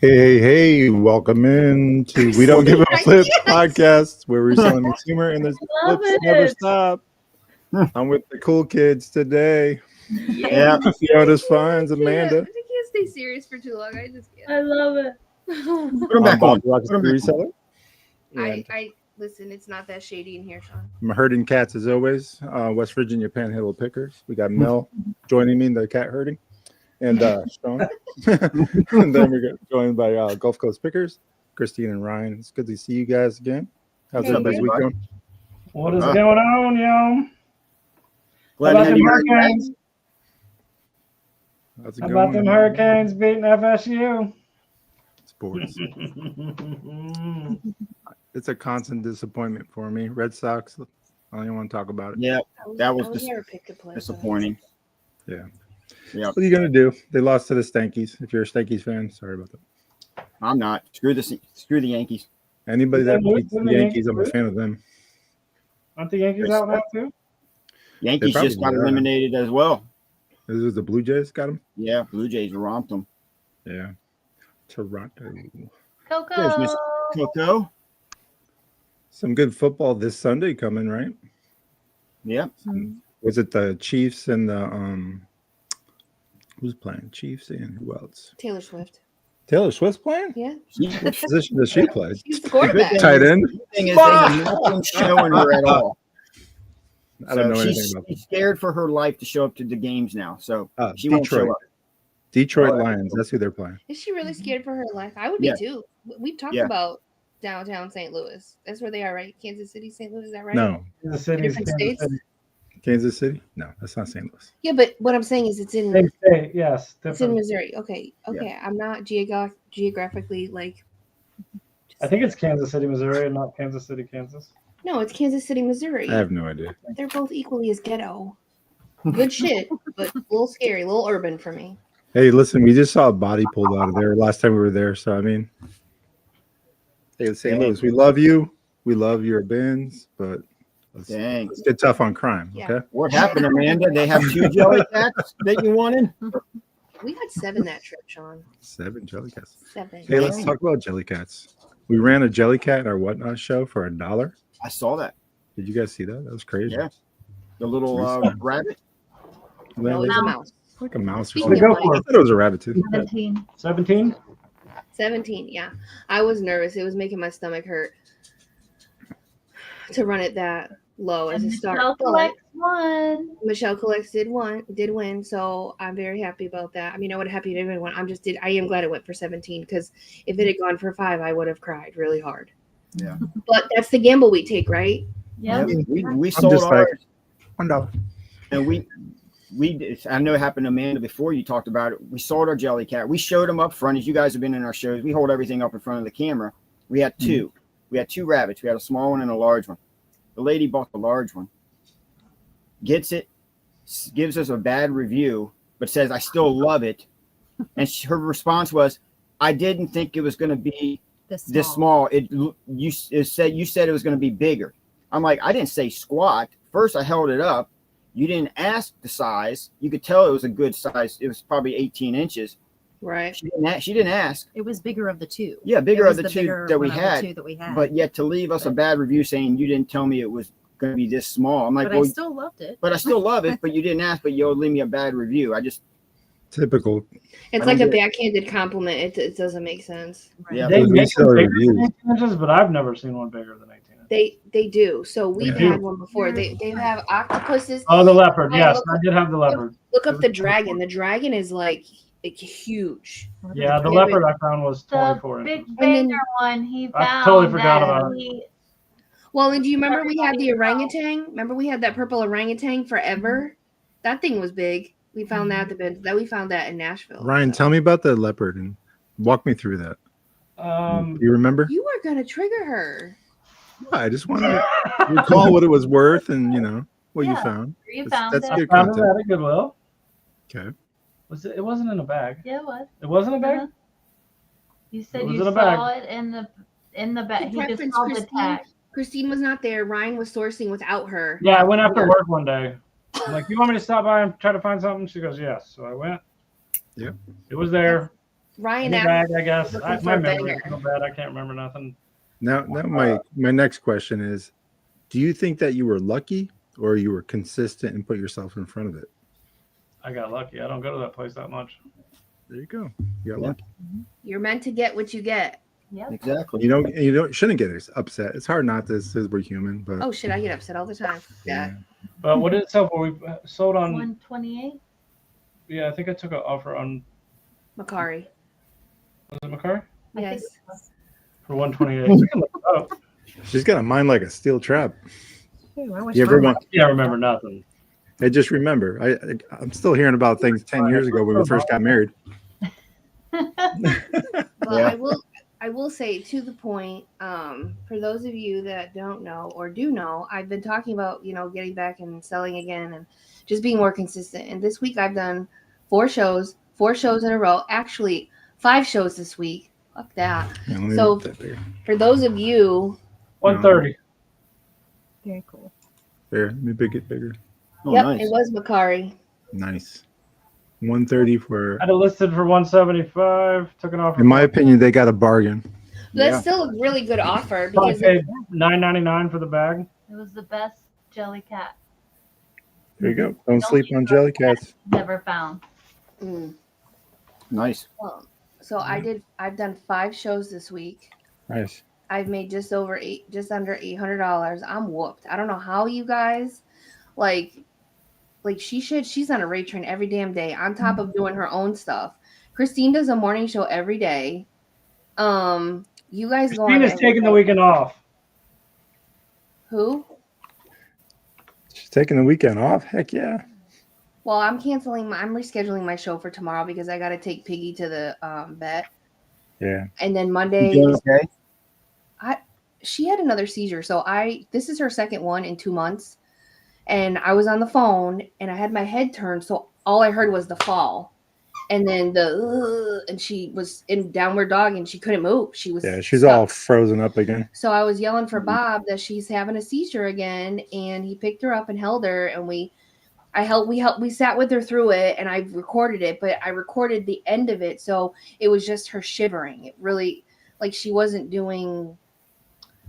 Hey, welcome in to We Don't Give a Flip podcast, where we're selling consumer and the flips never stop. I'm with the cool kids today. Yeah. Fiona's Fines, Amanda. I can't stay serious for too long. I just can't. I love it. Put them back on. Reseller. I listen, it's not that shady in here, Sean. I'm herding cats as always. West Virginia Panhandle Pickers. We got Mel joining me in the cat herding. And Sean. And then we get joined by Gulf Coast Pickers, Christine and Ryan. It's good to see you guys again. How's everybody's week going? What is going on, yo? Glad How about them Hurricanes? How's it How going? about them Hurricanes beating FSU? Sports. It's a constant disappointment for me. Red Sox. I don't even want to talk about it. Yeah, that was disappointing. Yeah. Yeah. What are you gonna do? They lost to the Stankies. If you're a Stankies fan, sorry about that. I'm not. Screw the Yankees. Anybody that beats the Yankees, I'm a fan of them. Aren't the Yankees out now too? Yankees just got eliminated as well. This is the Blue Jays got them. Yeah, Blue Jays romped them. Yeah. Toronto. Coco. Some good football this Sunday coming, right? Yeah. Was it the Chiefs and the who's playing? Chiefs and who else? Taylor Swift. Taylor Swift's playing? Yeah. What position does she play? She's the quarterback. Tight end. The thing is, they have nothing showing her at all. I don't know anything she's about that. scared for her life to show up to the games now, so she won't show up. Detroit Lions. That's who they're playing. Is she really scared for her life? I would be too. We've talked about downtown St. Louis. That's where they are, right? Kansas City, St. Louis, is that right? No. Kansas City. Different states? Kansas City? No, that's not St. Louis. Yeah, but what I'm saying is it's in Same state, yes. it's in Missouri. Okay. I'm not geographically like. I think it's Kansas City, Missouri, and not Kansas City, Kansas. No, it's Kansas City, Missouri. I have no idea. They're both equally as ghetto. Good shit, but a little scary, a little urban for me. Hey, listen, we just saw a body pulled out of there last time we were there. So, I mean, hey, St. Louis, we love you. We love your bins, but let's get tough on crime, okay? What happened, Amanda? They have 2 jelly cats that you wanted? We had 7 that trip, Sean. 7 jelly cats. 7. Hey, let's talk about jelly cats. We ran a jelly cat in our Whatnot show for $1. I saw that. Did you guys see that? That was crazy. Yeah. The little rabbit. No, it's a mouse. Like a mouse or What something. did you go I thought it was a rabbit too. 17? 17, yeah. I was nervous. It was making my stomach hurt to run it that low as a start. Michelle Collects won. Michelle Collects did win, so I'm very happy about that. I mean, I would have happy to win. I am glad it went for 17 because if it had gone for 5, I would have cried really hard. Yeah. But that's the gamble we take, right? Yep. We sold ours. $1. And I know it happened to Amanda before you talked about it. We sold our jelly cat. We showed them up front. As you guys have been in our shows, we hold everything up in front of the camera. We had 2. We had 2 rabbits. We had a small one and a large one. The lady bought the large one, gets it, gives us a bad review, but says, I still love it. And her response was, I didn't think it was going to be this small. You said it was going to be bigger. I'm like, I didn't say squat. First, I held it up. You didn't ask the size. You could tell it was a good size. It was probably 18 inches. Right. She didn't ask. It was bigger of the 2. Yeah, bigger of the two that we had. But But yet to leave us a bad review saying you didn't tell me it was going to be this small. I'm like, I still loved it. But I still love it. But you didn't ask. But you'll leave me a bad review. Typical. It's like a backhanded compliment. It doesn't make sense. Right. Yeah, They make them bigger reviews. than 18 inches, but I've never seen one bigger than 18 inches. They do. So we've Yeah. had one before. They have octopuses. Oh, the leopard. Yes, I did have the leopard. Look up the dragon. The dragon is like huge. Yeah, the leopard I found was The 24 big inches. bigger one he found. I totally forgot about it. Well, and do you remember we had the orangutan? Remember we had that purple orangutan forever? That thing was big. We found that at the bin. We found that in Nashville. Ryan, tell me about the leopard and walk me through that. You remember? You were gonna trigger her. I just want to recall what it was worth and what you found. You found That's it. good I found it content. at a Goodwill. Okay. It wasn't in a bag. Yeah, it was. It wasn't a bag? Uh-huh. You said It was you in a saw bag. it in the bag. He just Preference, saw the Christine. tag. Christine was not there. Ryan was sourcing without her. Yeah, I went after work one day. I'm like, you want me to stop by and try to find something? She goes, yes. So I went. Yeah. It was there. Ryan In the asked, bag, I guess. looking My for a memory is banger. so bad. I can't remember nothing. Now my next question is, do you think that you were lucky or you were consistent and put yourself in front of it? I got lucky. I don't go to that place that much. There you go. You got Yeah. lucky. you're meant to get what you get. Yep. Exactly. Shouldn't get upset. It's hard not to, since we're human, but Oh shit, I get upset all the time. Yeah. But what did it sell for? We sold on. 128. Yeah, I think I took an offer on. Makari. Was it Macari? I think Yes. it was. For 128. Oh, she's got a mind like a steel trap. Hey, why was You ever mine- want? yeah, I remember nothing. I just remember. I'm still hearing about things 10 years ago when we first got married. Well, Yeah. I will say to the point, for those of you that don't know or do know, I've been talking about, getting back and selling again and just being more consistent. And this week I've done 4 shows in a row. Actually, 5 shows this week. Fuck that. Yeah, let me So- make that bigger. For those of you, 130. Very cool. There, let me make it bigger. Oh, yep, nice. it was Makari. Nice. 130 for. I had it listed for 175. Took an offer. In my opinion, they got a bargain. That's Yeah. still a really good offer I because paid $9.99 for the bag. It was the best jelly cat There you go. Don't sleep on jelly cats. never found. Mm. Nice. So I've done 5 shows this week. Nice. I've made just under $800. I'm whooped. I don't know how you guys like she's on a rate train every damn day on top of doing her own stuff. Christine does a morning show every day. You guys go on. Christina's taking the weekend off. Who? She's taking the weekend off. Heck yeah. Well, I'm rescheduling my show for tomorrow because I got to take Piggy to the vet. Yeah. And then Monday, You doing okay? she had another seizure. So this is her second one in 2 months. And I was on the phone and I had my head turned. So all I heard was the fall. And then and she was in downward dog and she couldn't move. She was She's stuck. all frozen up again. So I was yelling for Bob that she's having a seizure again. And he picked her up and held her. And we sat with her through it and I recorded it, but I recorded the end of it. So it was just her shivering. It really, like, she wasn't doing.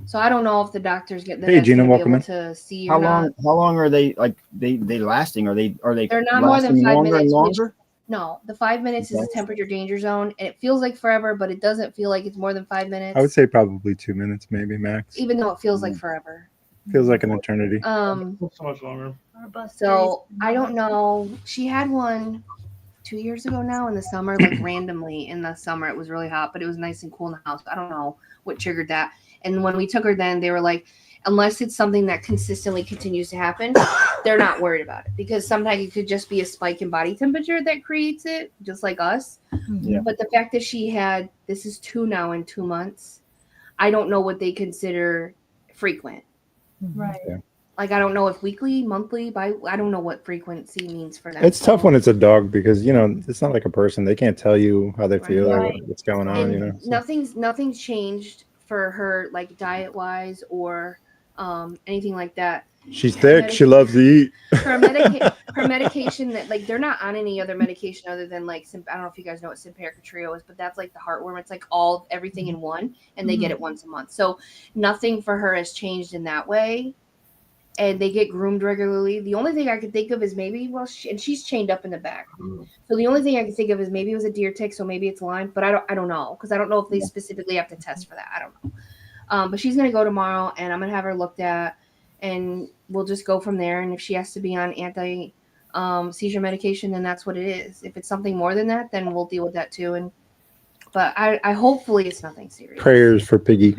So I don't know if the doctors get Hey, Gina, welcome in. to see How or not. long are they they lasting? Are they They're not more than lasting 5 longer and minutes. longer? No, the 5 minutes is a Okay. temperature danger zone, and it feels like forever, but it doesn't feel like it's more than 5 minutes. I would say probably 2 minutes, maybe max. Even though it feels like forever. Feels like an eternity. So much longer. Our bus So days. I don't know. She had one 2 years ago now in the summer, like randomly in the summer. It was really hot, but it was nice and cool in the house. I don't know what triggered that. And when we took her then, they were like, unless it's something that consistently continues to happen, they're not worried about it. Because sometimes it could just be a spike in body temperature that creates it, just like us. Yeah. But the fact that she had, this is 2 now in 2 months, I don't know what they consider frequent. Right. Like, I don't know if weekly, monthly, I don't know what frequency means for them. It's tough when it's a dog because, it's not like a person. They can't tell you how they feel or Right. what's going on, And So- nothing's changed for her, like diet wise or anything like that. She's thick. She loves to eat. Her medication that, like, they're not on any other medication other than, like, I don't know if you guys know what Simparica Trio is, but that's like the heartworm. It's like everything in one, and they get it once a month. So nothing for her has changed in that way. And they get groomed regularly. The only thing I could think of is maybe, and she's chained up in the back. So the only thing I could think of is maybe it was a deer tick, so maybe it's Lyme, but I don't know, because I don't know if they specifically have to test for that. I don't know. But she's gonna go tomorrow, and I'm gonna have her looked at, and we'll just go from there. And if she has to be on anti seizure medication, then that's what it is. If it's something more than that, then we'll deal with that too. But I hopefully it's nothing serious. Prayers for Piggy.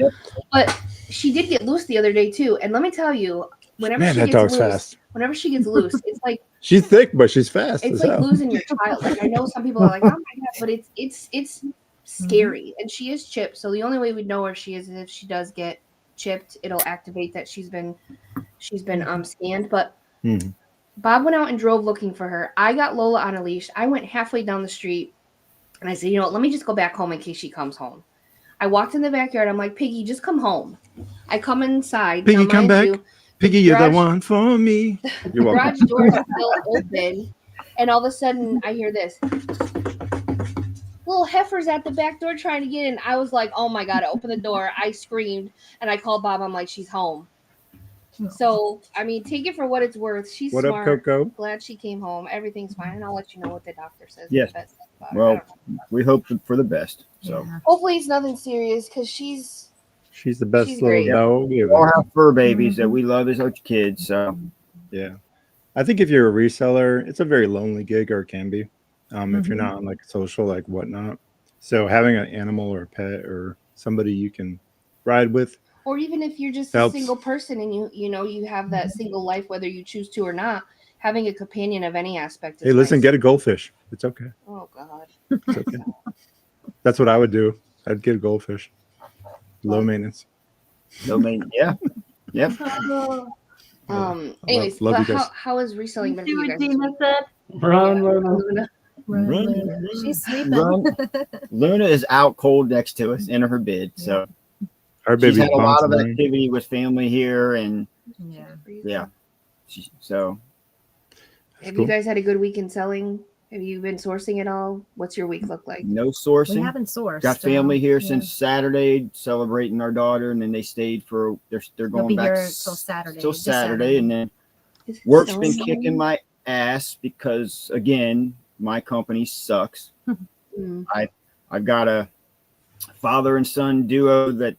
But she did get loose the other day too, and let me tell you, whenever Man, she that gets dog's loose, fast. whenever she gets loose, it's like She's thick, but she's fast. it's as like hell. losing your child. Like, I know some people are like, oh my god, but it's scary. And she is chipped, so the only way we'd know where she is if she does get chipped. It'll activate that she's been scanned. But Bob went out and drove looking for her. I got Lola on a leash. I went halfway down the street, and I said, let me just go back home in case she comes home. I walked in the backyard. I'm like, Piggy, just come home. I come inside. Piggy, Now, come mind back. you, Piggy, you're the garage- one for me. You're welcome. garage door is still open, and all of a sudden I hear this. little heifers at the back door trying to get in. I was like, oh my God, I opened the door. I screamed and I called Bob. I'm like, she's home. So, I mean, take it for what it's worth. She's What up, smart. Coco? Glad she came home. Everything's fine. And I'll let you know what the doctor says. Yes. The best about her. I Well, don't know. we hope for the best. So Yeah. Hopefully it's nothing serious because she's She's the best She's little great. dog. we all have fur babies that we love as our kids. So Yeah. I think if you're a reseller, it's a very lonely gig, or it can be, if you're not on like social, like whatnot. So having an animal or a pet or somebody you can ride with, or even if you're just Helps. a single person and you have that single life, whether you choose to or not, having a companion of any aspect is hey, listen, nice. get a goldfish. It's okay. Oh God. It's okay. That's what I would do. I'd get a goldfish. Low maintenance. no main, yeah, yep. Anyways, love but you guys. how is reselling been for See you what guys? Dina said? Run, Yeah. Luna. Run. She's sleeping. Run. Luna is out cold next to us in her bed. So Our she's baby's had a lot of bouncing around. activity with family here, and Yeah. yeah. So That's Have cool. you guys had a good week in selling? Have you been sourcing at all? What's your week look like? no We sourcing. haven't sourced. Got family here yeah. since Saturday, celebrating our daughter, and then they stayed for they're They'll going be back here till Saturday. till this Saturday, and then Is it work's snowing? been kicking my ass because again my company sucks. Mm. I've got a father and son duo that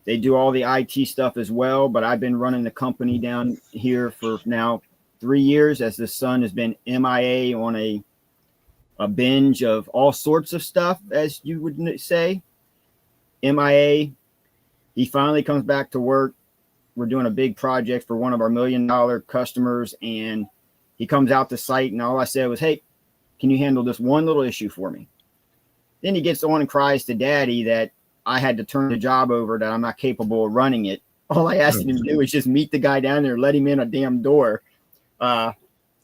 they do all the IT stuff as well, but I've been running the company down here for now 3 years as the son has been MIA on a binge of all sorts of stuff, as you would say. MIA. He finally comes back to work. We're doing a big project for one of our $1 million customers, and he comes out to site, and all I said was, hey, can you handle this one little issue for me? Then he gets on and cries to daddy that I had to turn the job over, that I'm not capable of running it. All I asked him to do is just meet the guy down there, let him in a damn door. Can't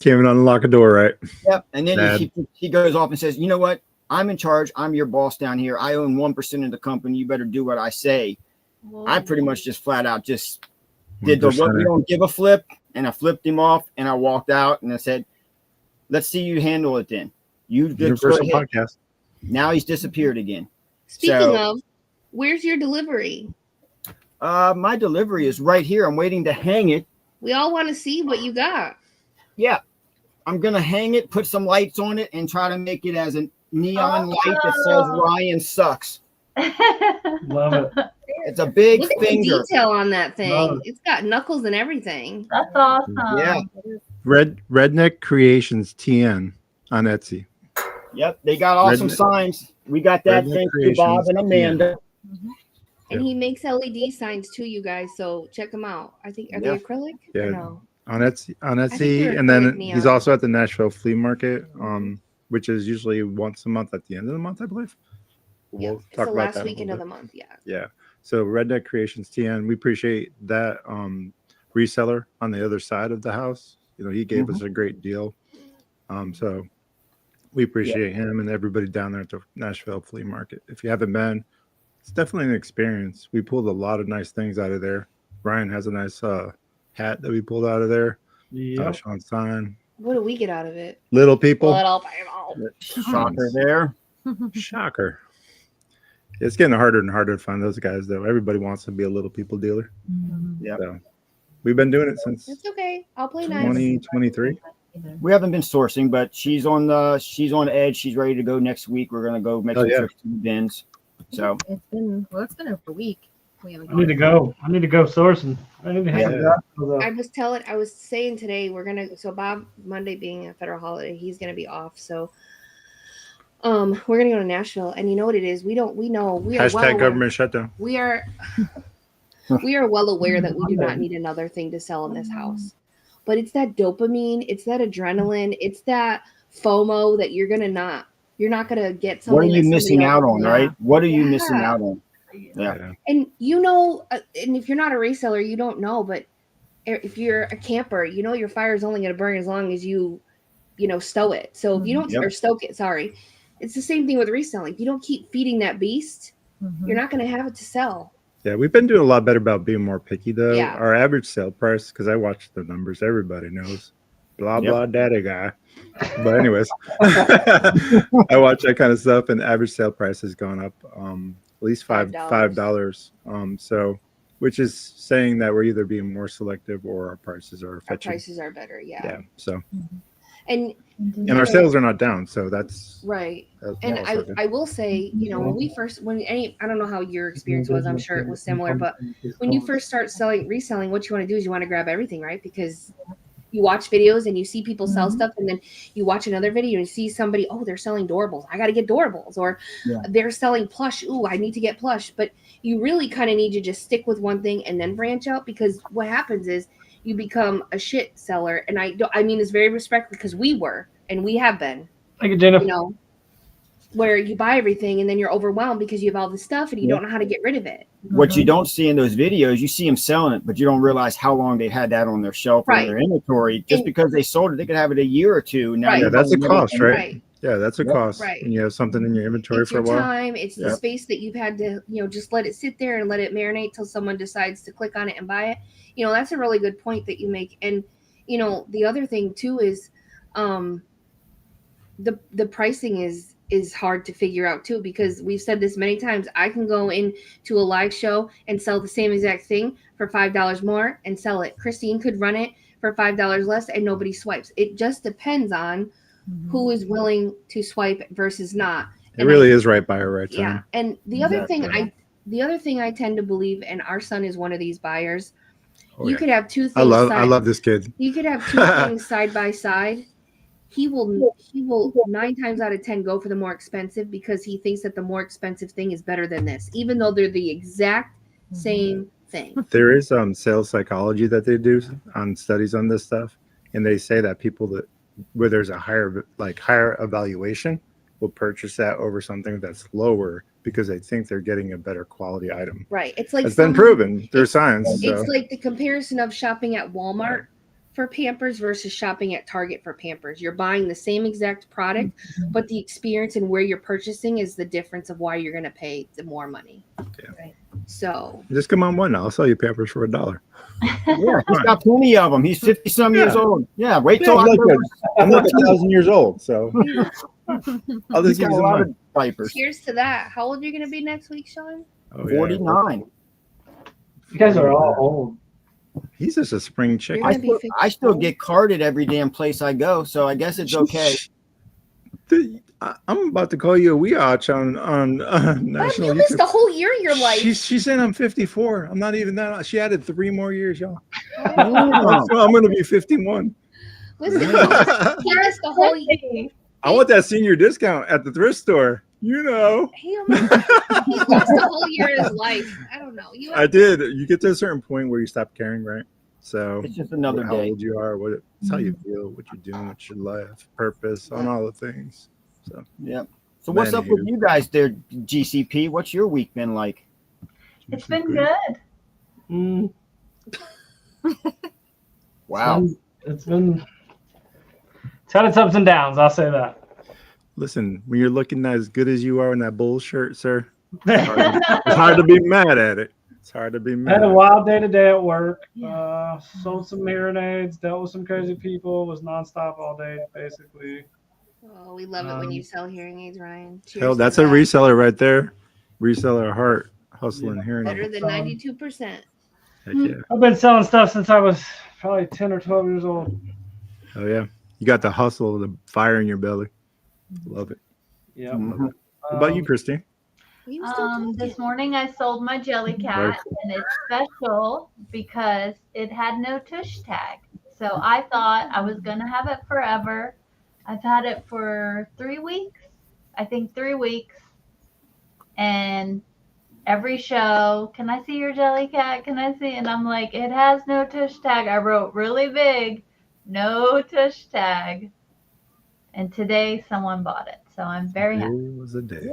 even unlock a door, right? Yep. And then Dad. he goes off and says, you know what? I'm in charge. I'm your boss down here. I own 1% of the company. You better do what I say. I pretty much just flat out just did the what we don't give a flip, and I flipped him off, and I walked out, and I said, let's see you handle it then. You just go Universal ahead. podcast. Now he's disappeared again. Speaking of, where's your delivery? My delivery is right here. I'm waiting to hang it. We all want to see what you got. Yeah. I'm going to hang it, put some lights on it, and try to make it as a neon light that says Ryan sucks. Love it. It's a big Look at the finger. detail on that thing. Love It's got knuckles and everything. That's awesome. Yeah. Redneck Creations TN on Etsy. Yep. They got awesome Redneck- signs. We got that. Redneck Thanks to Bob Creations, and Amanda. And he makes LED signs too, you guys. So check them out. I think, are they Yeah. acrylic? Yeah. Or no? On Etsy, think they're and then acrylic he's neon. also at the Nashville Flea Market, which is usually once a month at the end of the month, I believe. Yeah. We'll It's talk the about last that. a weekend little of the bit. month. Yeah. Yeah. So Redneck Creations TN, we appreciate that reseller on the other side of the house. You know, he gave us a great deal. So we appreciate him and everybody down there at the Nashville Flea Market. If you haven't been, it's definitely an experience. We pulled a lot of nice things out of there. Ryan has a nice hat that we pulled out of there. Yep. Sean Stein. What do we get out of it? Little people. Little people. Shocker there. Shocker. It's getting harder and harder to find those guys, though. Everybody wants to be a little people dealer. Yep. So we've been doing it since It's okay. I'll play nice. 2023. We haven't been sourcing, but she's on edge. She's ready to go next week. We're gonna go make some trips to the bins. So It's been over a week. We haven't I need to go. I need to go sourcing. I need to have Yeah. I was saying today so Bob, Monday being a federal holiday, he's gonna be off. So we're gonna go to Nashville, and you know what it is? We are Hashtag government shutdown. we are well aware that we do not need another thing to sell in this house. But it's that dopamine, it's that adrenaline, it's that FOMO that you're not gonna get something. what are you that missing somebody out else- on, Yeah. right? What are you Yeah. missing out on? Yeah. And and if you're not a reseller, you don't know. But if you're a camper, your fire is only going to burn as long as you stow it. So if you don't or stoke it, sorry, it's the same thing with reselling. If you don't keep feeding that beast, you're not going to have it to sell. Yeah, we've been doing a lot better about being more picky, though. Yeah. Our average sale price, because I watch the numbers, everybody knows. blah Yep. blah daddy guy. But anyways, I watch that kind of stuff, and average sale price has gone up at least $5. So, which is saying that we're either being more selective or our prices are Our fetching. prices are better. Yeah. Yeah. So, And and our sales are not down, so that's right. that's And also good. I will say, you know, I don't know how your experience was. I'm sure it was similar, but when you first start reselling, what you want to do is you want to grab everything, right? Because you watch videos and you see people sell stuff, and then you watch another video and you see somebody, oh, they're selling doorables. I got to get doorables, or they're selling plush. Ooh, I need to get plush. But you really kind of need to just stick with one thing and then branch out, because what happens is you become a shit seller. And I mean this very respectfully, because we were, and we have been, Thank you, Jenna. you know, where you buy everything and then you're overwhelmed because you have all this stuff and you don't know how to get rid of it. What you don't see in those videos, you see them selling it, but you don't realize how long they had that on their shelf or their inventory. Just because they sold it, they could have it a year or two. Now, Yeah, that's a cost, right? Right. Yeah, that's a cost. Right. When you have something in your inventory It's for a your while. time. It's the space that you've had to, you know, just let it sit there and let it marinate till someone decides to click on it and buy it. You know, that's a really good point that you make. And, you know, the other thing too is the pricing is hard to figure out too, because we've said this many times. I can go into a live show and sell the same exact thing for $5 more and sell it. Christine could run it for $5 less and nobody swipes. It just depends on who is willing to swipe versus not. It really is right by her right time. Yeah. And the other thing I tend to believe, and our son is one of these buyers, you could have two things. I love this kid. You could have two things side by side. He will 9 times out of 10 go for the more expensive, because he thinks that the more expensive thing is better than this, even though they're the exact same thing. There is sales psychology that they do on studies on this stuff, and they say that people that where there's a higher evaluation will purchase that over something that's lower because they think they're getting a better quality item. Right. It's like it's been proven. There's science. It's like the comparison of shopping at Walmart for Pampers versus shopping at Target for Pampers. You're buying the same exact product, but the experience and where you're purchasing is the difference of why you're going to pay the more money. Yeah. Right. So just come on one. I'll sell you Pampers for $1. Yeah, he's got plenty of them. He's 50-some years old. Yeah, wait till I'm like 1,000 years old, so I'll just give you some money. Diapers. Cheers to that. How old are you going to be next week, Sean? Oh, yeah. 49. You guys are all old. He's just a spring chicken. I still get carded every damn place I go, so I guess it's okay. I'm about to call you a weeach on national. You missed a whole year of your life. She's saying I'm 54. I'm not even that. She added 3 more years, y'all. So I'm going to be 51. Listen, he missed the whole year. I want that senior discount at the thrift store. You know. He lost a whole year of his life. I don't know. I did. You get to a certain point where you stop caring, right? So it's just another how day. old you are, it's how you feel, what you're doing, what's your life, purpose, on all the things. So yeah. So what's up with you guys there, GCP? What's your week been like? It's been good. Wow. It's had its ups and downs. I'll say that. Listen, when you're looking as good as you are in that bull shirt, sir, it's hard to be mad at it. It's hard to be mad. I had a wild day today at work. Sold some marinades, dealt with some crazy people, was nonstop all day, basically. Oh, we love it when you sell hearing aids, Ryan. Cheers. Hell, that's a reseller right there. Reseller heart, hustling hearing aids. Better than 92%. Heck yeah. I've been selling stuff since I was probably 10 or 12 years old. Oh yeah. You got the hustle, the fire in your belly. Love it. Yeah. What about you, Christine? This morning I sold my jelly cat, and it's special because it had no tush tag. So I thought I was going to have it forever. I've had it for 3 weeks. I think 3 weeks. And every show, can I see your jelly cat? Can I see? And I'm like, it has no tush tag. I wrote really big, no tush tag. And today someone bought it. So I'm very happy. It was a day.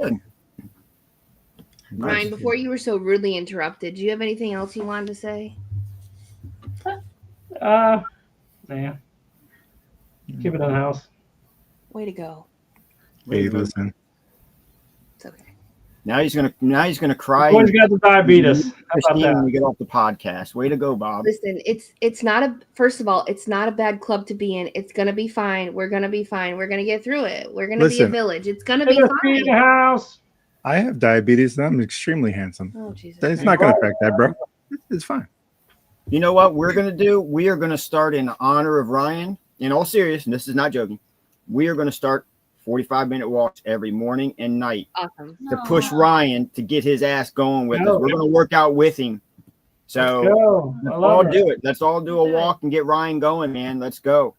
Ryan, before you were so rudely interrupted, do you have anything else you wanted to say? Nah. Keep it in the house. Way to go. Hey, listen. It's okay. Now he's gonna cry. Boy's got the diabetes. How about Christine, when that? we get off the podcast. Way to go, Bob. Listen, it's not a first of all, it's not a bad club to be in. It's gonna be fine. We're gonna be fine. We're gonna get through it. We're gonna be a Listen. village. It's gonna be Tennessee fine. house. I have diabetes and I'm extremely handsome. Oh Jesus. It's not going to affect that, bro. It's fine. You know what we're gonna do? We are gonna start in honor of Ryan. In all seriousness, this is not joking. We are gonna start 45-minute walks every morning and night Awesome. to push Ryan to get his ass going with us. We're gonna work out with him. So Go. I let's all love it. do it. Let's all do a walk and get Ryan going, man. Let's go.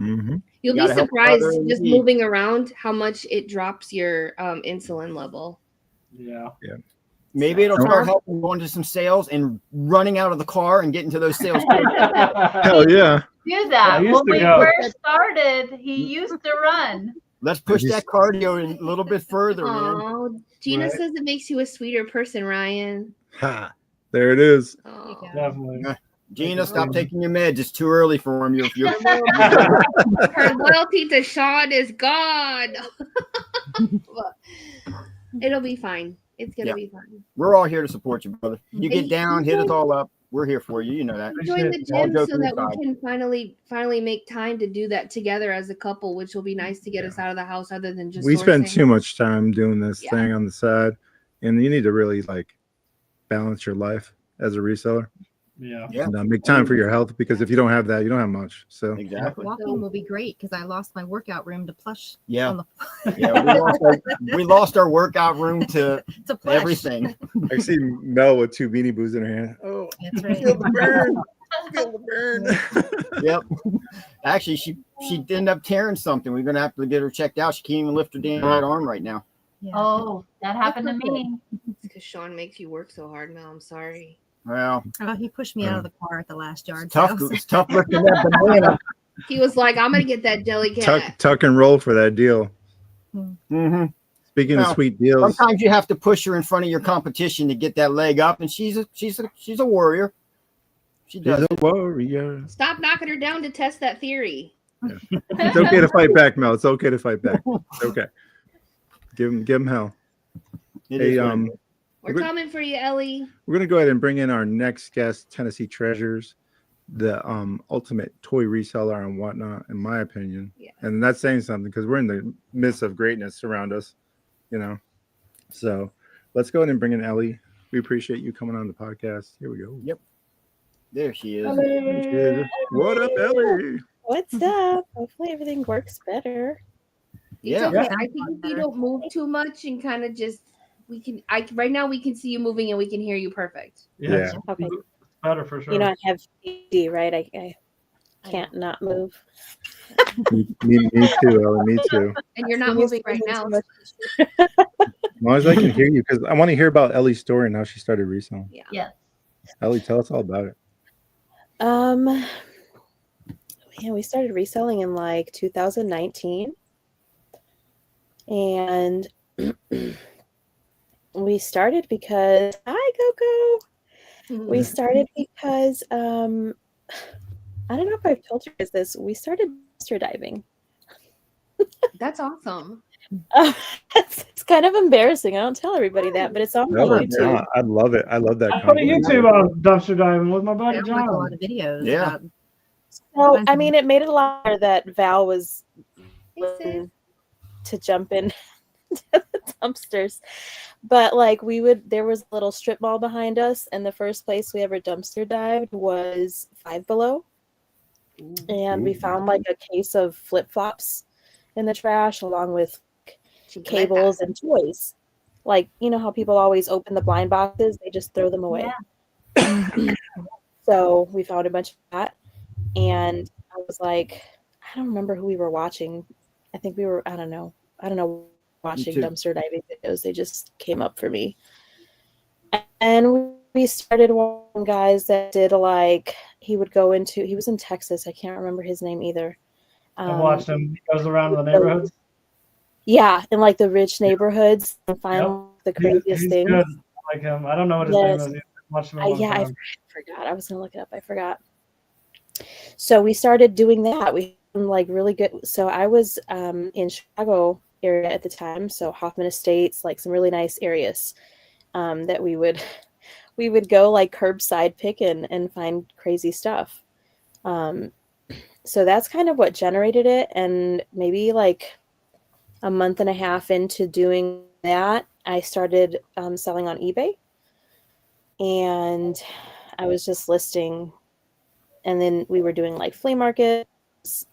Mm-hmm. You'll be gotta help surprised other in just need. moving around how much it drops your insulin level. Yeah. Maybe it'll start helping going to some sales and running out of the car and getting to those sales. Hell yeah. Do that. I used When to we go. first started, he used to run. Let's push that cardio a little bit further, man. Oh, Gina Right. says it makes you a sweeter person, Ryan. Ha. There it is. Oh. Definitely. Gina, stop taking your meds. It's too early for him. You're Her loyalty to Sean is gone. It'll be fine. It's gonna be fine. We're all here to support you, brother. You get down, hit us all up. We're here for you. You know that. Join the All gym so joking that aside. we can finally make time to do that together as a couple, which will be nice to get us out of the house other than just We spend sourcing. too much time doing this Yeah. thing on the side, and you need to really like balance your life as a reseller Yeah. Yeah, and make time for your health, because if you don't have that, you don't have much. So exactly. Walking will be great because I lost my workout room to plush. Yeah. On Yeah, we lost our workout room to to plush. everything. I see Mel with 2 Beanie Boos in her hand. Oh, That's right. feel the burn. Feel the burn. Yep. Actually, she ended up tearing something. We're gonna have to get her checked out. She can't even lift her damn right arm right now. Yeah. Oh, that happened to me. Because Sean makes you work so hard, Mel. I'm sorry. Well, Oh, he pushed me out of the car at the last yard. it's tough. sale. It's tough lifting that banana. He was like, I'm gonna get that jelly cat. Tuck and roll for that deal. Mm-hmm. Speaking Well, of sweet deals, Sometimes you have to push her in front of your competition to get that leg up, and she's a warrior. She she's does. a warrior. Stop knocking her down to test that theory. It's okay to fight back, Mel. It's okay to fight back. It's okay. Give him hell. It Hey, is what it is. We're Good. coming for you, Ellie. We're gonna go ahead and bring in our next guest, Tennessee Treasures, the ultimate toy reseller and whatnot, in my opinion. Yeah. And that's saying something because we're in the midst of greatness around us, you know. So let's go ahead and bring in Ellie. We appreciate you coming on the podcast. Here we go. There she is. What up, Ellie? What's up? Hopefully everything works better. It's Yeah. okay. I think if you don't move too much and kind of just right now we can see you moving and we can hear you perfect. Yeah. Okay. It's better for sure. You know, I have AD, right? I can't not move. Me too, Ellie. Me too. And you're not moving right now. As long as I can hear you, because I want to hear about Ellie's story and how she started reselling. Yeah. Yes. Ellie, tell us all about it. Yeah, we started reselling in like 2019. And we started because hi Coco. We started because I don't know if I've told you guys this. We started dumpster diving. That's awesome. It's kind of embarrassing. I don't tell everybody that, but it's on my No, YouTube. I love it. I love that. I put a content. YouTube on dumpster diving with my I buddy don't like a lot John. of videos. Yeah. about- So I mean, it made it a lot better that Val was Hey, sis. to jump in to the dumpsters, but like there was a little strip mall behind us, and the first place we ever dumpster dived was Five Below, and we found like a case of flip flops in the trash along with cables and toys. Like, you know how people always open the blind boxes, they just throw them away. So we found a bunch of that, and I was like, I don't remember who we were watching. I think we were, I don't know, watching too. dumpster diving videos. They just came up for me. And we started one guys that did he was in Texas. I can't remember his name either. I watched him. He goes around in the neighborhoods. Yeah, in like the rich neighborhoods and find the craziest He's things. good. I like him. I don't know what his Yes. name is. I watched him a long I time. forgot. I was gonna look it up. I forgot. So we started doing that. We like really good. So I was in Chicago area at the time. So Hoffman Estates, like some really nice areas that we would go like curbside pick and find crazy stuff. So that's kind of what generated it. And maybe like a month and a half into doing that, I started selling on eBay. And I was just listing. And then we were doing like flea markets,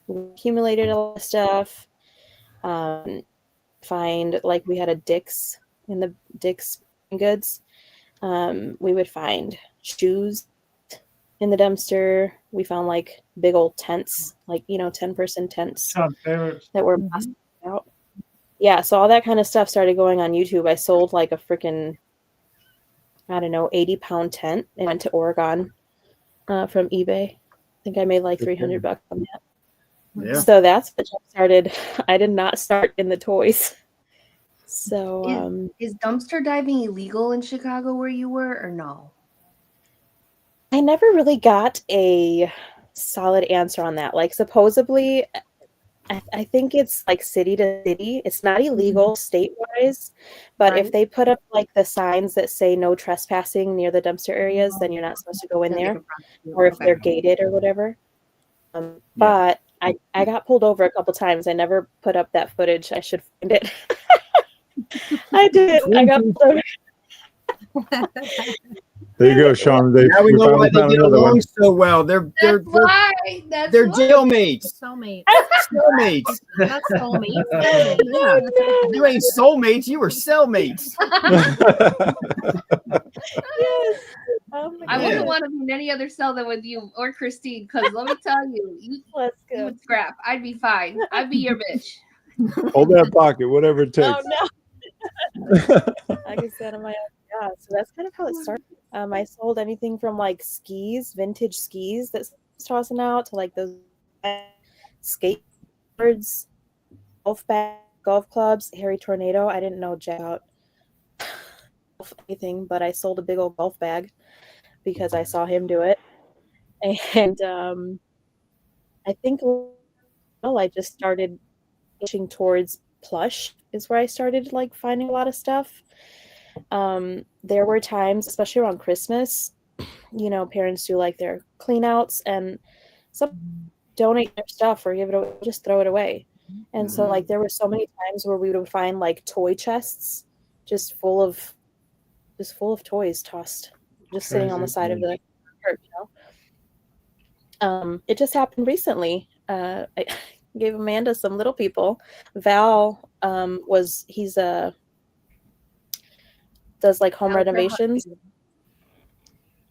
we accumulated a lot of stuff. Find like we had a Dick's in the Dick's goods. We would find shoes in the dumpster. We found like big old tents, like 10-person tents Top favorites. that were busted out. Yeah, so all that kind of stuff started going on YouTube. I sold like a freaking, I don't know, 80-pound tent and went to Oregon from eBay. I think I made like $300 on that. Yeah. So that's what started. I did not start in the toys. So Is dumpster diving illegal in Chicago where you were, or no? I never really got a solid answer on that. Like supposedly, I think it's like city to city. It's not illegal state-wise, but if Right. they put up like the signs that say no trespassing near the dumpster areas, then you're not supposed to go in They'll there. get a prosecute. Or if Okay. they're gated or whatever. But I got pulled over a couple times. I never put up that footage. I should find it. I did. I got pulled over. There you go, Sean. Now we know why finally they found get another along one. so well. They're That's why. That's they're why. jailmates. Soulmate. Soulmates. That's soulmate. Oh, Yeah. no. You ain't soulmates. You were cellmates. Yes. Oh my I Yeah. wouldn't God. want to be in any other cell than with you or Christine, because let me tell you, you Let's you go. would scrap. I'd be fine. I'd be your bitch. Hold that pocket, whatever it takes. Oh no. I can stand on my own. Yeah, so that's kind of how it started. I sold anything from like skis, vintage skis that's tossing out, to like those skateboards, golf clubs, Harry Tornado. I didn't know jack out anything, but I sold a big old golf bag because I saw him do it. And I think I just started pushing towards plush is where I started like finding a lot of stuff. There were times, especially around Christmas, parents do like their clean outs and some donate their stuff or give it away, just throw it away. And so like there were so many times where we would find like toy chests just full of toys tossed, just sitting on the side of the curb, It just happened recently. I gave Amanda some little people. Val does like home renovations.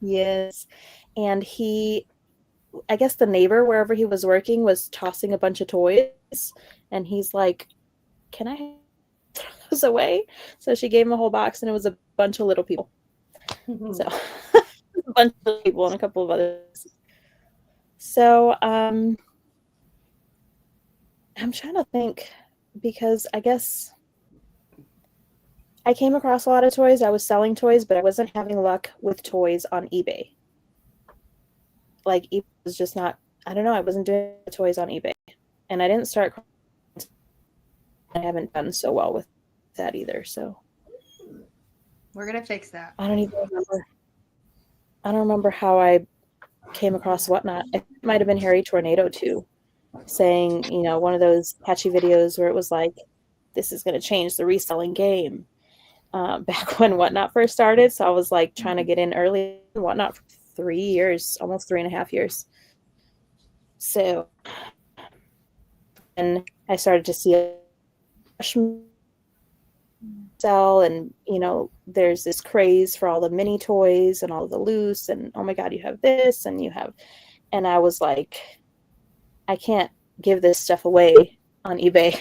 Yes. And I guess the neighbor, wherever he was working, was tossing a bunch of toys. And he's like, can I throw those away? So she gave him a whole box, and it was a bunch of little people. So a bunch of little people and a couple of others. So I'm trying to think, because I guess I came across a lot of toys. I was selling toys, but I wasn't having luck with toys on eBay. Like eBay was just not, I don't know, I wasn't doing toys on eBay. And I didn't start, I haven't done so well with that either. So We're gonna fix that. I don't even remember. I don't remember how I came across Whatnot. It might have been Harry Tornado too, saying, one of those catchy videos where it was like, this is going to change the reselling game. Back when Whatnot first started. So I was like trying to get in early in Whatnot for 3 years, almost 3.5 years. So, and I started to see a sell, and there's this craze for all the mini toys and all the loose, and oh my God, you have this and you have, and I was like, I can't give this stuff away on eBay.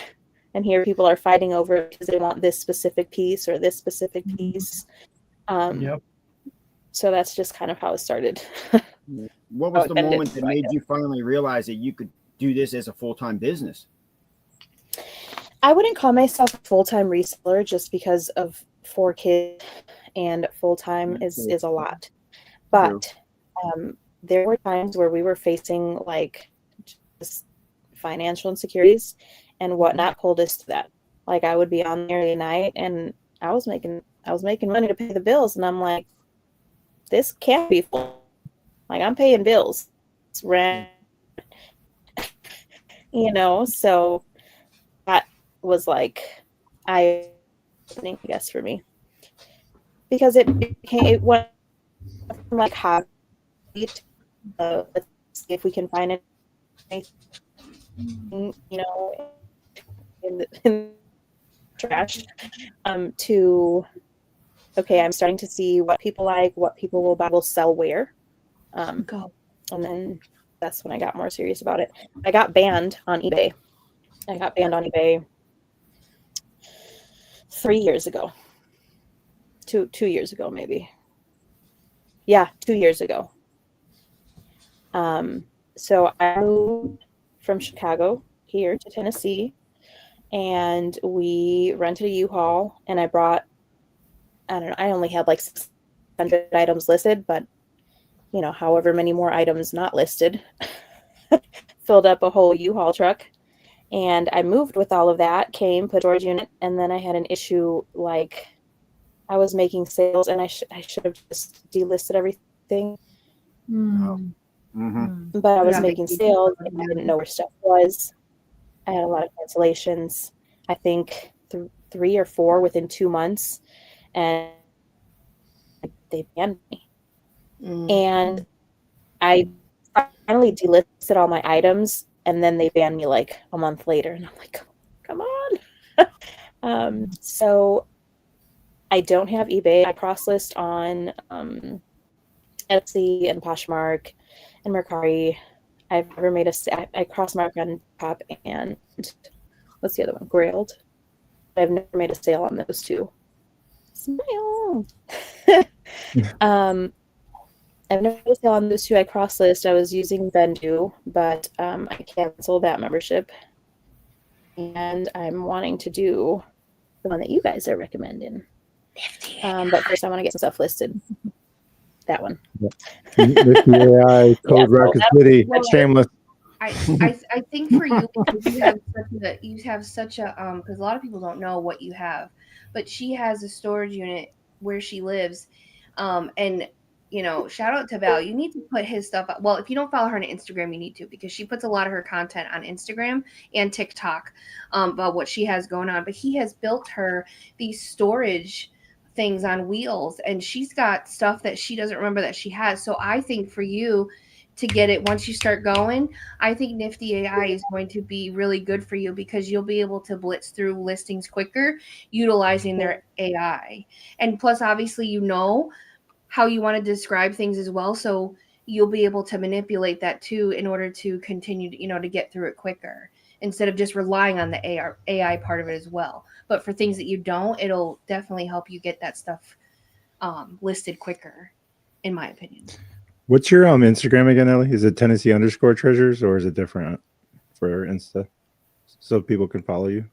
And here people are fighting over it because they want this specific piece or this specific piece. Yep. So that's just kind of how it started. What was Oh, the and moment it's that like made you finally realize that you could do this as a full-time business? I wouldn't call myself a full-time reseller just because of 4 kids, and full-time is a lot. But there were times where we were facing like just financial insecurities, and Whatnot pulled us to that. Like I would be on there every night, and I was making money to pay the bills, and I'm like, this can't be full. Like I'm paying bills, rent, so that was like eye-opening, I guess, for me, because it went from like hobby to let's see if we can find anything, in the trash, to okay, I'm starting to see what people like, what people will buy, will sell where, and then that's when I got more serious about it. I got banned on eBay. 3 years ago. 2 years ago, maybe. Yeah, 2 years ago. So I moved from Chicago here to Tennessee, and we rented a U-Haul, and I brought, I don't know, I only had like 600 items listed, but however many more items not listed, filled up a whole U-Haul truck. And I moved with all of that, put a storage unit, and then I had an issue, like I was making sales, and I should have just delisted everything. Mm-hmm. But I was making sales, and I didn't know where stuff was. I had a lot of cancellations. I think 3 or 4 within 2 months, and they banned me. And I finally delisted all my items, and then they banned me like a month later, and I'm like, come on. So I don't have eBay. I cross-list on Etsy and Poshmark and Mercari. I've never made I cross-mark on Top and what's the other one? Grailed. I've never made a sale on those two. Smile. I've never made a sale on those two. I cross-list. I was using Vendu, but I canceled that membership, and I'm wanting to do the one that you guys are recommending. But first, I want to get some stuff listed. That one. Nifty AI, Code Rocket City, shameless. I think for you, because you have such a because a lot of people don't know what you have, but she has a storage unit where she lives, and shout out to Val. You need to put his stuff up. Well, if you don't follow her on Instagram, you need to, because she puts a lot of her content on Instagram and TikTok about what she has going on. But he has built her these storage things on wheels, and she's got stuff that she doesn't remember that she has. So I think for you to get it once you start going, I think Nifty AI is going to be really good for you, because you'll be able to blitz through listings quicker utilizing their AI. And plus, obviously, how you want to describe things as well. So you'll be able to manipulate that too in order to continue to get through it quicker, instead of just relying on the AI part of it as well. But for things that you don't, it'll definitely help you get that stuff listed quicker, in my opinion. What's your Instagram again, Ellie? Is it Tennessee_treasures, or is it different for Insta, so people can follow you?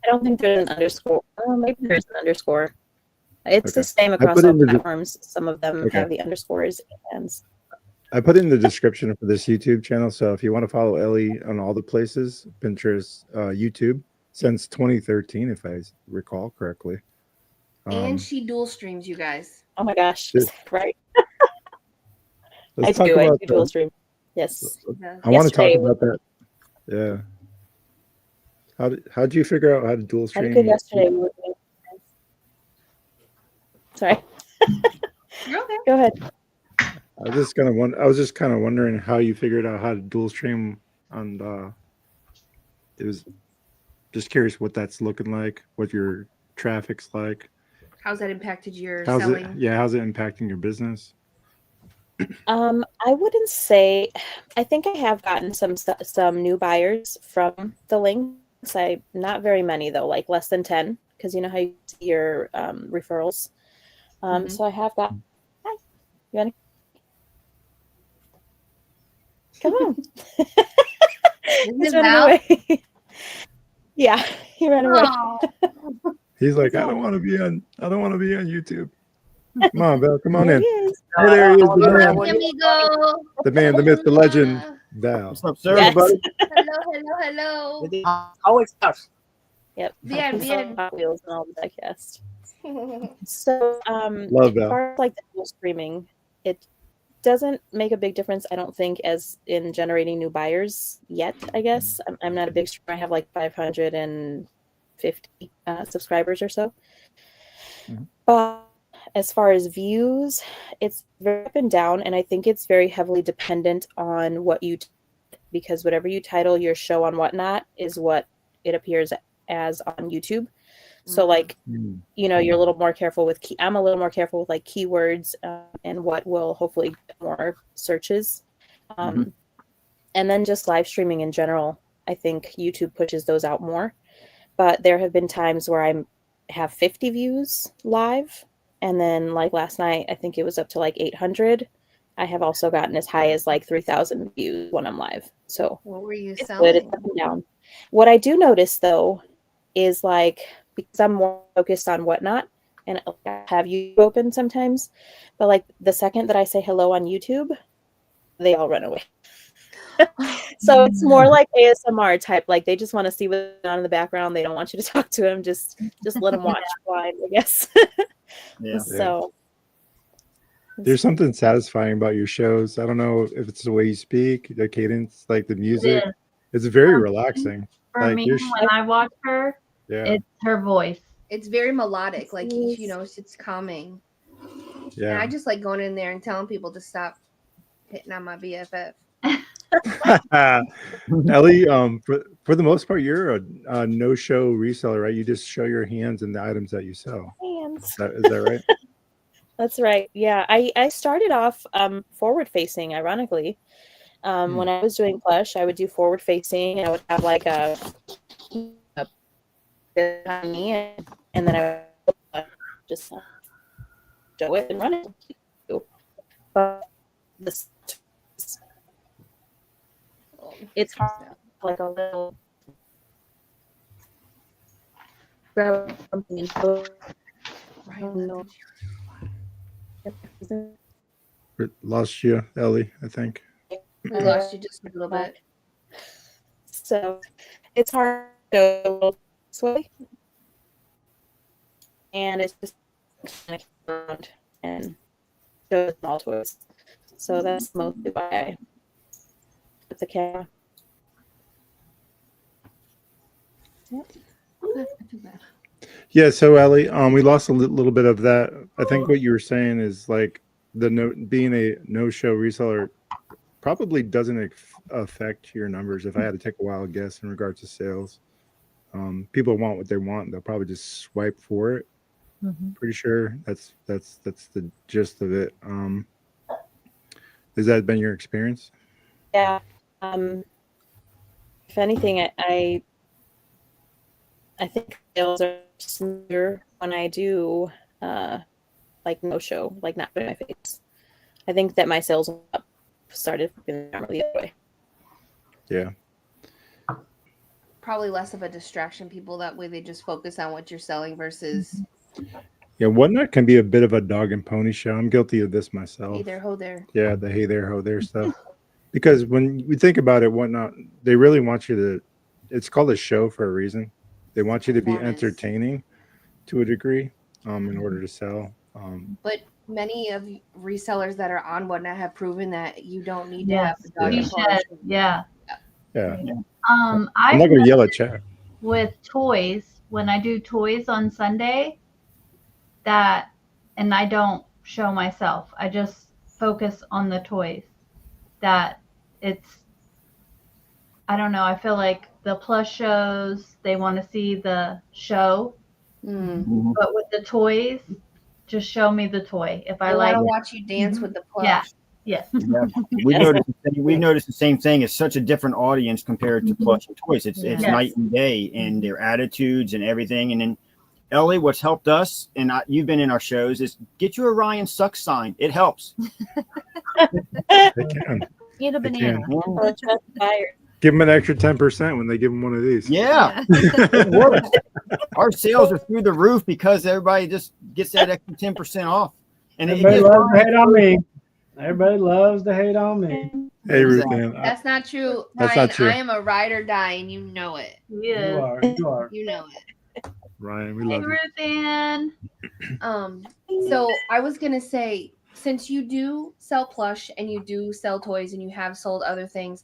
I don't think there's an underscore. Maybe there's an underscore. It's the same I across put all in the platforms. Some of them have the underscores. And I put in the description for this YouTube channel, so if you want to follow Ellie on all the places, Pinterest, YouTube, since 2013, if I recall correctly. And she dual streams, you guys. oh my gosh, right? I Let's talk do about dual stream. Yes. I want to talk about that. Yeah. How'd you figure out how to dual I stream? did yesterday. Sorry. You're okay. Go ahead. I was just kind of wondering how you figured out how to dual stream, and it was just curious what that's looking like, what your traffic's like. How's that impacted your selling? How's it impacting your business? I wouldn't say. I think I have gotten some new buyers from the links. Not very many though, like less than 10, because you know how you see your referrals. So I have got. Hi, you want to come on? He's running away. Yeah, he ran away. He's like, I don't want to be on YouTube. Come on, Val, come on There in. he is. Hey, there he is, the man, Amigo. the man, the myth, the legend, Val. What's up, sir, Yes. buddy? Hello. How is stuff? Yep. Yeah, yeah. Hot Wheels and all the diecast. So, Love as that. far as like the whole streaming, it doesn't make a big difference, I don't think, as in generating new buyers yet. I guess I'm not a big streamer. I have like 550 subscribers or so. Mhm. But as far as views, it's very up and down, and I think it's very heavily dependent on what you, because whatever you title your show on Whatnot is what it appears as on YouTube. So like, you know, you're a little more careful with I'm a little more careful with like keywords and what will hopefully get more searches. And then just live streaming in general, I think YouTube pushes those out more. But there have been times where I have 50 views live, and then like last night, I think it was up to like 800. I have also gotten as high as like 3,000 views when I'm live. So What were you it's selling? good. It's up and down. What I do notice though is like, because I'm more focused on Whatnot, and I have you open sometimes, but like the second that I say hello on YouTube, they all run away. So it's more like ASMR type. Like they just want to see what's on in the background. They don't want you to talk to them. Just let them watch blind, I guess. Yeah. So There's something satisfying about your shows. I don't know if it's the way you speak, the cadence, like the music. is. It's very relaxing. For Like me, your when I watch her, Yeah. it's her voice. It's very melodic, like you know, it's calming. And I Yeah. just like going in there and telling people to stop hitting on my BFF. Ellie, for the most part, you're a no-show reseller, right? You just show your hands and the items that you sell. hands. Is that right? That's right. Yeah, I started off forward facing, ironically. When I was doing plush, I would do forward facing, and I would have like a bit on me, and then I would just show it and run it. But this, it's hard, like a little grab something and go. I don't know. Lost you, Ellie, I think. I lost you just a little bit. So it's hard to go a little this way. And it's just kind of around and show the small toys. So that's mostly why I put the camera. Yeah, so Ellie, we lost a little bit of that. I think what you were saying is like being a no-show reseller probably doesn't affect your numbers. If I had to take a wild guess in regards to sales, people want what they want. They'll probably just swipe for it. Pretty sure that's the gist of it. Has that been your experience? Yeah. If anything, I think sales are smoother when I do like no show, like not putting my face. I think that my sales started the other way. Yeah. Probably less of a distraction. People that way they just focus on what you're selling versus Yeah, Whatnot can be a bit of a dog and pony show. I'm guilty of this myself. hey there, ho there. Yeah, the hey there, ho there stuff. Because when we think about it, Whatnot, they really want you to, it's called a show for a reason. They want you to be Performance. entertaining to a degree in order to sell. But many of resellers that are on Whatnot have proven that you don't need to Yes, have the dog you and pony should. show. Yeah. Yeah. I'm I'm not going to yell at chat. with toys, when I do toys on Sunday, and I don't show myself, I just focus on the toys. That I don't know, I feel like the plush shows, they want to see the show, but with the toys, just show me the toy. If I I like want to watch you dance with the plush. Yeah. Yes. Yeah. We noticed the same thing. It's such a different audience compared to plush and toys. It's Yes. night and day, and their attitudes and everything. And then Ellie, what's helped us, and you've been in our shows, is get you a Ryan Sucks sign. It helps. They can. Eat a They banana. can. Buyer. Give them an extra 10% when they give them one of these. Yeah. It works. Our sales are through the roof because everybody just gets that extra 10% off. And it Everybody gives loves to hate on me. Everybody loves to hate on me. Hey, Ruth Exactly. Ann. That's not true. That's Ryan, not true. I am a ride or die, and you know it. You Yes. are. You are. You know it. Ryan, we Hey, love you. Ruth Ann. So I was gonna say, since you do sell plush and you do sell toys and you have sold other things,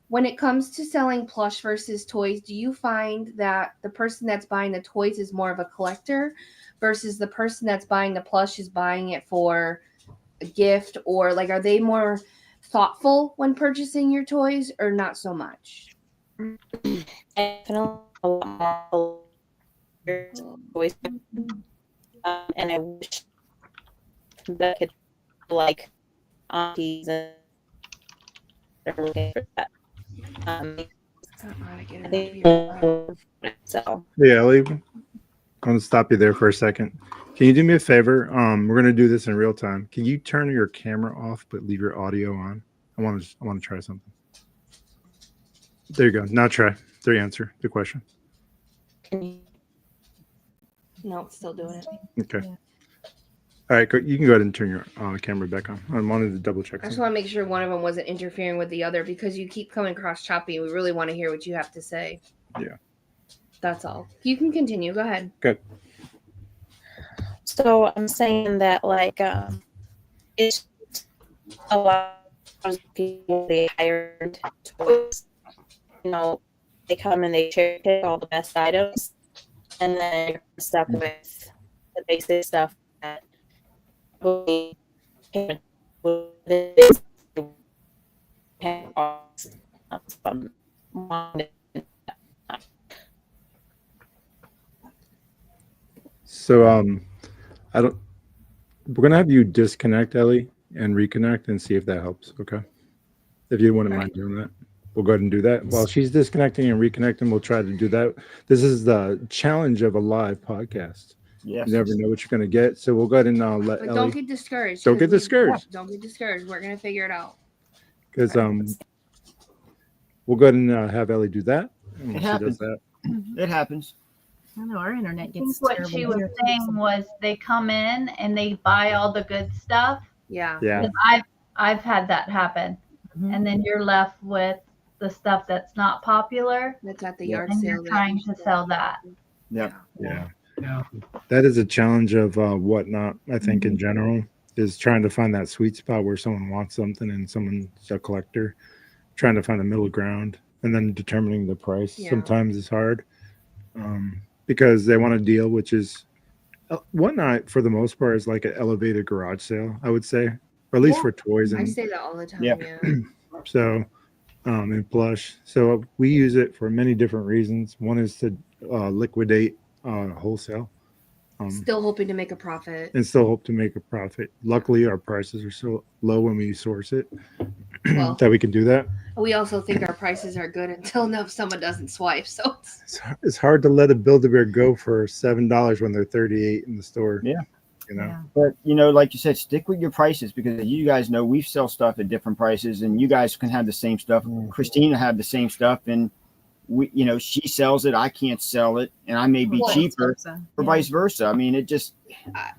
when it comes to selling plush versus toys, do you find that the person that's buying the toys is more of a collector versus the person that's buying the plush is buying it for a gift, or like are they more thoughtful when purchasing your toys or not so much? Definitely a lot more toys. And I wish that I could like aunties and they're looking for that. I don't know how to get it I up think here. so. Hey, Ellie, I'm going to stop you there for a second. Can you do me a favor? We're going to do this in real time. Can you turn your camera off but leave your audio on? I want to try something. There you go. Now try. There you answer the question. No, it's still doing it. Okay. Yeah. All right, you can go ahead and turn your camera back on. I wanted to double check. I just want to make sure one of them wasn't interfering with the other because you keep coming across choppy. We really want to hear what you have to say. Yeah. That's all. You can continue. Go ahead. Good. So I'm saying that like it's a lot of people they hired toys. You know, they come and they cherry pick all the best items, and then you're stuck with the basic stuff that probably came with it. So I don't. We're gonna have you disconnect, Ellie, and reconnect and see if that helps. Okay. If you wouldn't mind doing that, we'll go ahead and do that. While she's disconnecting and reconnecting, we'll try to do that. This is the challenge of a live podcast. Yes. You never know what you're gonna get. So we'll go ahead and let But Ellie. don't get discouraged. Don't get 'cause we- discouraged. Don't get discouraged. We're gonna figure it out. Because we'll go ahead and have Ellie do that. And It while she does happens. that. It happens. I don't know. Our internet I think gets what terrible she was here, too, saying was they come in and they buy all the good stuff. Yeah. Yeah. Because I've had that happen. Mhm. And then you're left with the stuff that's not popular That's at the Yeah. yard and sale. you're trying to sell that. Yep. Yeah. Yeah. That is a challenge of whatnot, I think, in general, is trying to find that sweet spot where someone wants something and someone's a collector, trying to find a middle ground, and then determining the price. Yeah. Sometimes is hard because they want a deal, which is whatnot for the most part is like an elevated garage sale, I would say, or at least Yeah. for toys. I And say that all the time. Yeah. Yeah. so in plush, so we use it for many different reasons. One is to liquidate wholesale. Still hoping to make a profit. And still hope to make a profit. Luckily, our prices are so low when we source it Well, that we can do that. we also think our prices are good until someone doesn't swipe. So It's hard to let a Build-A-Bear go for $7 when they're 38 in the store. Yeah. You know. Yeah. But like you said, stick with your prices because you guys know we sell stuff at different prices, and you guys can have the same stuff. Christina have the same stuff, and we, she sells it. I can't sell it, and I may be Well, cheaper, So, or yeah. vice versa. I mean, it just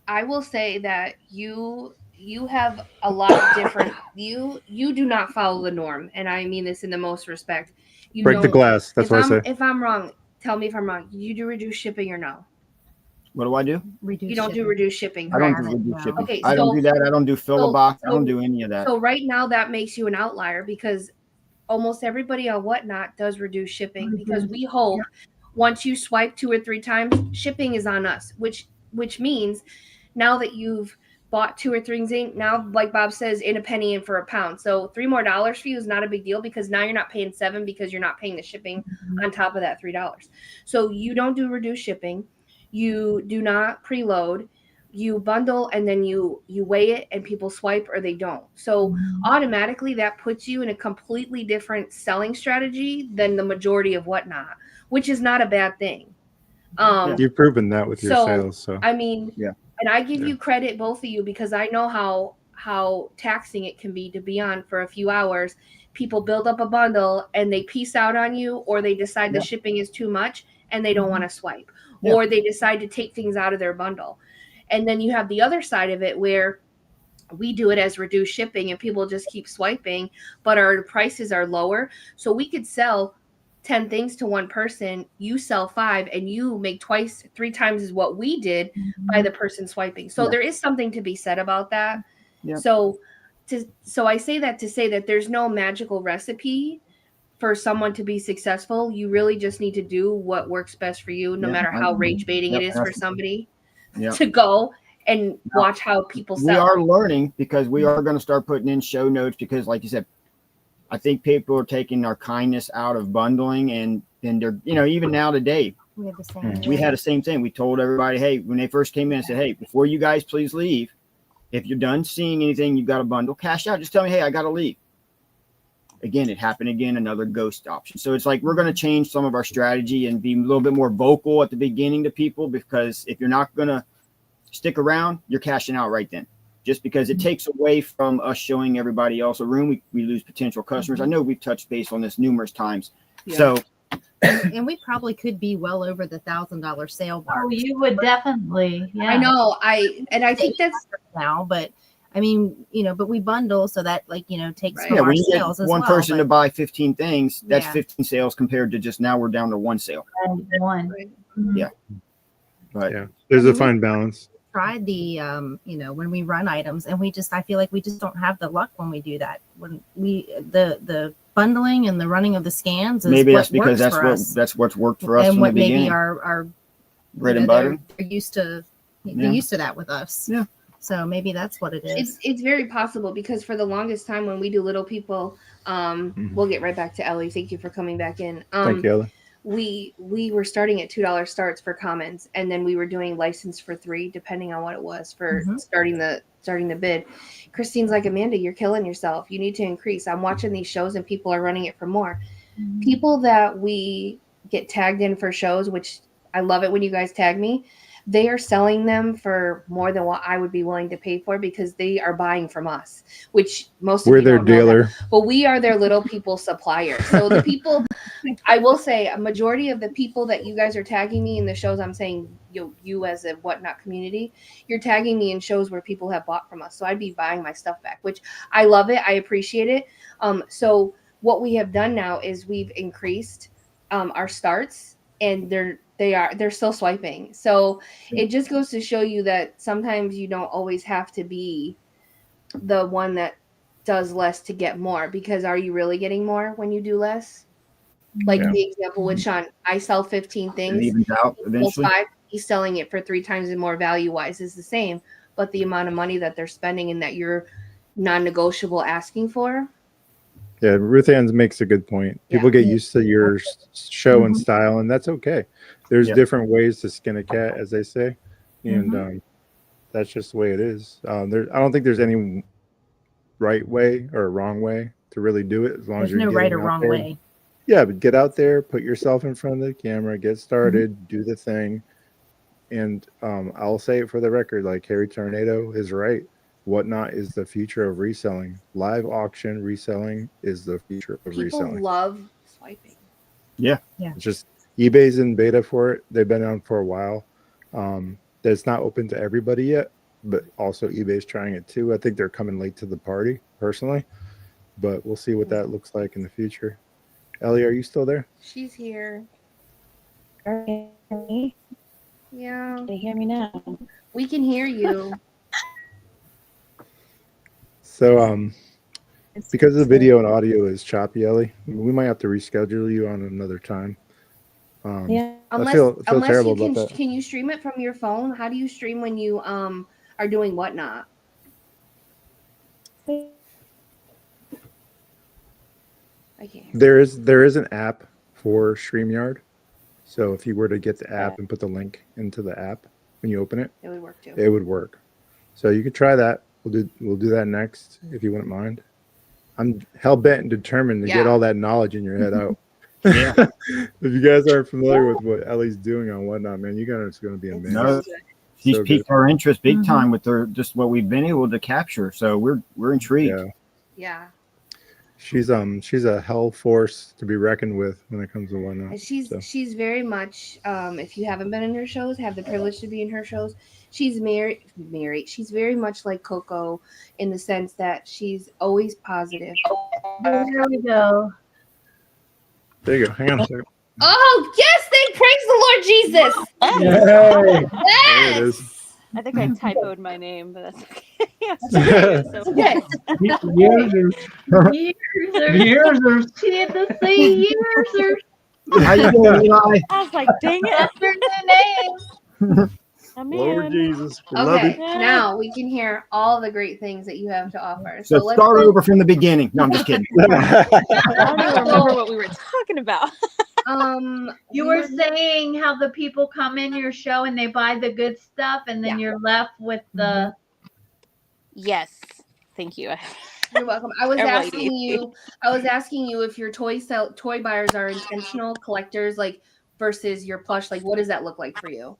I will say that you have a lot of different. You do not follow the norm, and I mean this in the most respect. You Break the don't- glass. That's if what I I'm, say. If I'm wrong, tell me if I'm wrong. You do reduce shipping or no? what do I do? Reduce You don't do shipping. reduce shipping, I don't correct? do reduce No. shipping. Okay, I don't so- do that. I don't do fill a box. I don't so- do any of that. So right now that makes you an outlier because almost everybody on Whatnot does reduce shipping because we hope once you swipe 2 or 3 times, shipping is on us, which means now that you've bought 2 or 3 things, now like Bob says, in a penny and for a pound. So $3 more for you is not a big deal because now you're not paying $7 because you're not paying the shipping on top of that $3. So you don't do reduced shipping. You do not preload. You bundle and then you weigh it and people swipe or they don't. So automatically that puts you in a completely different selling strategy than the majority of Whatnot, which is not a bad thing. You've proven that with your so, sales. So I mean, Yeah. and I give Yeah. you credit, both of you, because I know how taxing it can be to be on for a few hours. People build up a bundle and they peace out on you, or they decide the shipping is too much and they don't want to swipe, or they decide to take things out of their bundle. And then you have the other side of it where we do it as reduced shipping and people just keep swiping, but our prices are lower. So we could sell 10 things to one person, you sell 5 and you make 3 times as what we did by the person swiping. So there is something to be said about that. Yeah. So I say that to say that there's no magical recipe for someone to be successful. You really just need to do what works best for you, no matter how rage baiting it is for somebody to go and watch how people sell. We are learning because we are going to start putting in show notes because, like you said, I think people are taking our kindness out of bundling, and they're, even now today, We had the same. we had the same thing. We told everybody, hey, when they first came in, I said, hey, before you guys please leave, if you're done seeing anything, you've got a bundle, cash out. Just tell me, hey, I got to leave. Again, it happened again, another ghost option. So it's like we're going to change some of our strategy and be a little bit more vocal at the beginning to people, because if you're not going to stick around, you're cashing out right then. Just because it takes away from us showing everybody else a room, we lose potential customers. I know we've touched base on this numerous times. Yeah. So, And we probably could be well over the $1,000 sale mark Oh, you would definitely. Yeah. I know. I think that's now, but I mean, but we bundle so that takes Right. from yeah, our when you get sales as one well. person to but buy 15 things, that's Yeah. 15 sales compared to just now we're down to one sale. One. Yeah. But Yeah, there's a fine balance. tried the when we run items, and I feel like we just don't have the luck when we do that. When the bundling and the running of the scans is maybe what that's because works for us. that's what's worked for us And from what the maybe beginning. our Bread and butter. they're used to Yeah. they're used to that with us. Yeah. So maybe that's what it is. it's very possible, because for the longest time when we do little people, we'll get right back to Ellie. Thank you for coming back in. Thank you, Ellie. We were starting at $2 starts for commons, and then we were doing license for $3, depending on what it was for starting the bid. Christine's like, Amanda, you're killing yourself. You need to increase. I'm watching these shows and people are running it for more. People that we get tagged in for shows, which I love it when you guys tag me, they are selling them for more than what I would be willing to pay for, because they are buying from us, which most of We're you their don't know that. dealer. But we are their little people supplier. So the people, I will say, a majority of the people that you guys are tagging me in the shows, I'm saying you as a Whatnot community, you're tagging me in shows where people have bought from us. So I'd be buying my stuff back, which I love it. I appreciate it. So what we have done now is we've increased our starts, and they're still swiping. So it just goes to show you that sometimes you don't always have to be the one that does less to get more, because are you really getting more when you do less? Like the example with Sean, I sell 15 It things. evens out He sells eventually. 5, he's selling it for 3 times and more value wise is the same, but the amount of money that they're spending and that you're non-negotiable asking for. Yeah, Ruth Ann's makes a good point. People get used to your show and style, and that's okay. There's different ways to skin a cat, as they say, and that's just the way it is. I don't think there's any right way or wrong way to really do it, as long as There's you're no right getting or out wrong there. way. Yeah, but get out there, put yourself in front of the camera, get started, do the thing, and I'll say it for the record, like Harry Tornado is right. Whatnot is the future of reselling. Live auction reselling is the future of People reselling. love swiping. It's just eBay's in beta for it. They've been on for a while. It's not open to everybody yet, but also eBay's trying it too. I think they're coming late to the party, personally, but we'll see what that looks like in the future. Ellie, are you still there? She's here. Can you Yeah, hear me now? we can hear you. So, because the video and audio is choppy, Ellie, we might have to reschedule you on another time. Yeah. I feel terrible you about that. can you stream it from your phone? How do you stream when you are doing Whatnot? I can't. There is an app for StreamYard. So if you were to get the app and put the link into the app when you open it, It would work too. it would work. So you could try that. We'll do that next if you wouldn't mind. I'm hell bent and determined to get all that knowledge in your head out. Yeah. If you guys aren't familiar with what Ellie's doing on Whatnot, man, you guys are going to be amazed. No, she's So piqued our interest big time with her, just what we've been able to capture. So we're intrigued. Yeah. Yeah. She's a hell force to be reckoned with when it comes to whatnot. And she's So. she's very much if you haven't been in her shows, have the privilege to be in her shows. She's married. She's very much like Coco in the sense that she's always positive. There we go. There you go. Hang on a second. Oh yes, thank praise the Lord Jesus. Yay. There it is. I think I typoed my name, but that's okay. Yes. So Okay. Years. She had to say years. How you doing, Eli? I was like, dang it. That's her new name. I'm Lord in. Jesus. We love Okay, you. now we can hear all the great things that you have to offer. So let's start go- over from the beginning. No, I'm just kidding. I don't even remember what we were talking about. You were saying how the people come in your show and they buy the good stuff, and then you're left with the. Yes. Thank you. You're welcome. I was Everybody asking you if your toy buyers are intentional collectors, like versus your plush. Like, what does that look like for you?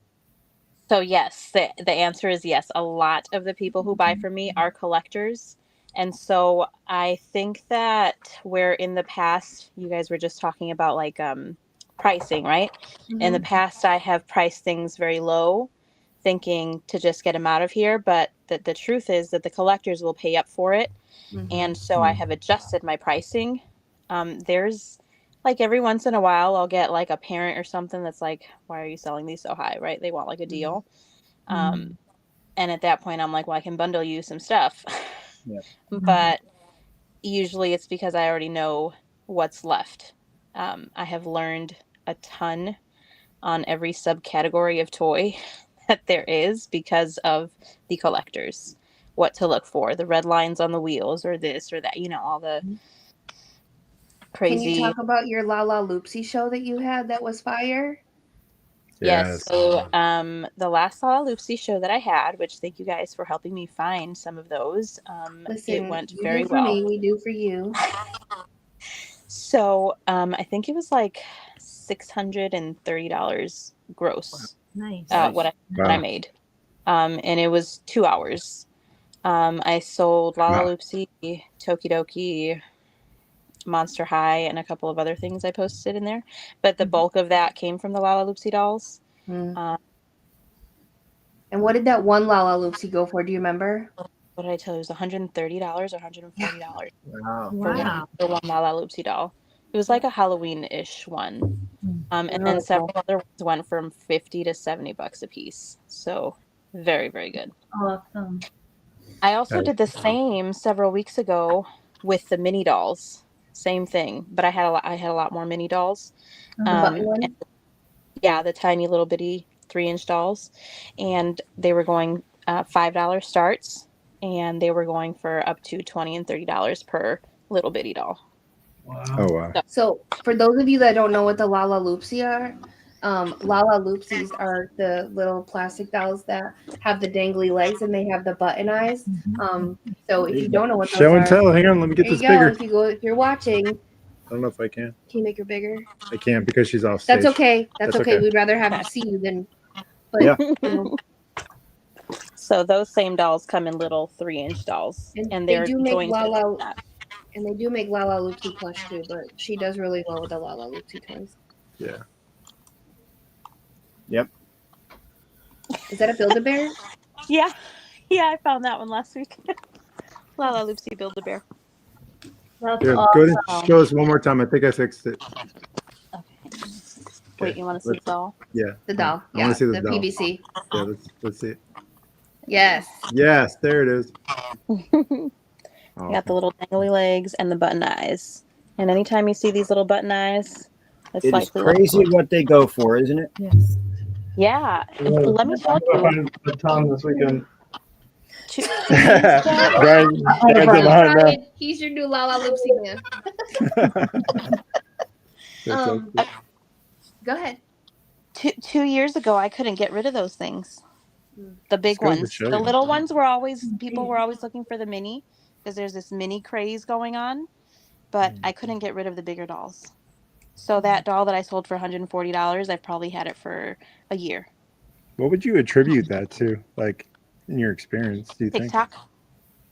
So yes, the answer is yes. A lot of the people who buy from me are collectors. And so I think that where in the past, you guys were just talking about like pricing, right? In the past, I have priced things very low, thinking to just get them out of here. But the truth is that the collectors will pay up for it. And so I have adjusted my pricing. There's like every once in a while, I'll get like a parent or something that's like, why are you selling these so high, right? They want like a deal. And at that point, I'm like, well, I can bundle you some stuff. Yeah. But usually it's because I already know what's left. I have learned a ton on every subcategory of toy that there is because of the collectors. What to look for, the red lines on the wheels or this or that, you know, all the crazy. Can you talk about your La La Loopsy show that you had that was fire? Yes. So the last La La Loopsy show that I had, which thank you guys for helping me find some of those. Listen, it went you very do for well. me, we do for you. So I think it was like $630 gross. Nice. What I made. And it was 2 hours. I sold La La Loopsy, Tokidoki, Monster High, and a couple of other things I posted in there. But the bulk of that came from the La La Loopsy dolls. And what did that one La La Loopsy go for? Do you remember? What did I tell you? It was $130 or $140 Wow. for one La La Loopsy doll. It was like a Halloween-ish one. And then several other ones went from $50 to $70 a piece. So very, very good. Awesome. I also did the same several weeks ago with the mini dolls. Same thing, but I had a lot more mini dolls. One? Yeah, the tiny little bitty 3-inch dolls, and they were going $5 starts, and they were going for up to $20 and $30 per little bitty doll. Wow. Oh wow. So for those of you that don't know what the La La Loopsy are, La La Loopsies are the little plastic dolls that have the dangly legs and they have the button eyes. So if you don't know what those Show and are, tell. Hang on, let me get there you this go. bigger. If you're watching, I don't know if I can. can you make her bigger? I can't because she's off stage. That's okay. That's That's okay. okay. We'd rather have you see you than. But, Yeah. you know, So those same dolls come in little 3-inch dolls, and they they're do make jointed La La, like that. and they do make La La Loopsy plush too. But she does really well with the La La Loopsy toys. Yeah. Yep. Is that a Build-A-Bear? Yeah, I found that one last week. La La Loopsy Build-A-Bear. That's Here, awesome. go ahead and show us one more time. I think I fixed it. Okay. Wait, you want to see the doll? Yeah. The doll. I wanna see the doll. PVC. Yeah. Let's see it. Yes. Yes, there it is. I got the little dangly legs and the button eyes. And anytime you see these little button eyes, it's It is likely crazy what they go for, isn't it? Yes. Yeah. Let me tell you. I'm a ton this weekend. Brian, Brian's behind now. Brian, he's your new La La Loopsy man. That's so cool. Go ahead. 2 years ago, I couldn't get rid of those things. The big It's good to ones. show The you. little ones people were always looking for the mini because there's this mini craze going on, but I couldn't get rid of the bigger dolls. So that doll that I sold for $140, I've probably had it for a year. What would you attribute that to, like in your experience? Do you think? TikTok.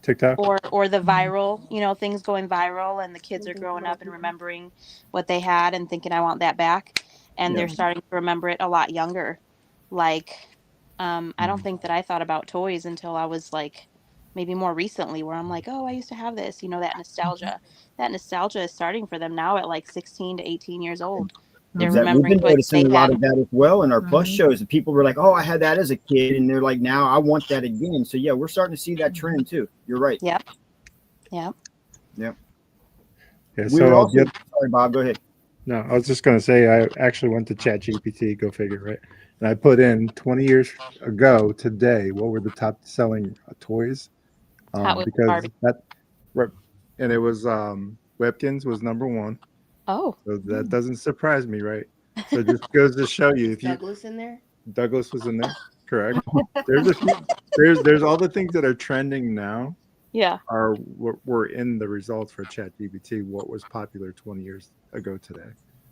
TikTok. or the viral, things going viral, and the kids are growing up and remembering what they had and thinking, I want that back. And they're starting to remember it a lot younger. Like, I don't think that I thought about toys until I was like, maybe more recently, where I'm like, oh, I used to have this, that nostalgia. That nostalgia is starting for them now at like 16 to 18 years old. They're Exactly. We've remembering been toys noticing they a lot had. of that as well in our plus shows. And people were like, "Oh, I had that as a kid," and they're like, "Now I want that again." So yeah, we're starting to see that trend too. You're right. Yep. Yeah. We were also Yep. sorry, Bob. Go ahead. No, I was just going to say I actually went to ChatGPT, go figure, right? And I put in 20 years ago today, what were the top selling toys? Hot Wheels Because Barbie. and it was Webkins was number one. Oh, So that doesn't surprise me, right? So it just goes to show you, if you Douglas in there. Douglas was in there, correct? There's a few, there's all the things that are trending now yeah. were in the results for ChatGPT. What was popular 20 years ago today?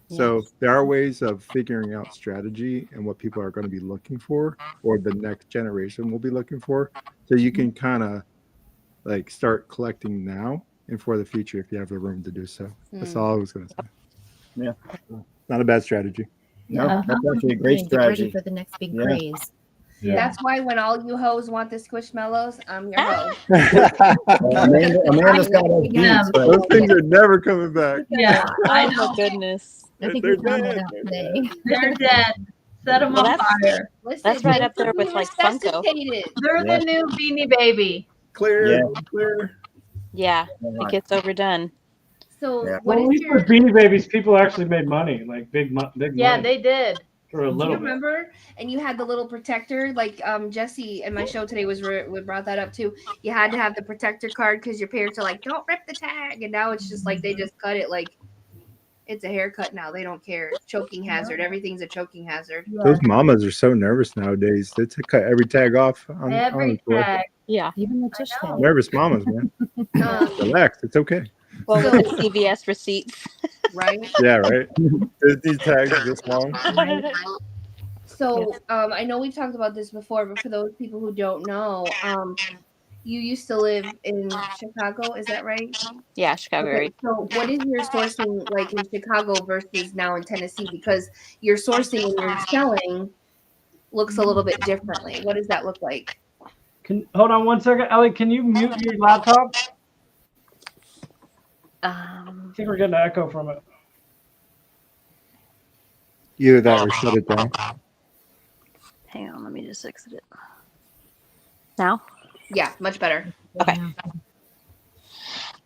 So there are ways of figuring out strategy and what people are going to be looking for, or the next generation will be looking for. So you can kind of like start collecting now and for the future if you have the room to do so. That's all I was going to say. Yeah. Not a bad strategy. No, that's actually a great Get strategy. ready for the next big Yeah. craze. Yeah. That's why when all you hoes want the Squishmallows, I'm your hoe. Amanda's got us Yeah. beat. Those things are never coming back. Yeah, I Oh know. my goodness. I think They're we found that dead. out today. They're dead. Set them Well, on fire. Listen, That's right they up there can be with, like, Funko. resuscitated. They're the new Beanie Baby. Clear. Yeah. Clear. Yeah, it gets overdone. So Yeah. what Well, at is least your? with Beanie Babies, people actually made money, like big Yeah, money they did. for a Do you little bit. remember? And you had the little protector, like Jesse and my show today we brought that up too. You had to have the protector card because your parents are like, don't rip the tag, and now it's just like they just cut it like it's a haircut now. They don't care. Choking hazard. Everything's a choking hazard. Those mamas are so nervous nowadays. They cut every tag off on Every the toy. tag. Yeah. Even the tush I know. tag. Nervous mamas, man. Relax. It's okay. Well, So- with the CVS receipts. Right. Yeah, right. These tags this long. So I know we've talked about this before, but for those people who don't know, you used to live in Chicago, is that right? Yeah, Chicago Okay, area. so what is your sourcing like in Chicago versus now in Tennessee? Because your sourcing and your selling looks a little bit differently. What does that look like? Hold on one second, Ellie. Can you mute your laptop? I think we're getting an echo from it. Either that or shut it down. Hang on, let me just exit it. Now? Yeah, much better. Okay.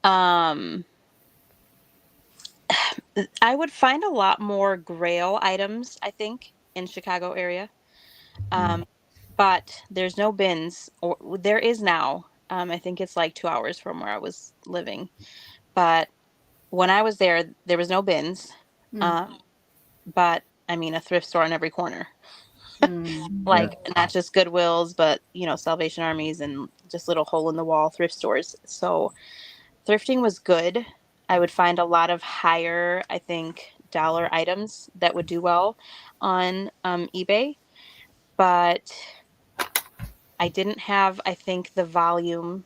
I would find a lot more Grail items, I think, in Chicago area. But there's no bins, or there is now. I think it's like 2 hours from where I was living. But when I was there, there was no bins. But I mean, a thrift store on every corner. Like not just Goodwills, but Salvation Armies and just little hole in the wall thrift stores. So thrifting was good. I would find a lot of higher, I think, dollar items that would do well on eBay, but I didn't have, I think, the volume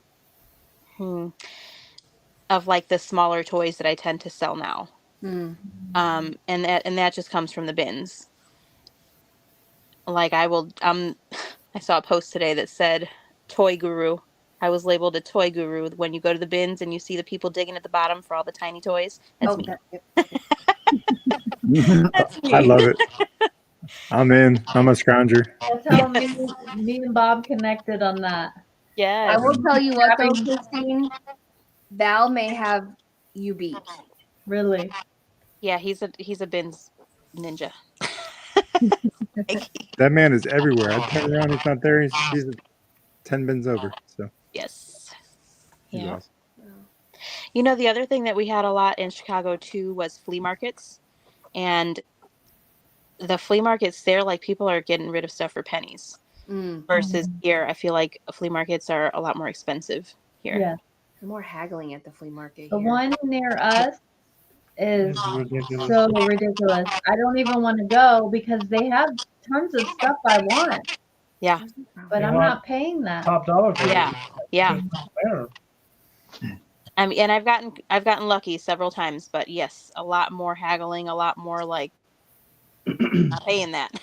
of like the smaller toys that I tend to sell now. And that just comes from the bins. Like I saw a post today that said toy guru. I was labeled a toy guru when you go to the bins and you see the people digging at the bottom for all the tiny toys. That's me. That's me. I love it. I'm in. I'm a scrounger. That's how me and Bob connected on that. Yes. I will tell you what though, Christine, Val may have you beat. Really? Yeah, he's a bins ninja. That man is everywhere. I turn around, he's not there. He's 10 bins over. So Yes. he's Yeah. awesome. The other thing that we had a lot in Chicago too was flea markets, and the flea markets there, like people are getting rid of stuff for pennies. Versus here, I feel like flea markets are a lot more expensive here. Yeah. More haggling at the flea market. The here. one near us is It's ridiculous. so ridiculous. I don't even want to go because they have tons of stuff I want, Yeah. but I'm not paying that. Top dollar for it. Yeah. Yeah. Fair. I mean, and I've gotten lucky several times, but yes, a lot more haggling, a lot more like not paying that.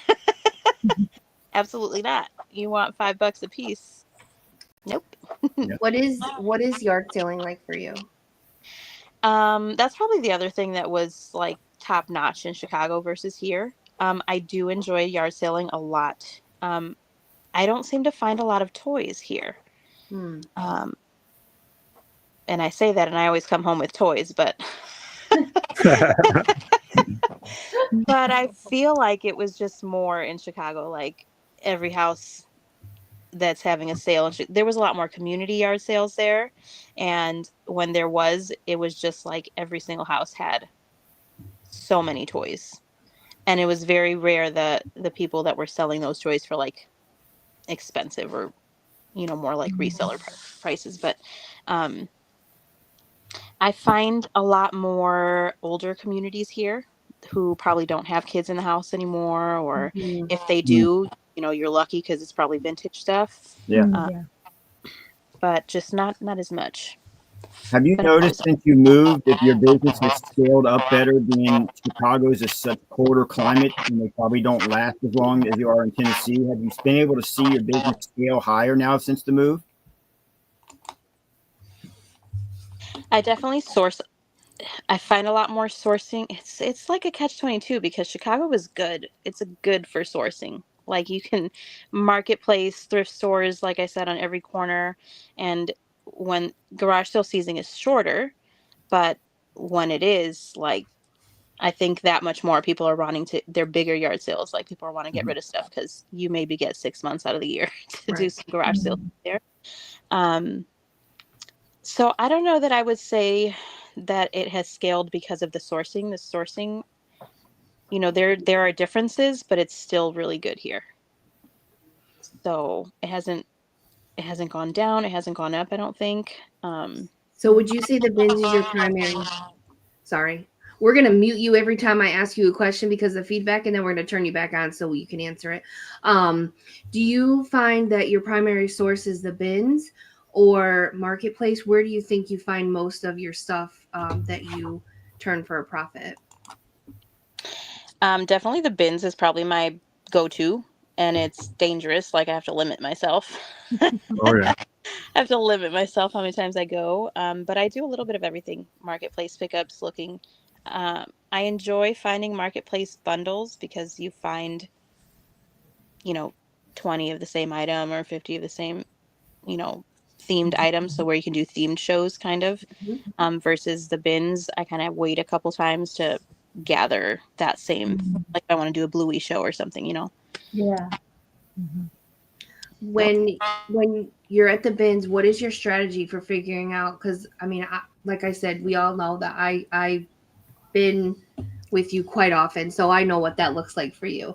Absolutely not. You want $5 a piece? Nope. What is yard selling like for you? That's probably the other thing that was like top notch in Chicago versus here. I do enjoy yard selling a lot. I don't seem to find a lot of toys here. And I say that and I always come home with toys, but but I feel like it was just more in Chicago, like every house that's having a sale. There was a lot more community yard sales there. And when there was, it was just like every single house had so many toys. And it was very rare that the people that were selling those toys for like expensive or, more like reseller prices. But I find a lot more older communities here who probably don't have kids in the house anymore, or if they do, you're lucky because it's probably vintage stuff. Yeah. But just not as much. Have you noticed since you moved that your business has scaled up better, being Chicago's a such colder climate and they probably don't last as long as you are in Tennessee? Have you been able to see your business scale higher now since the move? I definitely source. I find a lot more sourcing. It's like a catch-22 because Chicago is good. It's good for sourcing. Like you can marketplace, thrift stores, like I said, on every corner. And when garage sale season is shorter, but when it is, like, I think that much more people are running to their bigger yard sales. Like people are wanting to get rid of stuff because you maybe get 6 months out of the year to do some garage sales there. So I don't know that I would say that it has scaled because of the sourcing. The sourcing, there are differences, but it's still really good here. So it hasn't gone down. It hasn't gone up, I don't think. So would you say the bins is your primary? Sorry. We're going to mute you every time I ask you a question because of feedback, and then we're going to turn you back on so you can answer it. Do you find that your primary source is the bins or marketplace? Where do you think you find most of your stuff that you turn for a profit? Definitely the bins is probably my go-to, and it's dangerous. Like I have to limit myself. Oh yeah. I have to limit myself how many times I go. But I do a little bit of everything. Marketplace pickups, looking. I enjoy finding marketplace bundles because you find, 20 of the same item or 50 of the same, themed items. So where you can do themed shows kind of, versus the bins. I kind of wait a couple times to gather that same, like I want to do a Bluey show or something, Yeah. When you're at the bins, what is your strategy for figuring out? Because like I said, we all know that I've been with you quite often, so I know what that looks like for you.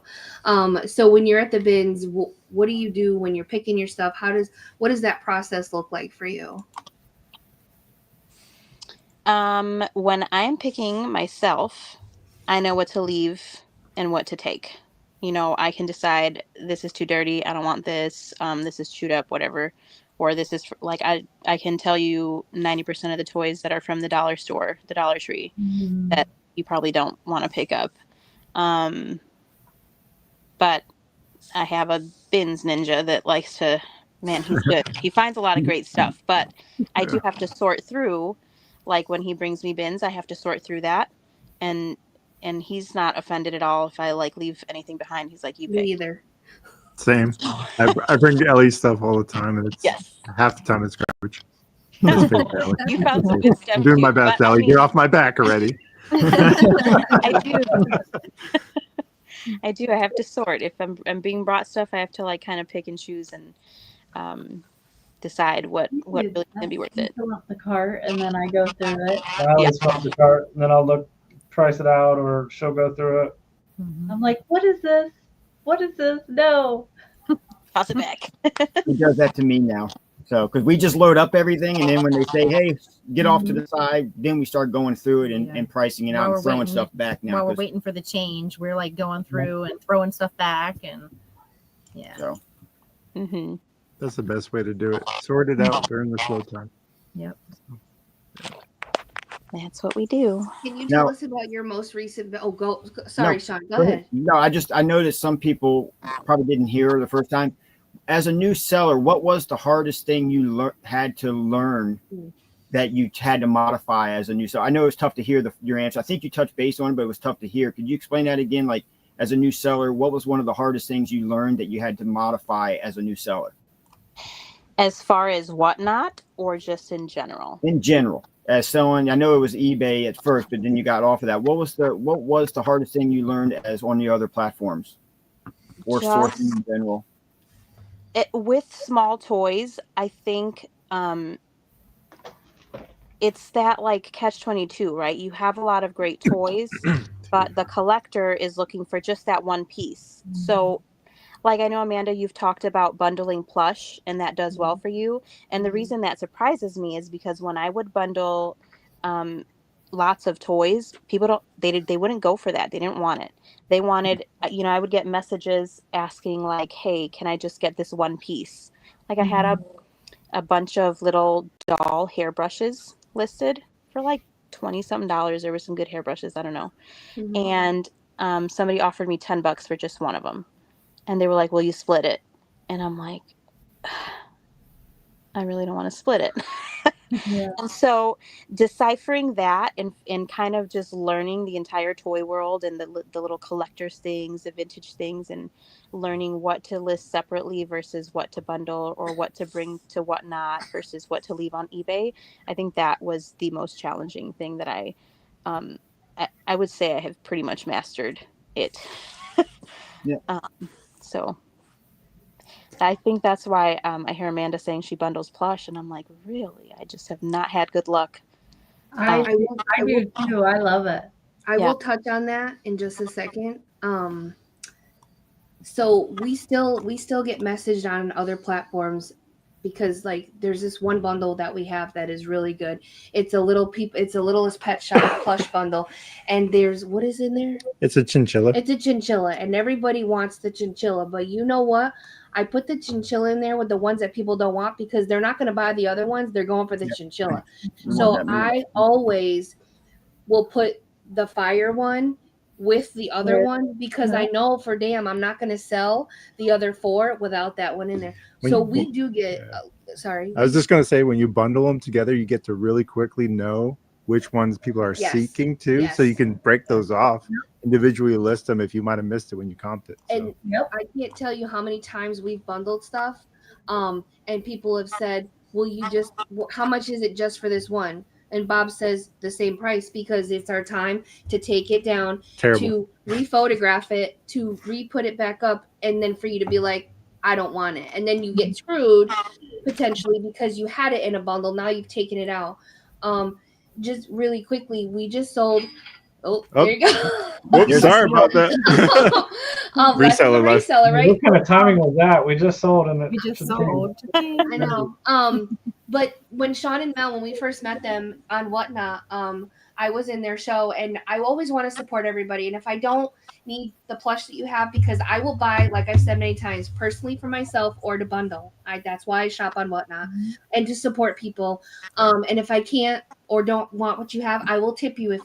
So when you're at the bins, what do you do when you're picking your stuff? What does that process look like for you? When I'm picking myself, I know what to leave and what to take. I can decide this is too dirty. I don't want this. This is chewed up, whatever. Or this is like, I can tell you 90% of the toys that are from the dollar store, the Dollar Tree, that you probably don't want to pick up. But I have a bins ninja that likes to, man, he's good. He finds a lot of great stuff, but I do have to sort through, like when he brings me bins, I have to sort through that. And he's not offended at all if I like leave anything behind. He's like, you pick. Me either. Same. I bring Ellie stuff all the time, and it's half the time it's garbage. You found some good stuff. I'm doing too, my best, but, Ellie. Get off my back already. I do. I do. I have to sort. If I'm being brought stuff, I have to like kind of pick and choose and decide what really can be worth it. Fill up the cart and then I go through it. I always fill up the cart and then I'll price it out, or she'll go through it. I'm like, what is this? What is this? No. Toss it back. He does that to me now. So, because we just load up everything, and then when they say, "Hey, get off to the side," then we start going through it and pricing it out and throwing stuff back. Now, while we're waiting for the change, we're like going through and throwing stuff back, and So, That's the best way to do it. Sort it out during the slow time. Yep. That's what we do. Can you tell Now- us about your most recent? Sorry, No, Sean. Go ahead. No, I noticed some people probably didn't hear the first time. As a new seller, what was the hardest thing you had to learn that you had to modify as a new seller? I know it's tough to hear your answer. I think you touched base on it, but it was tough to hear. Could you explain that again? Like, as a new seller, what was one of the hardest things you learned that you had to modify as a new seller? As far as whatnot, or just in general? In general, as selling, I know it was eBay at first, but then you got off of that. What was the hardest thing you learned as on the other platforms, or sourcing in general? With small toys, I think it's that like catch-22, right? You have a lot of great toys, but the collector is looking for just that one piece. So like, I know, Amanda, you've talked about bundling plush, and that does well for you. And the reason that surprises me is because when I would bundle lots of toys, people they wouldn't go for that. They didn't want it. They wanted, I would get messages asking like, hey, can I just get this one piece? Like I had a bunch of little doll hairbrushes listed for like $20-something. There were some good hairbrushes. I don't know. And somebody offered me $10 for just one of them. And they were like, well, you split it. And I'm like, I really don't want to split it. Yeah. And so deciphering that and kind of just learning the entire toy world and the little collector's things, the vintage things, and learning what to list separately versus what to bundle, or what to bring to whatnot versus what to leave on eBay. I think that was the most challenging thing that I would say I have pretty much mastered it. Yeah. So I think that's why I hear Amanda saying she bundles plush, and I'm like, really? I just have not had good luck. I do too. I love it. I will touch on that in just a second. So we still get messaged on other platforms because like there's this one bundle that we have that is really good. It's a littlest pet shop plush bundle, and there's what is in there? It's a chinchilla. It's a chinchilla, and everybody wants the chinchilla. But you know what? I put the chinchilla in there with the ones that people don't want because they're not going to buy the other ones. They're going for the chinchilla. So I always will put the fire one with the other one because I know for damn I'm not going to sell the other 4 without that one in there. So we do get sorry. I was just going to say, when you bundle them together, you get to really quickly know which ones people are seeking to, so you can break those off, individually list them if you might have missed it when you comped it. So. And I can't tell you how many times we've bundled stuff and people have said, will you just, how much is it just for this one? And Bob says the same price because it's our time to take it down, to re-photograph it, to re-put it back up, and then for you to be like, I don't want it. And then you get screwed potentially because you had it in a bundle. Now you've taken it out. Just really quickly, we just sold. Oh, there you go. Whoops, sorry about that. Reseller, right? What kind of timing was that? We just sold and We just sold. I know. But when Sean and Mel, when we first met them on Whatnot, I was in their show, and I always want to support everybody. And if I don't need the plush that you have, because I will buy, like I've said many times, personally for myself or to bundle. That's why I shop on Whatnot and to support people. And if I can't or don't want what you have, I will tip you if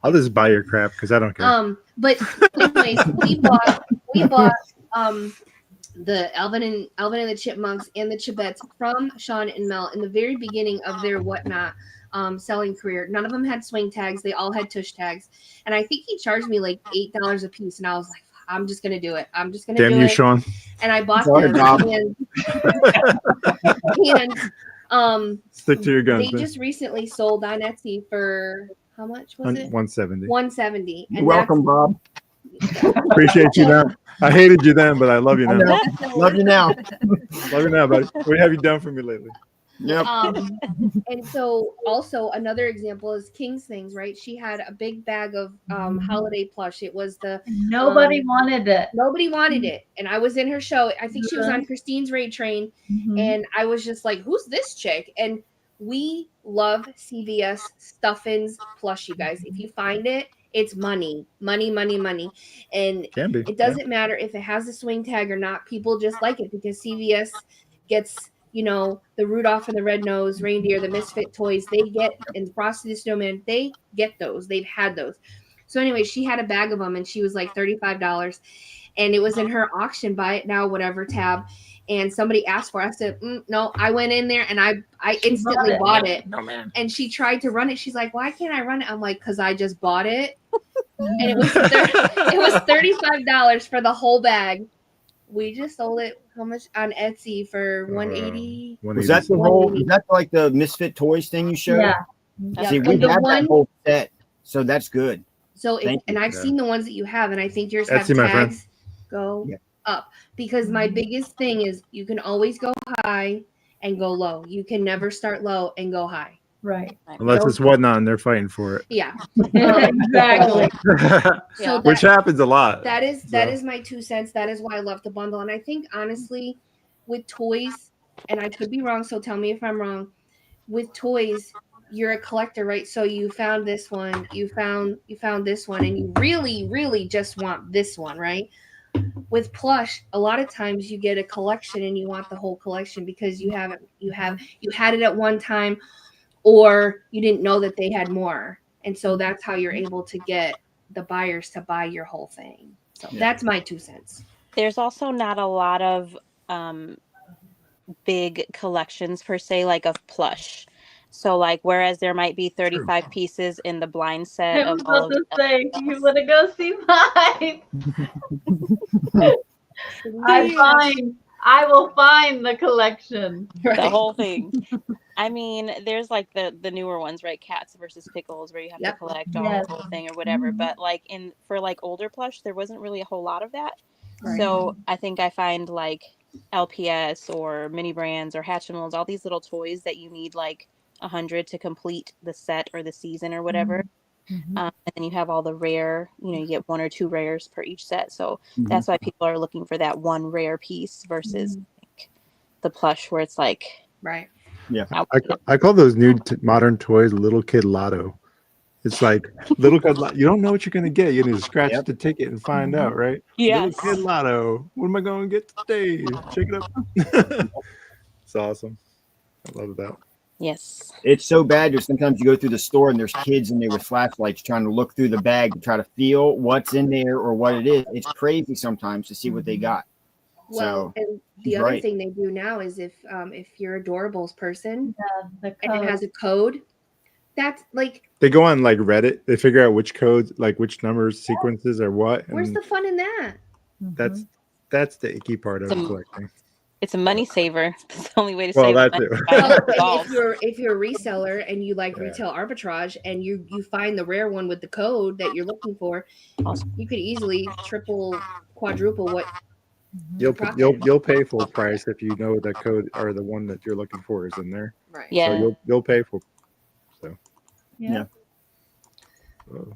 I'll just buy your crap because I don't care. But anyways, we bought the Alvin and the Chipmunks and the Chibettes from Sean and Mel in the very beginning of their Whatnot selling career. None of them had swing tags. They all had tush tags. And I think he charged me like $8 a piece. And I was like, I'm just going to do it. I'm just going to do it. Damn you, Sean. And I bought them. And stick to your guns. They just recently sold on Etsy for how much was it? 170. 170. You're welcome, Bob. Appreciate you now. I hated you then, but I love you now. Love you now. Love you now, buddy. What have you done for me lately? Yep. And so also another example is King's Things, right? She had a big bag of holiday plush. It was nobody wanted it. Nobody wanted it. And I was in her show. I think she was on Christine's Raid Train. And I was just like, who's this chick? And we love CVS Stuffins plush, you guys. If you find it, it's money. And it doesn't matter if it has a swing tag or not. People just like it because CVS gets you know, the Rudolph and the Red-Nosed Reindeer, the Misfit toys, they get, and Frosty the Snowman, they get those. They've had those. So anyway, she had a bag of them, and she was like $35, and it was in her auction buy it now whatever tab. And somebody asked for it. I said, no. I went in there and I instantly bought it. No, man. And she tried to run it. She's like, why can't I run it? I'm like, because I just bought it. And it was $35 for the whole bag. We just sold it how much on Etsy for $180. Was that the whole? Is that like the Misfit Toys thing you showed? Yeah. Yeah. See, we And the have one- that whole set, so that's good. So, Thank and you. I've seen the ones that you have, and I think yours have Etsy, my friend. tags go Yeah. up, because my biggest thing is you can always go high and go low. You can never start low and go high. Right. Unless it's whatnot and they're fighting for it. Yeah. Exactly. So Which happens a lot. that is my 2 cents. That is why I love the bundle. And I think honestly, with toys, and I could be wrong, so tell me if I'm wrong. With toys, you're a collector, right? So you found this one, you found this one, and you really, really just want this one, right? With plush, a lot of times you get a collection and you want the whole collection because you had it at one time, or you didn't know that they had more. And so that's how you're able to get the buyers to buy your whole thing. So that's my 2 cents. There's also not a lot of big collections per se, like of plush. So like, whereas there might be 35 pieces in the blind set I of was all about of to say, you want to go see mine? I will find the collection. the whole thing. I mean, there's like the newer ones, right? Cats versus Pickles, where you have to collect all Yes. the whole thing or whatever. But like for like older plush, there wasn't really a whole lot of that. Right. So I think I find like LPS or Mini Brands or Hatchimals, all these little toys that you need like 100 to complete the set or the season or whatever. And then you have all the rare, you get 1 or 2 rares per each set. So that's why people are looking for that one rare piece versus like, the plush where it's like, Right. Yeah. I call those new modern toys little kid lotto. It's like little kid lotto. You don't know what you're gonna get. You need to scratch the ticket and find out, right? yes. Little kid lotto. What am I going to get today? Check it up. It's awesome. I love that. Yes. It's so bad. There's sometimes you go through the store and there's kids in there with flashlights trying to look through the bag to try to feel what's in there or what it is. It's crazy sometimes to see what they got. Well, and the he's other right. thing they do now is if you're a Doorables person The and it code. has a code, that's like, They go on like Reddit. They figure out which codes, like which numbers, sequences, or what. where's And the fun in that? that's the icky part of collecting. It's a money saver. That's the only way to Well, save that money. too. Well, and Balls. if you're a reseller and you like retail arbitrage and you find the rare one with the code that you're looking for, you could easily triple, quadruple what You'll profit. pay full price if you know the code or the one that you're looking for is in there. Right. Yeah. So you'll pay for. Yeah. Oh.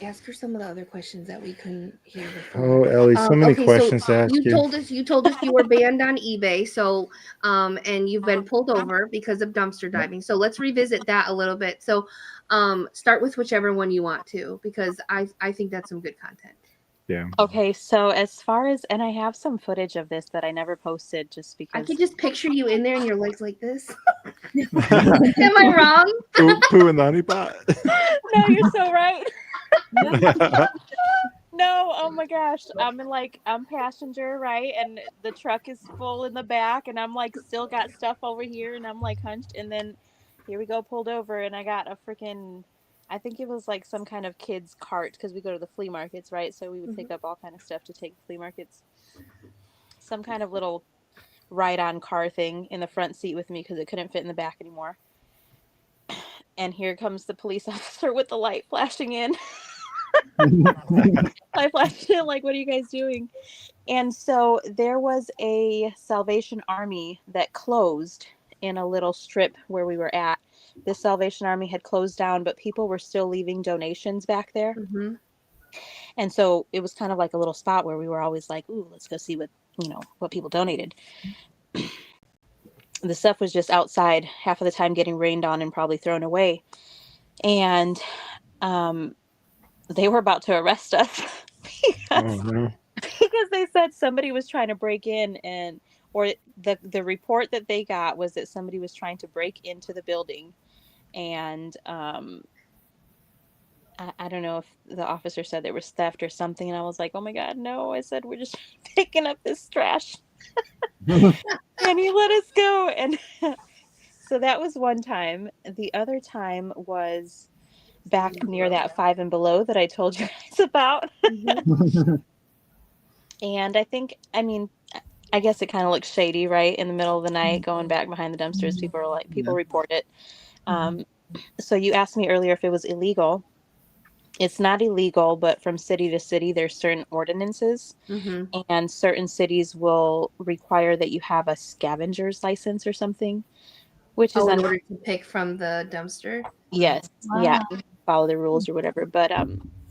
Ask her some of the other questions that we couldn't hear before. Oh, Ellie, so many okay, questions to ask you you. told us you were banned on eBay, so and you've been pulled over because of dumpster diving. So let's revisit that a little bit. So start with whichever one you want to, because I think that's some good content. Yeah. Okay, so as far as, and I have some footage of this that I never posted just I because. could just picture you in there and your legs like this. Am I wrong? Poo in the honey pot. No, you're so right. No, oh my gosh. I'm passenger, right? And the truck is full in the back and I'm like still got stuff over here and I'm like hunched and then here we go, pulled over and I got a freaking, I think it was like some kind of kids cart because we go to the flea markets, right? So we would pick up all kind of stuff to take to flea markets. Some kind of little ride-on car thing in the front seat with me because it couldn't fit in the back anymore. And here comes the police officer with the light flashing in. I flashed in like, what are you guys doing? And so there was a Salvation Army that closed in a little strip where we were at. The Salvation Army had closed down, but people were still leaving donations back there. Mm-hmm. And so it was kind of like a little spot where we were always like, ooh, let's go see what people donated. The stuff was just outside half of the time getting rained on and probably thrown away. And they were about to arrest us because they said somebody was trying to break in and or the report that they got was that somebody was trying to break into the building, and I don't know if the officer said there was theft or something, and I was like, oh my God, no. I said, we're just picking up this trash. And he let us go. And so that was one time. The other time was back near that 5 and Below that I told you guys about. And I guess it kind of looks shady, right? In the middle of the night, going back behind the dumpsters, people report it. So you asked me earlier if it was illegal. It's not illegal, but from city to city, there's certain ordinances, and certain cities will require that you have a scavenger's license or something, which is in order to pick from the dumpster. Yes, Wow. yeah, follow the rules or whatever. But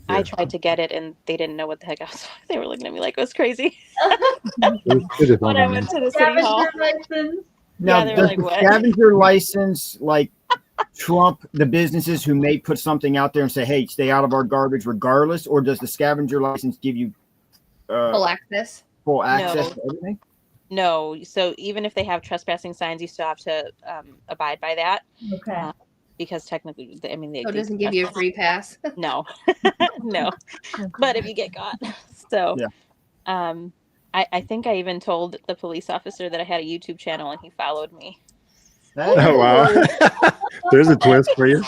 I tried to get it, and they didn't know what the heck I was. They were looking at me like I was crazy when I went to the city hall. Scavenger license. Now, Yeah, they were does like, the "What?" scavenger license like trump the businesses who may put something out there and say, "Hey, stay out of our garbage," regardless, or does the scavenger license give you Full access. full access to everything? No, so even if they have trespassing signs, you still have to abide by that. Okay. Because technically, I mean, So it doesn't give you a free pass. No, no. But if you get caught, so I think I even told the police officer that I had a YouTube channel, and he followed me. Oh, wow. There's a twist for you.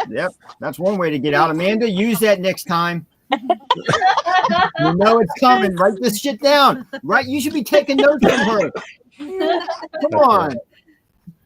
Yep, that's one way to get out. Amanda, use that next time. You know it's coming. Write this shit down. Right? You should be taking notes from her. Come on.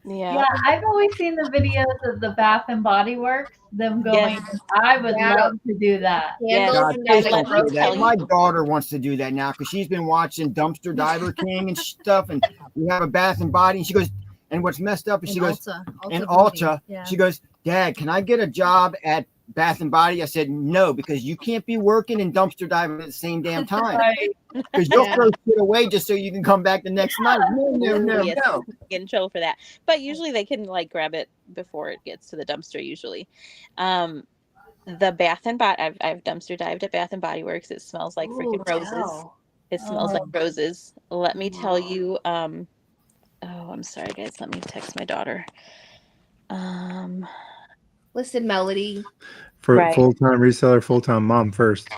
Yeah, I've always seen the videos of the Bath and Body Works, them going. Yes. I would love to do that. Yes. God, and please like don't let me say tell that. you- My daughter wants to do that now because she's been watching Dumpster Diver King and stuff, and we have a Bath and Body, and she goes, and what's messed up is she goes, in Ulta, she goes, Dad, can I get a job at Bath and Body? I said, no, because you can't be working and dumpster diving at the same damn time. Because you'll throw shit away just so you can come back the next night. No. Yes, get in trouble for that. But usually they can like grab it before it gets to the dumpster. Usually, the Bath and Body. I've dumpster dived at Bath and Body Works. It smells like freaking roses. Wow. It smells like roses. Let me tell you. Oh, I'm sorry, guys. Let me text my daughter. Listen, Melody. For Right. full-time reseller, full-time mom first.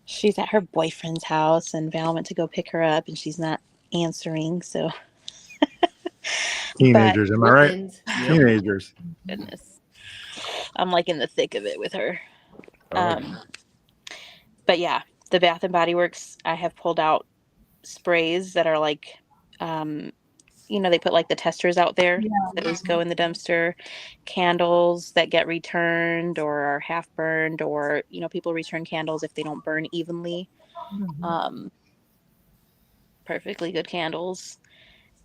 She's at her boyfriend's house, and Val went to go pick her up, and she's not answering. So, Teenagers, am I right? Woodlands. Teenagers. goodness, I'm like in the thick of it with her. Oh. But yeah, the Bath and Body Works. I have pulled out sprays that are like, they put like the testers out there that just go in the dumpster, candles that get returned or are half burned, or people return candles if they don't burn evenly. Perfectly good candles.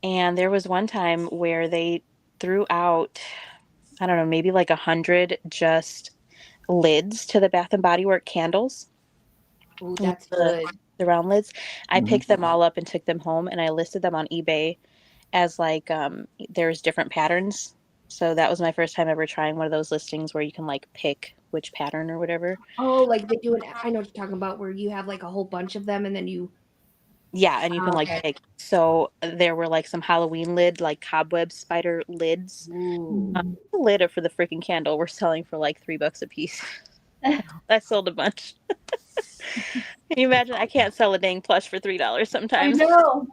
And there was one time where they threw out, I don't know, maybe like 100 just lids to the Bath and Body Works candles. Ooh, that's good. The round lids. I picked them all up and took them home, and I listed them on eBay as like there's different patterns. So that was my first time ever trying one of those listings where you can like pick which pattern or whatever. Oh, like they do it. I know what you're talking about, where you have like a whole bunch of them, and then you. Yeah, and you can like pick. So there were like some Halloween lid, like cobweb spider lids. The lid for the freaking candle we're selling for like $3 a piece. I sold a bunch. Can you imagine? I can't sell a dang plush for $3 sometimes. I know.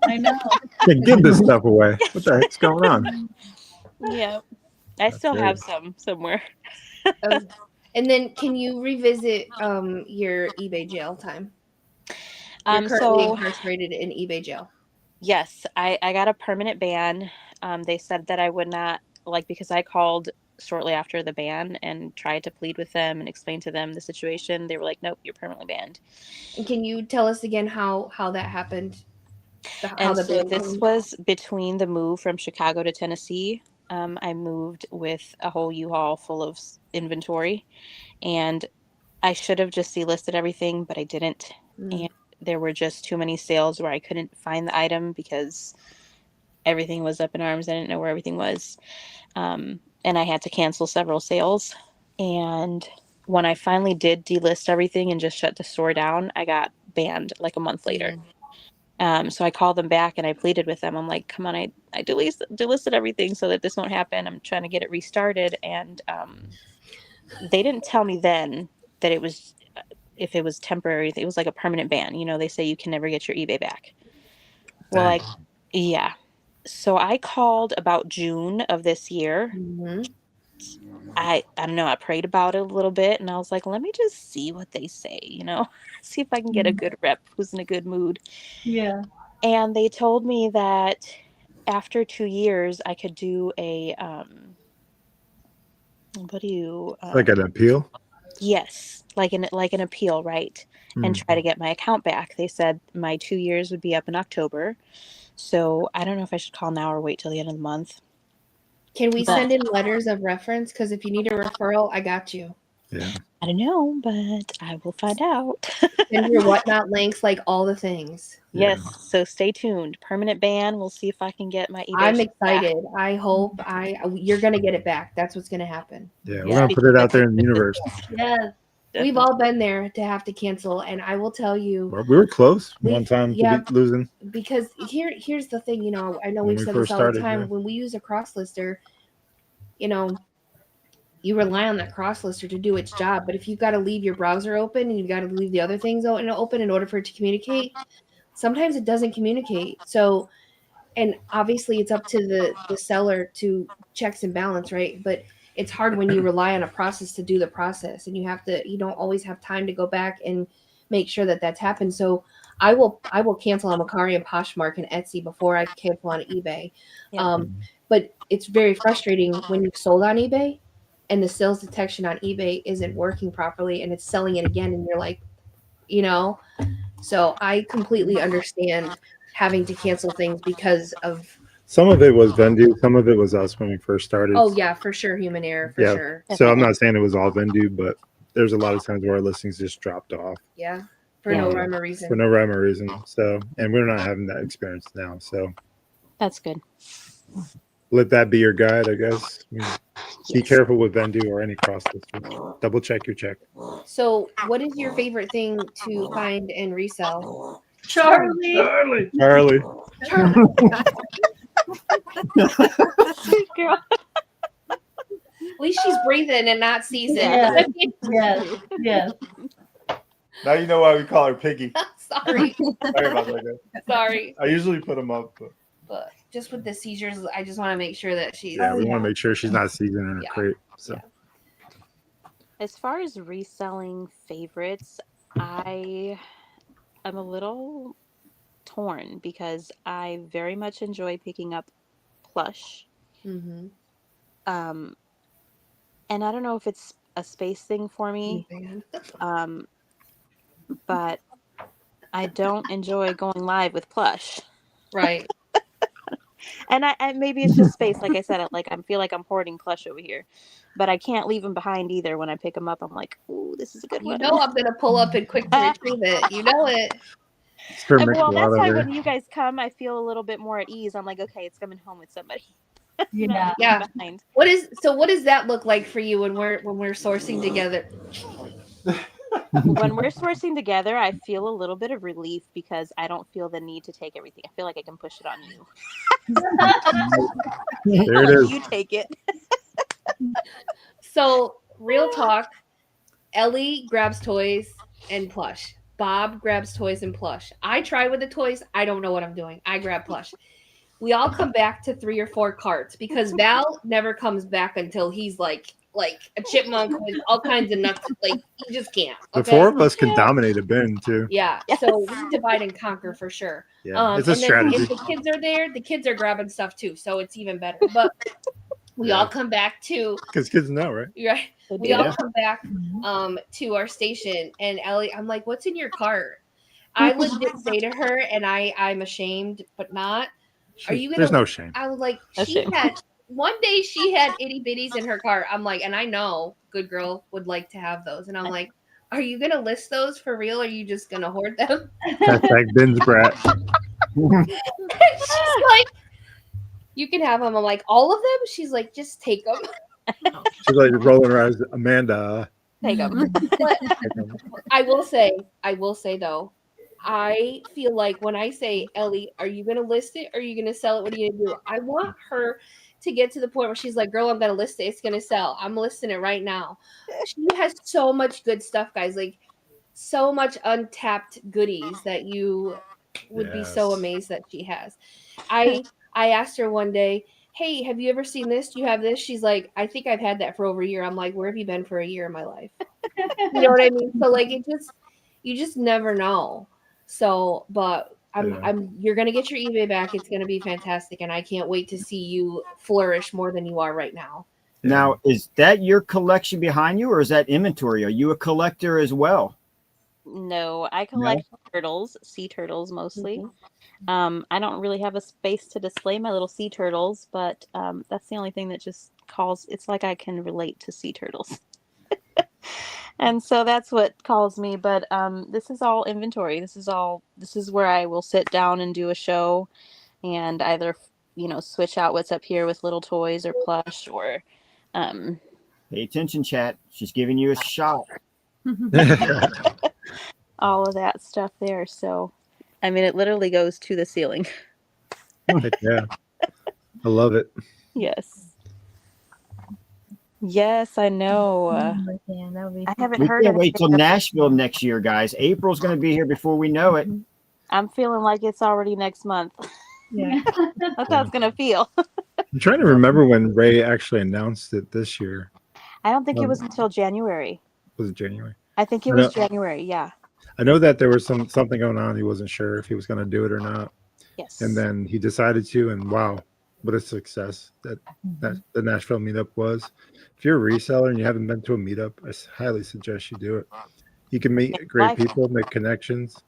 Hey, give this stuff away. What the heck's going on? Yeah, I still have some somewhere. And then, can you revisit your eBay jail time? You're currently incarcerated in eBay jail. Yes, I got a permanent ban. They said that I would not, because I called shortly after the ban and tried to plead with them and explain to them the situation. They were like, nope, you're permanently banned. And can you tell us again how that happened? This was between the move from Chicago to Tennessee. I moved with a whole U-Haul full of inventory, and I should have just delisted everything, but I didn't. And there were just too many sales where I couldn't find the item because everything was up in arms. I didn't know where everything was. And I had to cancel several sales. And when I finally did delist everything and just shut the store down, I got banned like a month later. So I called them back and I pleaded with them. I'm like, come on, I delisted everything so that this won't happen. I'm trying to get it restarted. And they didn't tell me then that it was, if it was temporary, it was like a permanent ban. You know, they say you can never get your eBay back. Well, Dang. yeah. So I called about June of this year. Mhm. I don't know, I prayed about it a little bit and I was like, let me just see what they say, you know, see if I can get a good rep who's in a good mood. Yeah. And they told me that after 2 years I could do a what do you Like an appeal. yes, like an appeal, right? And try to get my account back. They said my 2 years would be up in October. So I don't know if I should call now or wait till the end of the month. Can we But- send in letters of reference? Because if you need a referral, I got you. Yeah. I don't know, but I will find out. Send your whatnot links, like all the things. Yeah. Yes, so stay tuned. Permanent ban. We'll see if I can get my eBay. I'm shit back. excited. I hope you're gonna get it back. That's what's gonna happen. Yeah. We're Yeah. gonna put it out there in the universe. Yes. We've all been there to have to cancel, and I will tell you, Well, we were close We- one time yeah. to be losing. because here's the thing. You know, I know When we've we said this first all started, the time. yeah. When we use a cross lister, you know, you rely on that cross lister to do its job. But if you've got to leave your browser open and you've got to leave the other things open in order for it to communicate, sometimes it doesn't communicate. So, and obviously it's up to the seller to checks and balance, right? But it's hard when you rely on a process to do the process, and you don't always have time to go back and make sure that that's happened. So I will cancel on Mercari and Poshmark and Etsy before I cancel on eBay. Yeah. But it's very frustrating when you've sold on eBay and the sales detection on eBay isn't working properly and it's selling it again, and you're like, you know. So I completely understand having to cancel things because of. Some of it was Vendu, some of it was us when we first started. Oh yeah, for sure, human error, for Yeah. sure. So I'm not saying it was all Vendu, but there's a lot of times where our listings just dropped off Yeah, for no rhyme or reason. for no rhyme or reason. So, and we're not having that experience now. So That's good. let that be your guide, I guess. Be Yes. careful with Vendu or any cross lister. Double check your check. So, what is your favorite thing to find and resell? Charlie. Charlie. Girl. At least she's breathing and not seasoned. Yeah. Yes. Yes. Now you know why we call her Piggy. Sorry, Sorry about that, guys. sorry. I usually put them up, but But just with the seizures, I just want to make sure that she's. yeah, we want to make sure she's not seasoned in her Yeah. crate. So As far as reselling favorites, I am a little torn because I very much enjoy picking up plush. Mm-hmm. And I don't know if it's a space thing for me, but I don't enjoy going live with plush. Right. And I maybe it's just space. Like I said, I feel like I'm hoarding plush over here, but I can't leave them behind either. When I pick them up, I'm like, "Ooh, this is a good You one." know I'm gonna pull up and quick to retrieve it. You know it. it's her And, mix well, a that's lot why over when here. you guys come, I feel a little bit more at ease. I'm like, okay, it's coming home with somebody. Yeah. Yeah. Behind. What does that look like for you when we're sourcing together? When we're sourcing together, I feel a little bit of relief because I don't feel the need to take everything. I feel like I can push it on you. There it Let is. you take it. So, real talk, Ellie grabs toys and plush. Bob grabs toys and plush. I try with the toys. I don't know what I'm doing. I grab plush. We all come back to 3 or 4 carts because Val never comes back until he's like a chipmunk with all kinds of nuts. Like, he just can't. The Okay? 4 of us can dominate a bin too. Yeah. Yes. So we divide and conquer for sure. Yeah, it's a and then strategy. if the kids are there, the kids are grabbing stuff too. So it's even better. But we all come back to Because kids know, right? right. They We do. all come back to our station, and Ellie, I'm like, "What's in your cart?" I legit say to her, and I'm ashamed, but not. Are you gonna? There's no shame. I was like, No she shame. had one day she had itty bitties in her cart. I'm like, and I know Good Girl would like to have those, and I'm like, are you gonna list those for real? Or are you just gonna hoard them? Hashtag Bin's brat. She's like, you can have them. I'm like, all of them? She's like, just take them. She's like rolling her eyes. Amanda. Take them. But I will say though, I feel like when I say, Ellie, are you going to list it? Or are you going to sell it? What are you going to do? I want her to get to the point where she's like, girl, I'm going to list it. It's going to sell. I'm listing it right now. She has so much good stuff, guys. Like so much untapped goodies that you would be so amazed that she has. I asked her one day, hey, have you ever seen this? Do you have this? She's like, I think I've had that for over a year. I'm like, where have you been for a year in my life? You know what I mean? So like you just never know. So, but you're gonna get your eBay back. It's gonna be fantastic, and I can't wait to see you flourish more than you are right now. Now, is that your collection behind you, or is that inventory? Are you a collector as well? No, I collect turtles, sea turtles mostly. I don't really have a space to display my little sea turtles, but that's the only thing that just calls. It's like I can relate to sea turtles. And so that's what calls me. But this is all inventory. This is where I will sit down and do a show and either, switch out what's up here with little toys or plush or. Pay attention, chat. She's giving you a shot. All of that stuff there. So, I mean, it literally goes to the ceiling. Yeah. I love it. Yes. Yes, I know. I haven't heard. We can't wait till Nashville next year, guys. April's going to be here before we know it. I'm feeling like it's already next month. Yeah. That's how it's going to feel. I'm trying to remember when Ray actually announced it this year. I don't think it was until January. Was it January? I think it was January. Yeah. I know that there was something going on. He wasn't sure if he was going to do it or not. Yes. And then he decided to, and wow, what a success that the Nashville meetup was. If you're a reseller and you haven't been to a meetup, I highly suggest you do it. You can meet great people, make connections.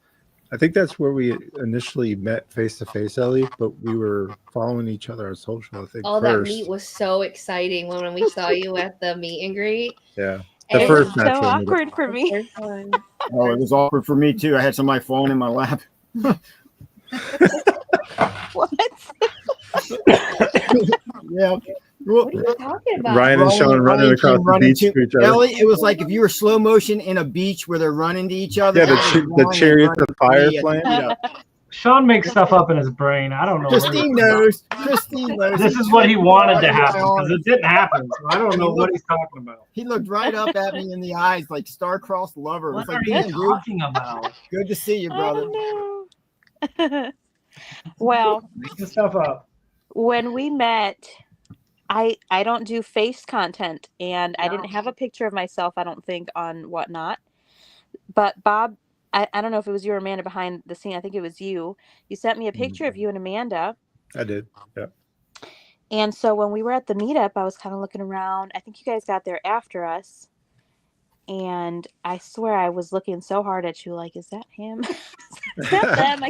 I think that's where we initially met face to face, Ellie, but we were following each other on social, I think. That meet was so exciting when we saw you at the meet and greet. Yeah. It was so awkward for me. Oh, it was awkward for me too. I had somebody falling in my lap. What? Yeah. What are you talking about? Ryan and Sean running across the beach to each other. Ellie, it was like if you were slow motion in a beach where they're running to each other. Yeah, the chariots of fire flame. Sean makes stuff up in his brain. I don't know. Christine knows. Christine knows. This is what he wanted to happen because it didn't happen. So I don't know what he's talking about. He looked right up at me in the eyes like star-crossed lover. What like, are you talking about? Good to see you, brother. Well, making stuff up. When we met, I don't do face content, and I didn't have a picture of myself, I don't think, on Whatnot. But Bob, I don't know if it was you or Amanda behind the scene. I think it was you. You sent me a picture of you and Amanda. I did. Yeah. And so when we were at the meetup, I was kind of looking around. I think you guys got there after us. And I swear I was looking so hard at you, like, is that him? Is that them?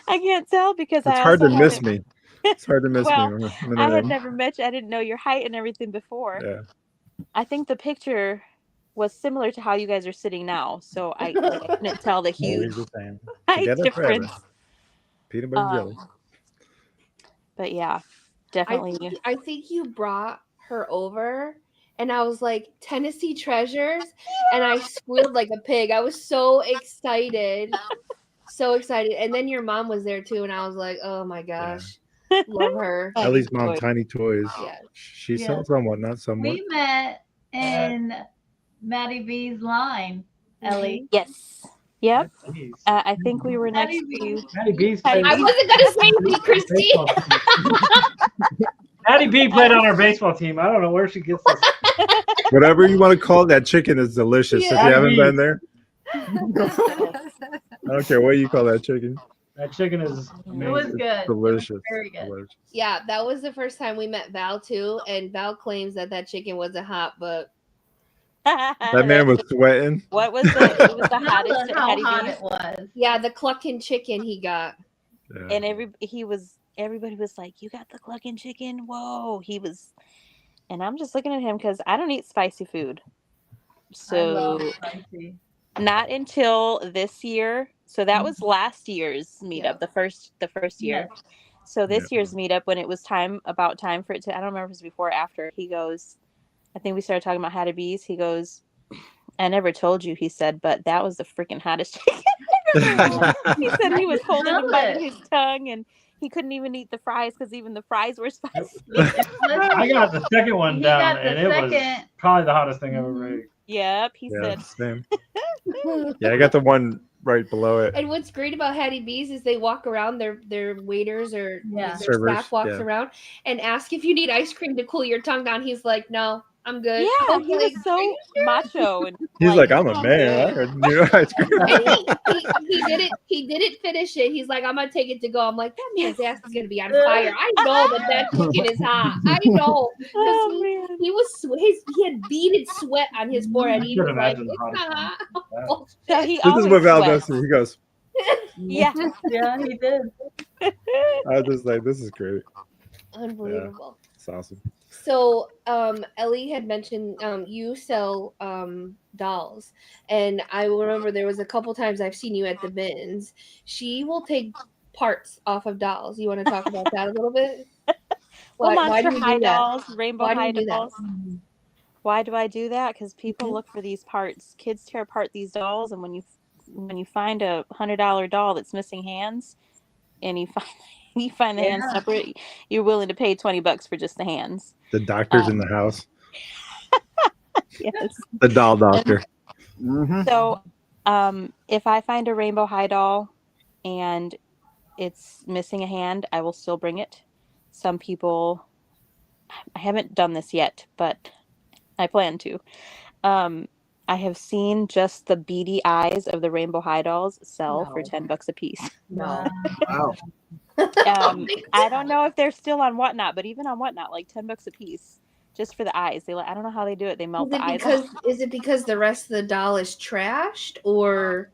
I can't tell because it's hard to miss me. It's hard to miss me. I had never met you. I didn't know your height and everything before. Yeah. I think the picture was similar to how you guys are sitting now, so I couldn't tell the huge height difference. Peanut butter jelly. But yeah, definitely. I think you brought her over, and I was like, Tennessee Treasures, and I squealed like a pig. I was so excited. So excited. And then your mom was there too, and I was like, oh my gosh. Yeah. Love her. Ellie's mom, Tiny Toys. Yeah. She sells on Whatnot somewhat. We met in Maddie B's line, Ellie. Yes. Yep. I think we were next to Maddie B's. I wasn't gonna say anything, Christine. Maddie B played on our baseball team. I don't know where she gets this. Whatever you want to call it, that chicken is delicious. Yeah. If you haven't been there. I don't care what you call that chicken. That chicken is amazing. It was good. It's delicious. Was very good. Delicious. Yeah, that was the first time we met Val too, and Val claims that chicken wasn't hot, but that man was sweating. What was it was the hottest how hot it was. Yeah, the clucking chicken he got. Yeah. And everybody was like, you got the clucking chicken? Whoa. He was, and I'm just looking at him because I don't eat spicy food. So I love spicy. Not until this year. So that was last year's meetup, the first year. Yes. So this year's meetup, when it was about time for it to, I don't remember if it was before or after, he goes, I think we started talking about how to bees. He goes, I never told you, he said, but that was the freaking hottest chicken I've ever had. He said he was holding and biting his tongue, and he couldn't even eat the fries because even the fries were spicy. I got the second one He down, got the and it was second. probably the hottest thing I've ever ate. Yep, he Yeah, said. same. Yeah, I got the one right below it. And what's great about Hattie B's is they walk around, their waiters or Yeah. their Servers, staff walks yeah. around and ask if you need ice cream to cool your tongue down. He's like, no, I'm good. Yeah, I'm he was like, so macho, and He's like, I'm a "I'm man. I good." got new ice cream. and he didn't finish it. He's like, I'm gonna take it to go. I'm like, that man's ass is gonna be on fire. I know that chicken is hot. I know because Oh, man. he was he had beaded sweat on his forehead. He I was could like, imagine it's the not hottest hot. one. Oh, So he This is always what Val sweats. does to me. He goes, Yeah. Yeah, he did. I was just like, this is great. Unbelievable. It's awesome. So Ellie had mentioned you sell dolls, and I remember there was a couple times I've seen you at the bins. She will take parts off of dolls. You want to talk about that a little bit? Well, Why Monster do you High do that? dolls, Rainbow Why do High you do that? dolls. Why do I do that? Because people Mhm. look for these parts. Kids tear apart these dolls, and when you find a $100 doll that's missing hands, and you find the hands Yeah. separate, you're willing to pay $20 for just the hands. The doctor's in the house. Yes. The doll doctor. Mhm. So, if I find a Rainbow High doll and it's missing a hand, I will still bring it. Some people, I haven't done this yet, but I plan to. I have seen just the beady eyes of the Rainbow High dolls sell for No. $10 a piece. No. Wow. I don't know if they're still on Whatnot, but even on Whatnot, like $10 a piece just for the eyes. I don't know how they do it. They melt the eyes off. Is it because the rest of the doll is trashed, or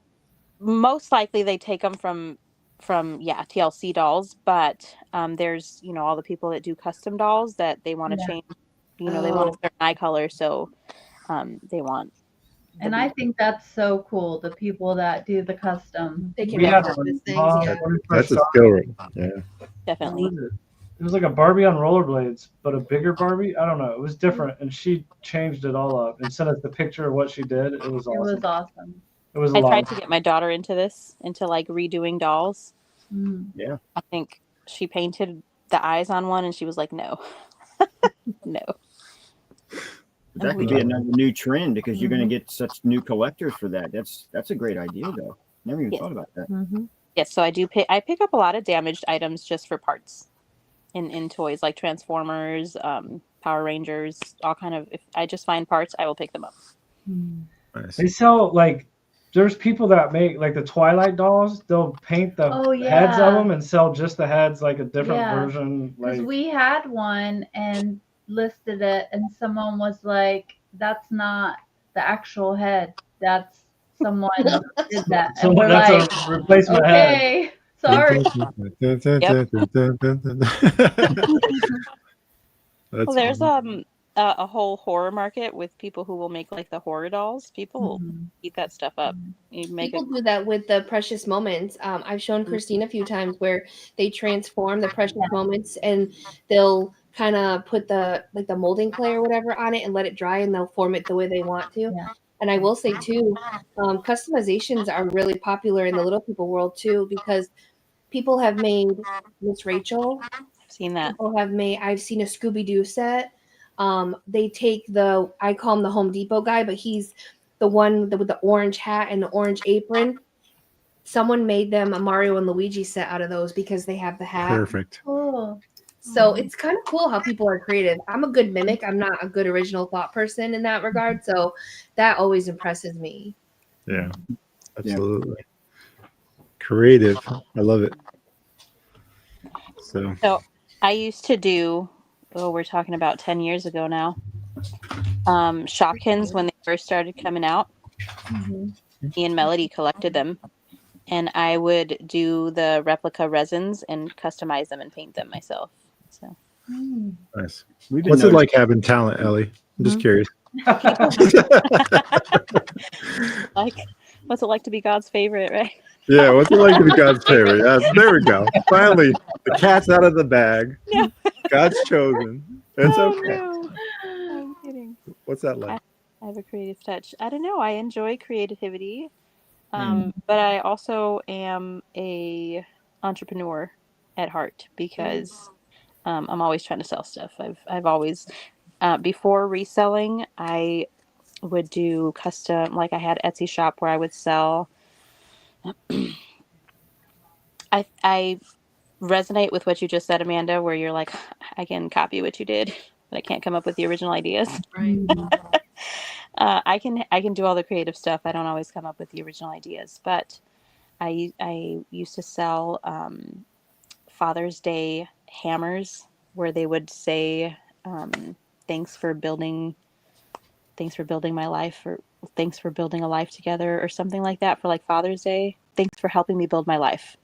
Most likely they take them from TLC dolls, but there's all the people that do custom dolls that they want to Yeah. change. They want a Oh. certain eye color, so they want. And I think that's so cool. The people that do the custom. they can We had repurpose one, things? Yeah. when we That's first a started, skill ring. Yeah. Definitely. it was like a Barbie on rollerblades, but a bigger Barbie. I don't know. It was different, and she changed it all up and sent us the picture of what she did. It was It awesome. was awesome. It was a I lot. tried to get my daughter into like redoing dolls. Mm. I think she painted the eyes on one, and she was like, "No, no." That could be another new trend because you're going to get such new collectors for that. That's a great idea, though. Never even Yes. thought about that. Mm-hmm. Yes, so I pick up a lot of damaged items just for parts in toys like Transformers, Power Rangers, all kind of. If I just find parts, I will pick them up. Nice. They sell there's people that make like the Twilight dolls. They'll paint the Oh, heads yeah. of them and sell just the heads, like a different Yeah. version. Because Like we had one and listed it, and someone was like, "That's not the actual head. That's someone else did that." And someone we're like, that's a replacement head. "Okay, sorry." That's Well, there's funny. a whole horror market with people who will make like the horror dolls. People Mhm. eat that stuff up. You make People it. do that with the precious moments. I've shown Christine a few times where they transform the precious moments, and they'll kind of put the molding clay or whatever on it and let it dry, and they'll form it the way they want to. Yeah. And I will say too, customizations are really popular in the little people world too, because people have made Miss Rachel. I've seen that. People have made. I've seen a Scooby-Doo set. They take I call him the Home Depot guy, but he's the one with the orange hat and the orange apron. Someone made them a Mario and Luigi set out of those because they have the hat. Perfect. Cool. So it's kind of cool how people are creative. I'm a good mimic. I'm not a good original thought person in that regard. So that always impresses me. Yeah. Absolutely. Creative. I love it. So I used to do. Oh, we're talking about 10 years ago now. Shopkins, when they first started coming out, me and Melody collected them, and I would do the replica resins and customize them and paint them myself. So nice. We've been What's it noticing- like having talent, Ellie? I'm just curious. like, what's it like to be God's favorite, right? Yeah, what's it like to be God's favorite? Yes, there we go. Finally, the cat's out of the bag. No. God's chosen. It's Oh, okay. no. I'm kidding. What's that like? I I have a creative touch. I don't know. I enjoy creativity. But I also am a entrepreneur at heart because I'm always trying to sell stuff. I've always before reselling, I would do custom, like I had Etsy shop where I would sell. I resonate with what you just said, Amanda, where you're like, I can copy what you did, but I can't come up with the original ideas. Right. I can do all the creative stuff. I don't always come up with the original ideas, but I used to sell Father's Day hammers where they would say thanks for building my life, or thanks for building a life together, or something like that, for like Father's Day. Thanks for helping me build my life,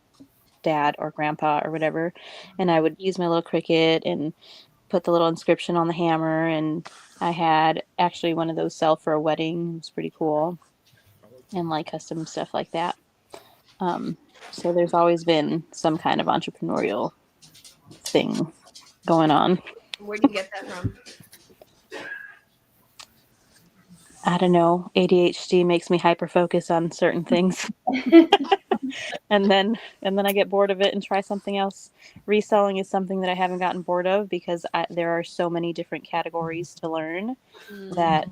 Dad or Grandpa or whatever. And I would use my little Cricut and put the little inscription on the hammer. And I had actually one of those sell for a wedding. It was pretty cool. And like custom stuff like that. So there's always been some kind of entrepreneurial thing going on. Where do you get that from? I don't know. ADHD makes me hyper focus on certain things. and then I get bored of it and try something else. Reselling is something that I haven't gotten bored of because there are so many different categories to learn that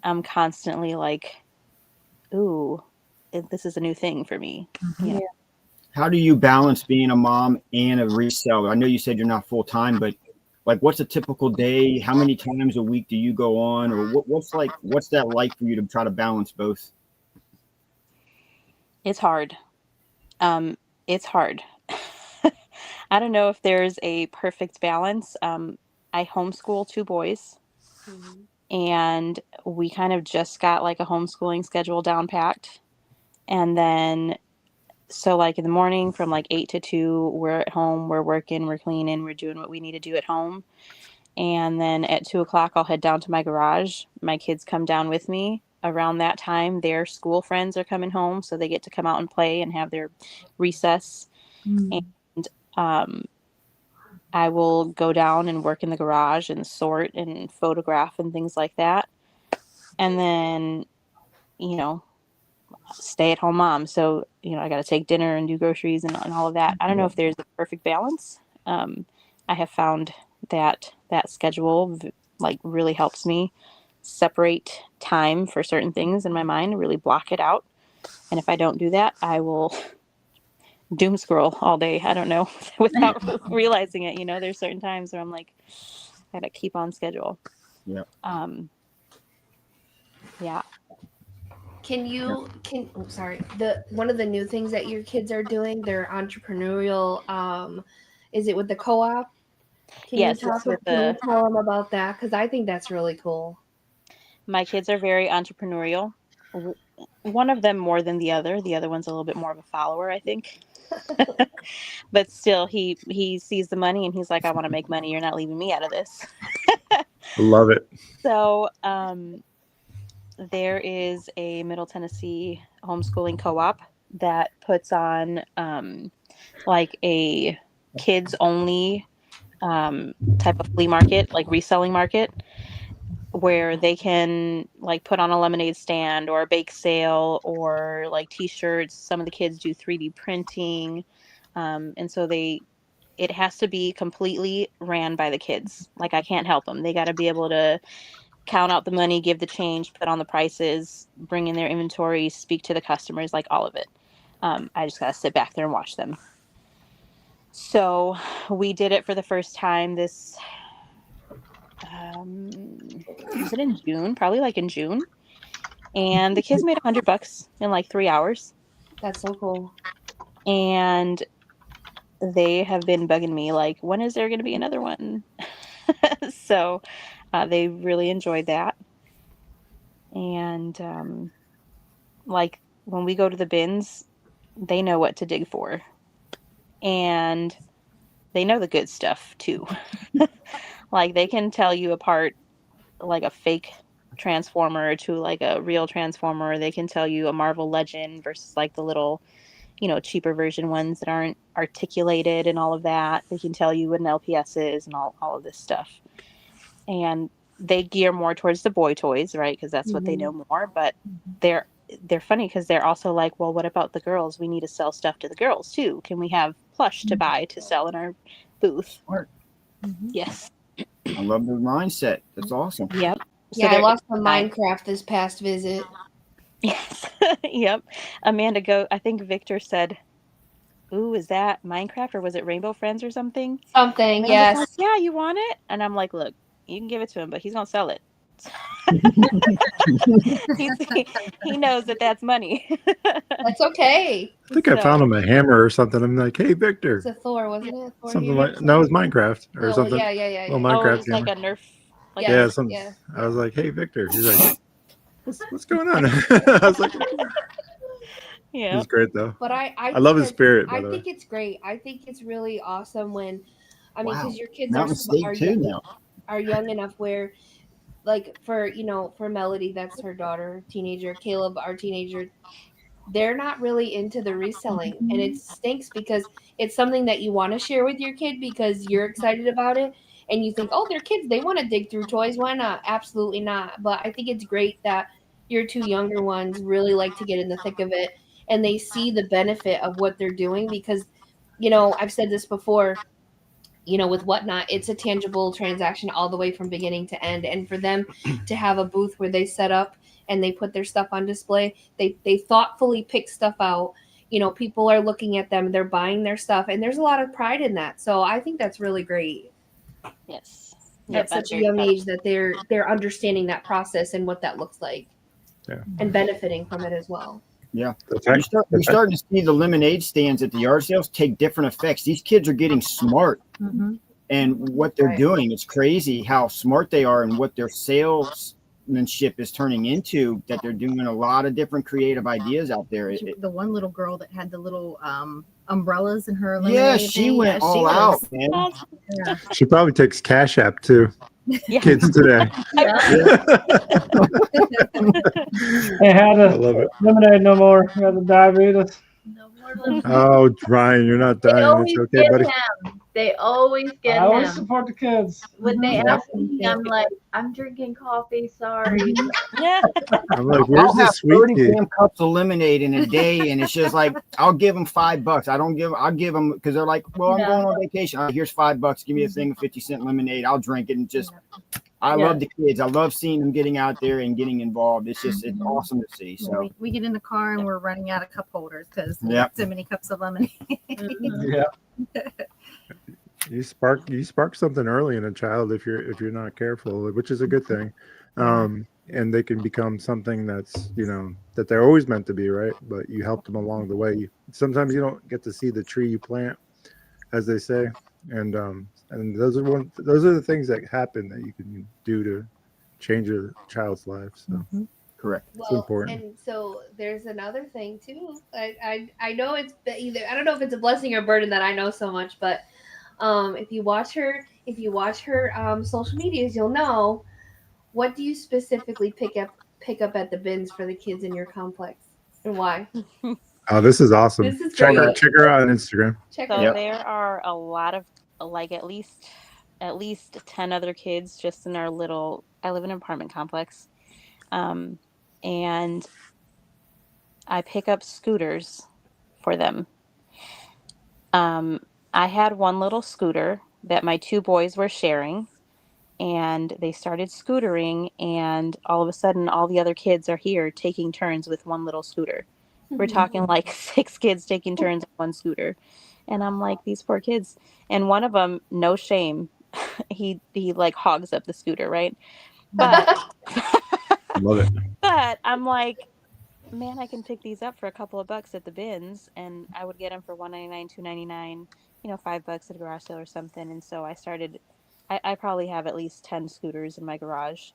I'm constantly like, ooh, this is a new thing for me. Yeah. How do you balance being a mom and a reseller? I know you said you're not full time, but like, what's a typical day? How many times a week do you go on, or what's that like for you to try to balance both? It's hard. It's hard. I don't know if there's a perfect balance. I homeschool 2 boys, and we kind of just got like a homeschooling schedule down packed. And then, so like in the morning from like 8 to 2, we're at home, we're working, we're cleaning, we're doing what we need to do at home. And then at 2 o'clock, I'll head down to my garage. My kids come down with me. Around that time, their school friends are coming home, so they get to come out and play and have their recess. And I will go down and work in the garage and sort and photograph and things like that. And then, stay at home mom. So, I got to take dinner and do groceries and all of that. I don't know if there's a perfect balance. I have found that schedule like really helps me separate time for certain things in my mind, really block it out. And if I don't do that, I will doom scroll all day. I don't know, without realizing it. There's certain times where I'm like, I gotta keep on schedule. Yeah. Yeah. One of the new things that your kids are doing, they're entrepreneurial. Is it with the co-op? Can you tell them about that? Because I think that's really cool. My kids are very entrepreneurial. One of them more than the other. The other one's a little bit more of a follower, I think. But still, he sees the money and he's like, I want to make money. You're not leaving me out of this. Love it. So there is a Middle Tennessee homeschooling co-op that puts on like a kids only type of flea market, like reselling market, where they can like put on a lemonade stand or a bake sale or like t-shirts. Some of the kids do 3D printing. And so it has to be completely ran by the kids. Like I can't help them. They got to be able to count out the money, give the change, put on the prices, bring in their inventory, speak to the customers, like all of it. I just got to sit back there and watch them. So we did it for the first time this, was it in June? Probably like in June. And the kids made $100 in like 3 hours. That's so cool. And they have been bugging me like, when is there going to be another one? So they really enjoyed that. And like when we go to the bins, they know what to dig for. And they know the good stuff too. Like they can tell you apart like a fake transformer to like a real transformer. They can tell you a Marvel Legend versus like the little, cheaper version ones that aren't articulated and all of that. They can tell you what an LPS is and all of this stuff. And they gear more towards the boy toys, right? Because that's what they know more. But they're funny because they're also like, well, what about the girls? We need to sell stuff to the girls too. Can we have plush to buy to sell in our booth? Smart. Yes. I love the mindset. That's awesome. Yep. Yeah, I they're- lost some Minecraft this past visit. Yes. Yep. Amanda, I think Victor said, ooh, is that Minecraft or was it Rainbow Friends or something? Something, Amanda's yes. like, yeah, you want it? And I'm like, look, you can give it to him, but he's gonna sell it. he knows that that's money. That's okay. I think I found him a hammer or something. I'm like, hey, Victor. It's a Thor, wasn't it? Thor Something hammer? like, no, it was Minecraft or Oh, something. yeah. Well, Oh, Minecraft it's like hammer. a Nerf. Like Yeah. Yeah, I was like, hey, Victor. He's like, what's going on? I was like, yeah. he's great though. But I love his think spirit. I By the way. think it's great. I think it's really awesome when, I mean, because your kids Mountain State too now. are young enough where, like for Melody, that's her daughter, teenager. Caleb, our teenager, they're not really into the reselling, and it stinks because it's something that you want to share with your kid because you're excited about it, and you think, oh, they're kids, they want to dig through toys. Why not? Absolutely not. But I think it's great that your two younger ones really like to get in the thick of it, and they see the benefit of what they're doing because, I've said this before. With Whatnot, it's a tangible transaction all the way from beginning to end. And for them to have a booth where they set up and they put their stuff on display, they thoughtfully pick stuff out. People are looking at them, they're buying their stuff, and there's a lot of pride in that. So I think that's really great. Yes. At such a young age that they're understanding that process and what that looks like. Yeah. And benefiting from it as well. Yeah. You're starting to see the lemonade stands at the yard sales take different effects. These kids are getting smart and what they're doing. It's crazy how smart they are and what their salesmanship is turning into, that they're doing a lot of different creative ideas out there. The one little girl that had the little umbrellas in her Yeah, lemonade she thing, went all out, man. Yeah. She probably takes Cash App too. Yeah. Kids today. They had I love it. lemonade no more. You had the diabetes. No more lemonade. Oh, Ryan, you're not They dying. always It's okay, get buddy. him. They always get I always him. support the kids. When they Yeah. ask me, I'm like, I'm drinking coffee. Sorry. Yeah. I'm like, I'll where's the have sweet 30 tea? damn cups of lemonade in a day, and it's just like, I'll give them $5. I'll give them, because they're like, well, I'm going on vacation. All right, here's $5. Give me a thing of 50-cent lemonade. I'll drink it and just. I love the kids. I love seeing them getting out there and getting involved. It's awesome to see. So We get in the car and we're running out of cup holders because Yep. so many cups of lemonade. Yeah. You spark something early in a child if you're not careful, which is a good thing. And they can become something that's that they're always meant to be, right? But you help them along the way. Sometimes you don't get to see the tree you plant, as they say, and those are the things that happen that you can do to change a child's life. So correct. It's important. And so there's another thing too. I know it's either, I don't know if it's a blessing or burden that I know so much, but if you watch her social medias, you'll know. What do you specifically pick up at the bins for the kids in your complex, and why? Oh, this is awesome. This is check great. her out on Instagram. Check So it out. there are a lot of at least 10 other kids just in our little. I live in an apartment complex, and I pick up scooters for them. I had one little scooter that my two boys were sharing, and they started scootering, and all of a sudden all the other kids are here taking turns with one little scooter. We're talking like 6 kids taking turns on one scooter. And I'm like, these poor kids. And one of them, no shame, he like hogs up the scooter, right? But Love it. but I'm like, man, I can pick these up for a couple of bucks at the bins, and I would get them for $1.99, $2.99, $5 at a garage sale or something. And so I started. I probably have at least 10 scooters in my garage,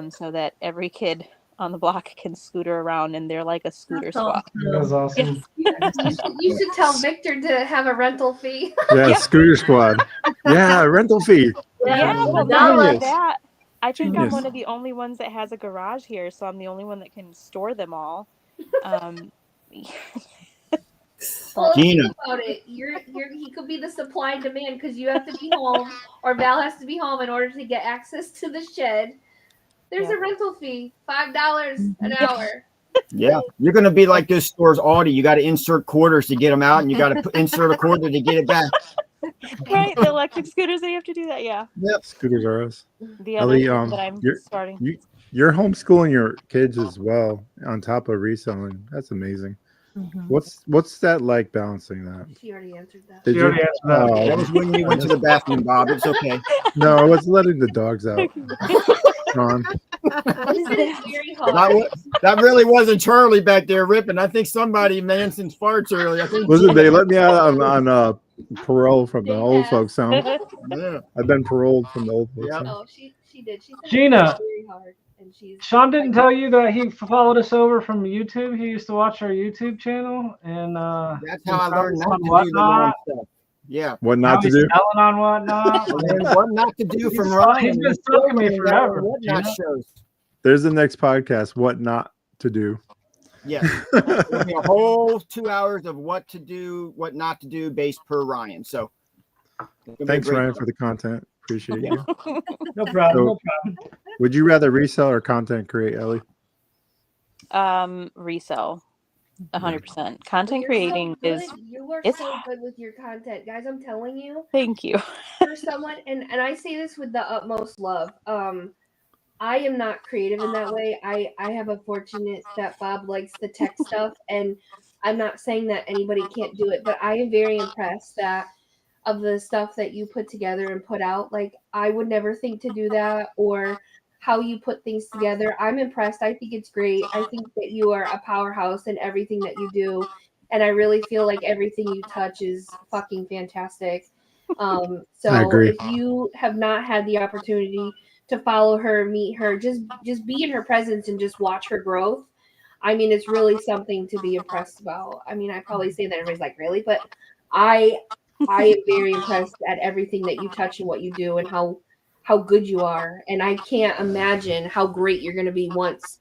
so that every kid on the block can scooter around, and they're like a scooter squad. That was awesome. You should tell Victor to have a rental fee. Yeah, Scooter Squad. Yeah, rental fee. Yeah, well, Genius. that. I think I'm Genius. one of the only ones that has a garage here, so I'm the only one that can store them all. Well, Gina. think about it. He could be the supply and demand because you have to be home, or Val has to be home in order to get access to the shed. There's a rental fee, $5 an hour. Yeah, you're going to be like those stores, Audi. You got to insert quarters to get them out, and you got to insert a quarter to get it back. Right, the electric scooters, they have to do that. Yeah. Yep. Scooters are us. The other Ellie, thing that I'm starting. You're homeschooling your kids as well on top of reselling. That's amazing. Mhm. What's that like balancing that? She already answered that. Did She you? already answered that. Oh, That was when you went to the bathroom, Bob. It's okay. no, I was letting the dogs out. Ron. It's very hard. That really wasn't Charlie back there ripping. I think somebody Manson's farts earlier. I think Listen, they let me out on parole from the They old have. folks home. Yeah. I've been paroled from the old folks Yeah. home. No, she did. She said Gina. it's very hard, and she's. Sean didn't tell you that he followed us over from YouTube. He used to watch our YouTube channel, and That's how I learned not to do the whatnot. wrong stuff. Yeah. What Now not to he's do? selling on whatnot. And what not to do from He's Ryan. been stalking me forever, Whatnot Gina. shows. There's the next podcast. What not to do? Yeah. There'll be a whole 2 hours of what to do, what not to do based per Ryan. So it'll be a Thanks, great Ryan, show. for the content. Appreciate Yeah. you. No problem. So- Would you rather resell or content create, Ellie? Resell. 100%. Content You're creating so is. good. You are it's so hard. good with your content, guys. I'm telling you. Thank you. For someone, and I say this with the utmost love. I am not creative in that way. I have a fortunate that Bob likes the tech stuff, and I'm not saying that anybody can't do it, but I am very impressed that of the stuff that you put together and put out. Like, I would never think to do that, or how you put things together. I'm impressed. I think it's great. I think that you are a powerhouse in everything that you do, and I really feel like everything you touch is fucking fantastic. I So agree. if you have not had the opportunity to follow her, meet her, just be in her presence and just watch her growth. I mean, it's really something to be impressed about. I mean, I probably say that everybody's like, really, but I am very impressed at everything that you touch and what you do and how good you are. And I can't imagine how great you're going to be once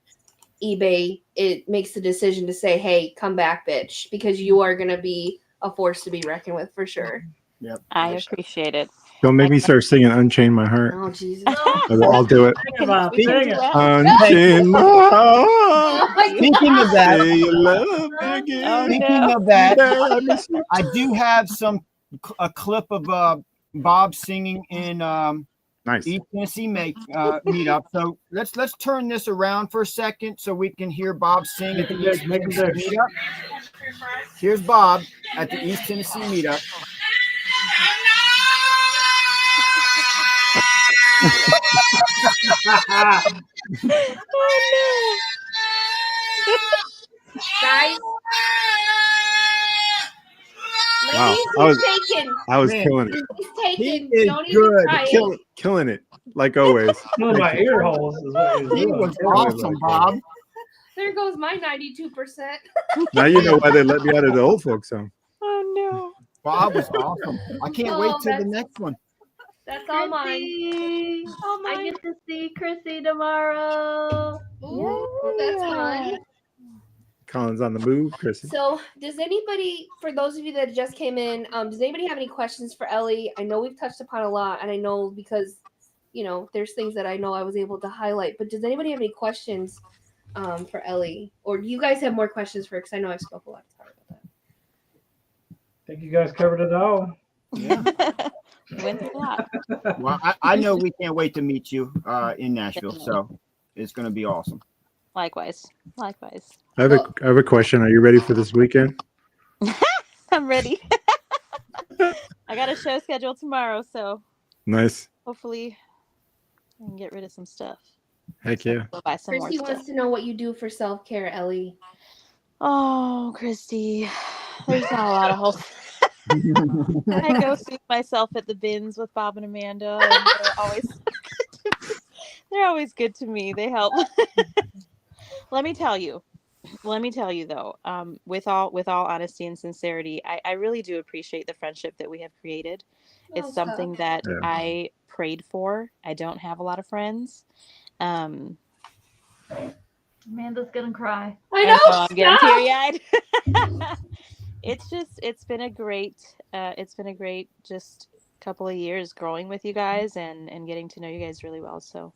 eBay makes the decision to say, hey, come back, bitch, because you are going to be a force to be reckoned with for sure. Yep. I appreciate it. Don't make me start singing Unchain My Heart. Oh, Jesus. I'll do it. We can Bob, do sing it. that. Unchain my heart. Speaking of that, Say you love me again. Oh, speaking no. of that, I miss you. I do have a clip of Bob singing in Nice. East Tennessee meetup. So let's turn this around for a second so we can hear Bob sing at the East Make him Tennessee dish. meetup. Here's Bob at the East Tennessee meetup. Oh, Guys. Wow, Ladies, he's taken. I was Man. killing it. He's He taken. is Don't even good. try it. Killing it. Like always. Feeling my ear holes is what he was He doing. was awesome, Bob. There goes my 92%. Now you know why they let me out of the old folks home. oh no. Bob was awesome. I can't wait till the that's- next one. That's all mine. Chrissy. Oh I my. get to see Chrissy tomorrow. Ooh, that's fun. Colin's on the move, Chrissy. So, does anybody, for those of you that just came in, does anybody have any questions for Ellie? I know we've touched upon a lot, and I know because, there's things that I know I was able to highlight. But does anybody have any questions for Ellie, or do you guys have more questions for her? Because I know I've spoke a lot. Sorry about that. I think you guys covered it all. Yeah. Went a lot. Well, I know we can't wait to meet you in Nashville. So it's going to be awesome. Likewise. I have a question. Are you ready for this weekend? I'm ready. I got a show scheduled tomorrow, so Nice. hopefully I can get rid of some stuff. Heck yeah. Go buy some more Christy stuff. wants to know what you do for self-care, Ellie. Oh, Christy, there's not a lot of hope. I go soothe myself at the bins with Bob and Amanda, and they're always good to me. They help. Let me tell you though, with all honesty and sincerity, I really do appreciate the friendship that we have created. It's Oh, something that Yeah. I prayed for. I don't have a lot of friends. Amanda's gonna cry. I know. I'm getting teary-eyed. it's been a great just couple of years growing with you guys and getting to know you guys really well. So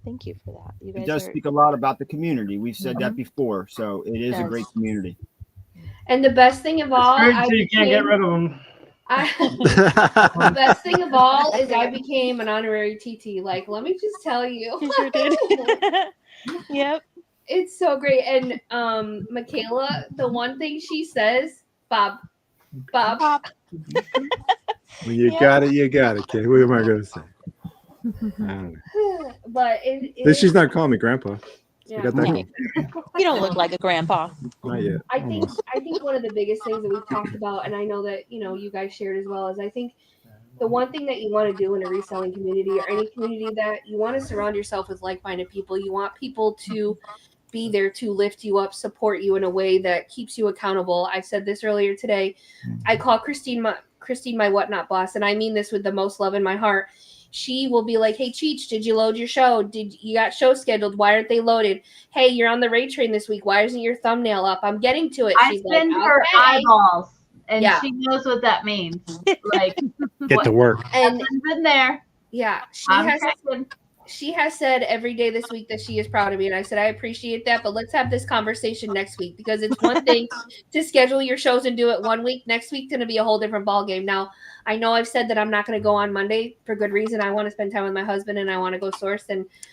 thank you for that. You It guys does are speak a lot about the community. We've said that before, so it is a Does. great community. And the best thing of all, Great, I so you can't get became, rid of them. the best thing of all is I became an honorary TT. Like, let me just tell you. You sure did. Yep. It's so great. And Michaela, the one thing she says, Bob. Pop. When you got it, you got it, kid. What am I gonna say? I don't know. But At least she's not calling me grandpa. yeah. We got that Okay. You don't look like a grandpa. Not yet. I think one of the biggest things that we've talked about, and I know that you guys shared as well, is I think the one thing that you want to do in a reselling community or any community that you want to surround yourself with like-minded people. You want people to be there to lift you up, support you in a way that keeps you accountable. I said this earlier today. I call Christine my whatnot boss, and I mean this with the most love in my heart. She will be like, "Hey, Cheech, did you load your show? Did you got shows scheduled? Why aren't they loaded? Hey, you're on the rate train this week. Why isn't your thumbnail up? I'm getting to it." I She's send like, her "Okay." eyeballs, and Yeah. she knows what that means. Like, Get to work. And nothing's in there. yeah, I'm checking. she has said every day this week that she is proud of me. And I said, I appreciate that, but let's have this conversation next week, because it's one thing to schedule your shows and do it one week. Next week's going to be a whole different ball game. Now, I know I've said that I'm not going to go on Monday for good reason. I want to spend time with my husband and I want to go source.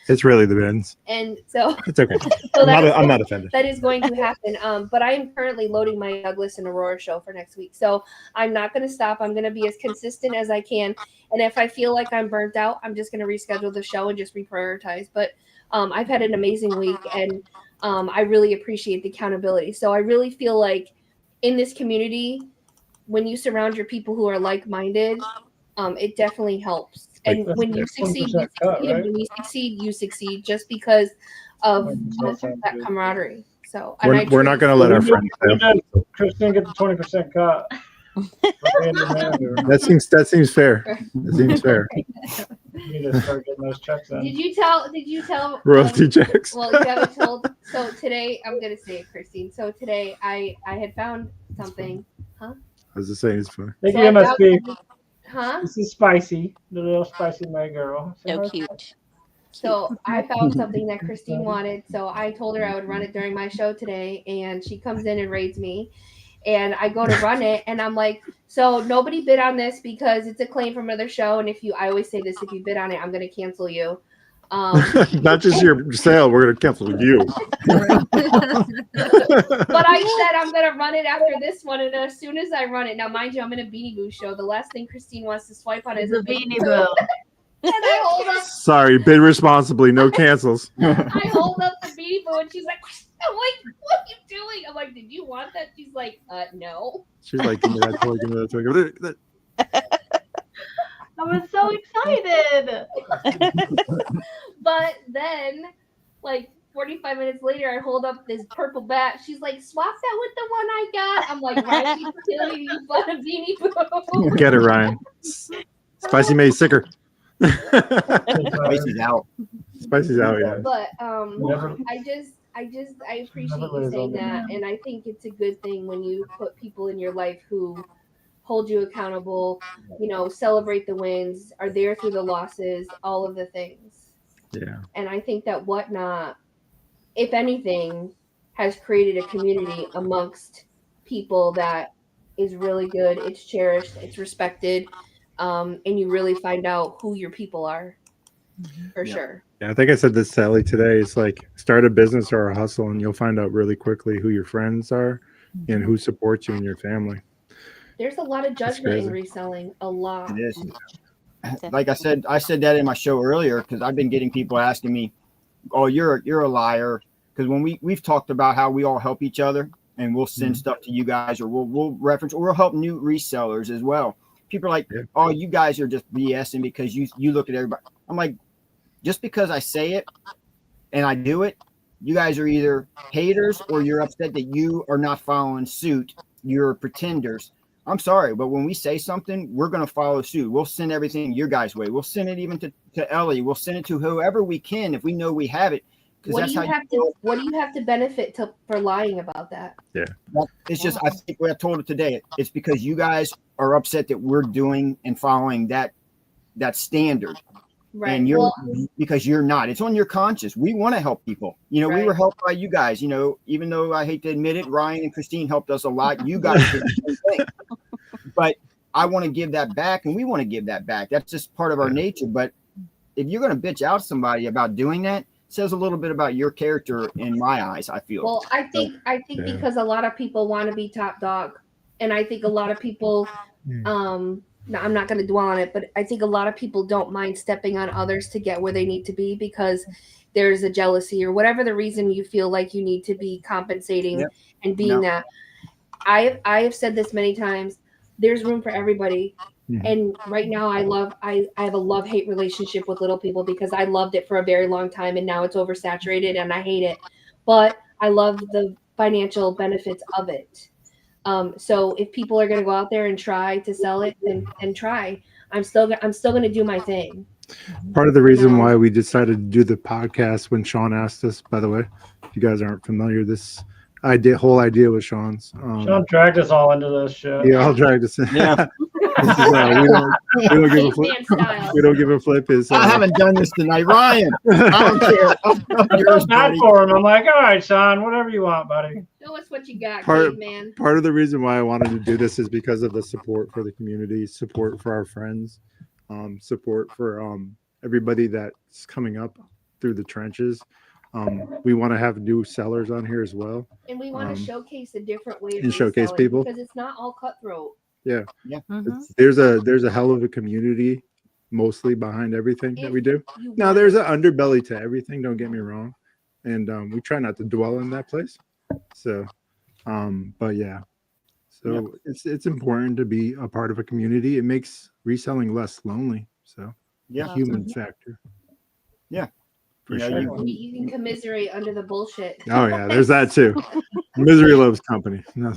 It's really the bins. And so It's okay. so I'm not offended. that is going to happen. But I am currently loading my Douglas and Aurora show for next week. So I'm not going to stop. I'm going to be as consistent as I can. And if I feel like I'm burnt out, I'm just going to reschedule the show and just reprioritize. But I've had an amazing week, and I really appreciate the accountability. So I really feel like in this community, when you surround your people who are like-minded, it definitely helps. And when you succeed, you succeed. cut, right? And when you succeed, you succeed just because of that camaraderie. So and We're not going to let our friends down. Christine get the 20% cut. That seems fair. That seems fair. You need to start getting those checks in. Did you tell Royalty checks. Well, you haven't told. So today, I'm gonna say it, Christine. So today, I had found something. I was just saying it's fun. Thank So you, I found MSP. something- Huh? This is spicy. The little spicy my girl. So cute. So I found something that Christine wanted. So I told her I would run it during my show today, and she comes in and raids me. And I go to run it, and I'm like, so nobody bid on this because it's a claim from another show. And I always say this, if you bid on it, I'm going to cancel you. Not just your sale, we're going to cancel you. But I said I'm going to run it after this one. And as soon as I run it, now mind you, I'm in a Beanie Boo show. The last thing Christine wants to swipe on is The a Beanie Boo. And I hold up Sorry, bid responsibly, no cancels. the Beanie Boo, and she's like, I'm like, what are you doing? I'm like, did you want that? She's like, no. She's like, give me that toy, give me that toy. Give me that. I was so excited. But then, like 45 minutes later, I hold up this purple bat. She's like, swap that with the one I got. I'm like, why are you killing you bought a Beanie Boo? Get it, Ryan. Spicy made sicker. Spicy's out. Spicy's out, yeah. But Never- I appreciate you saying that, and I think it's a good thing when you put people in your life who hold you accountable, celebrate the wins, are there through the losses, all of the things. Yeah. And I think that Whatnot, if anything, has created a community amongst people that is really good. It's cherished, it's respected, and you really find out who your people are, for sure. Yeah, I think I said this to Ellie today. It's like start a business or a hustle, and you'll find out really quickly who your friends are and who supports you and your family. There's a lot of judgment in reselling, a lot. It is. Like I said that in my show earlier, because I've been getting people asking me, "Oh, you're a liar," because when we've talked about how we all help each other, and we'll send stuff to you guys, or we'll reference, or we'll help new resellers as well. People are like, "Oh, you guys are just BSing because you look at everybody." I'm like, just because I say it and I do it, you guys are either haters or you're upset that you are not following suit. You're pretenders. I'm sorry, but when we say something, we're going to follow suit. We'll send everything your guys' way. We'll send it even to Ellie. We'll send it to whoever we can if we know we have it, What do you have to benefit for lying about that? It's just, I think what I told her today, it's because you guys are upset that we're doing and following that standard. Right. And because you're not. It's on your conscience. We want to help people. We were helped by you guys. Even though I hate to admit it, Ryan and Christine helped us a lot. You guys did the same thing. But I want to give that back, and we want to give that back. That's just part of our nature. But if you're going to bitch out somebody about doing that, it says a little bit about your character in my eyes, I feel. Well, I think because a lot of people want to be top dog, and I think a lot of people no, I'm not going to dwell on it, but I think a lot of people don't mind stepping on others to get where they need to be because there's a jealousy or whatever the reason you feel like you need to be compensating and being that. I have said this many times. There's room for everybody. And right now I have a love-hate relationship with little people because I loved it for a very long time and now it's oversaturated and I hate it. But I love the financial benefits of it. So if people are going to go out there and try to sell it, then try. I'm still going to do my thing. Part of the reason why we decided to do the podcast when Sean asked us, by the way, if you guys aren't familiar, this whole idea was Sean's. Sean dragged us all into this shit. Yeah, I'll drag us in. Yeah. We don't give a flip. We don't give a flip. I haven't done this tonight, Ryan. I don't care. I felt bad for him. I'm like, all right, Sean, whatever you want, buddy. Show us what you got, man. Part of the reason why I wanted to do this is because of the support for the community, support for our friends, support for everybody that's coming up through the trenches. We want to have new sellers on here as well, and we want to showcase a different way and showcase people because it's not all cutthroat. Yeah. There's a hell of a community mostly behind everything that we do. Now there's an underbelly to everything, don't get me wrong, and we try not to dwell in that place. So but yeah, so it's important to be a part of a community. It makes reselling less lonely. So human factor. For sure. You can commiserate under the bullshit. Oh yeah, there's that too. Misery loves company. No.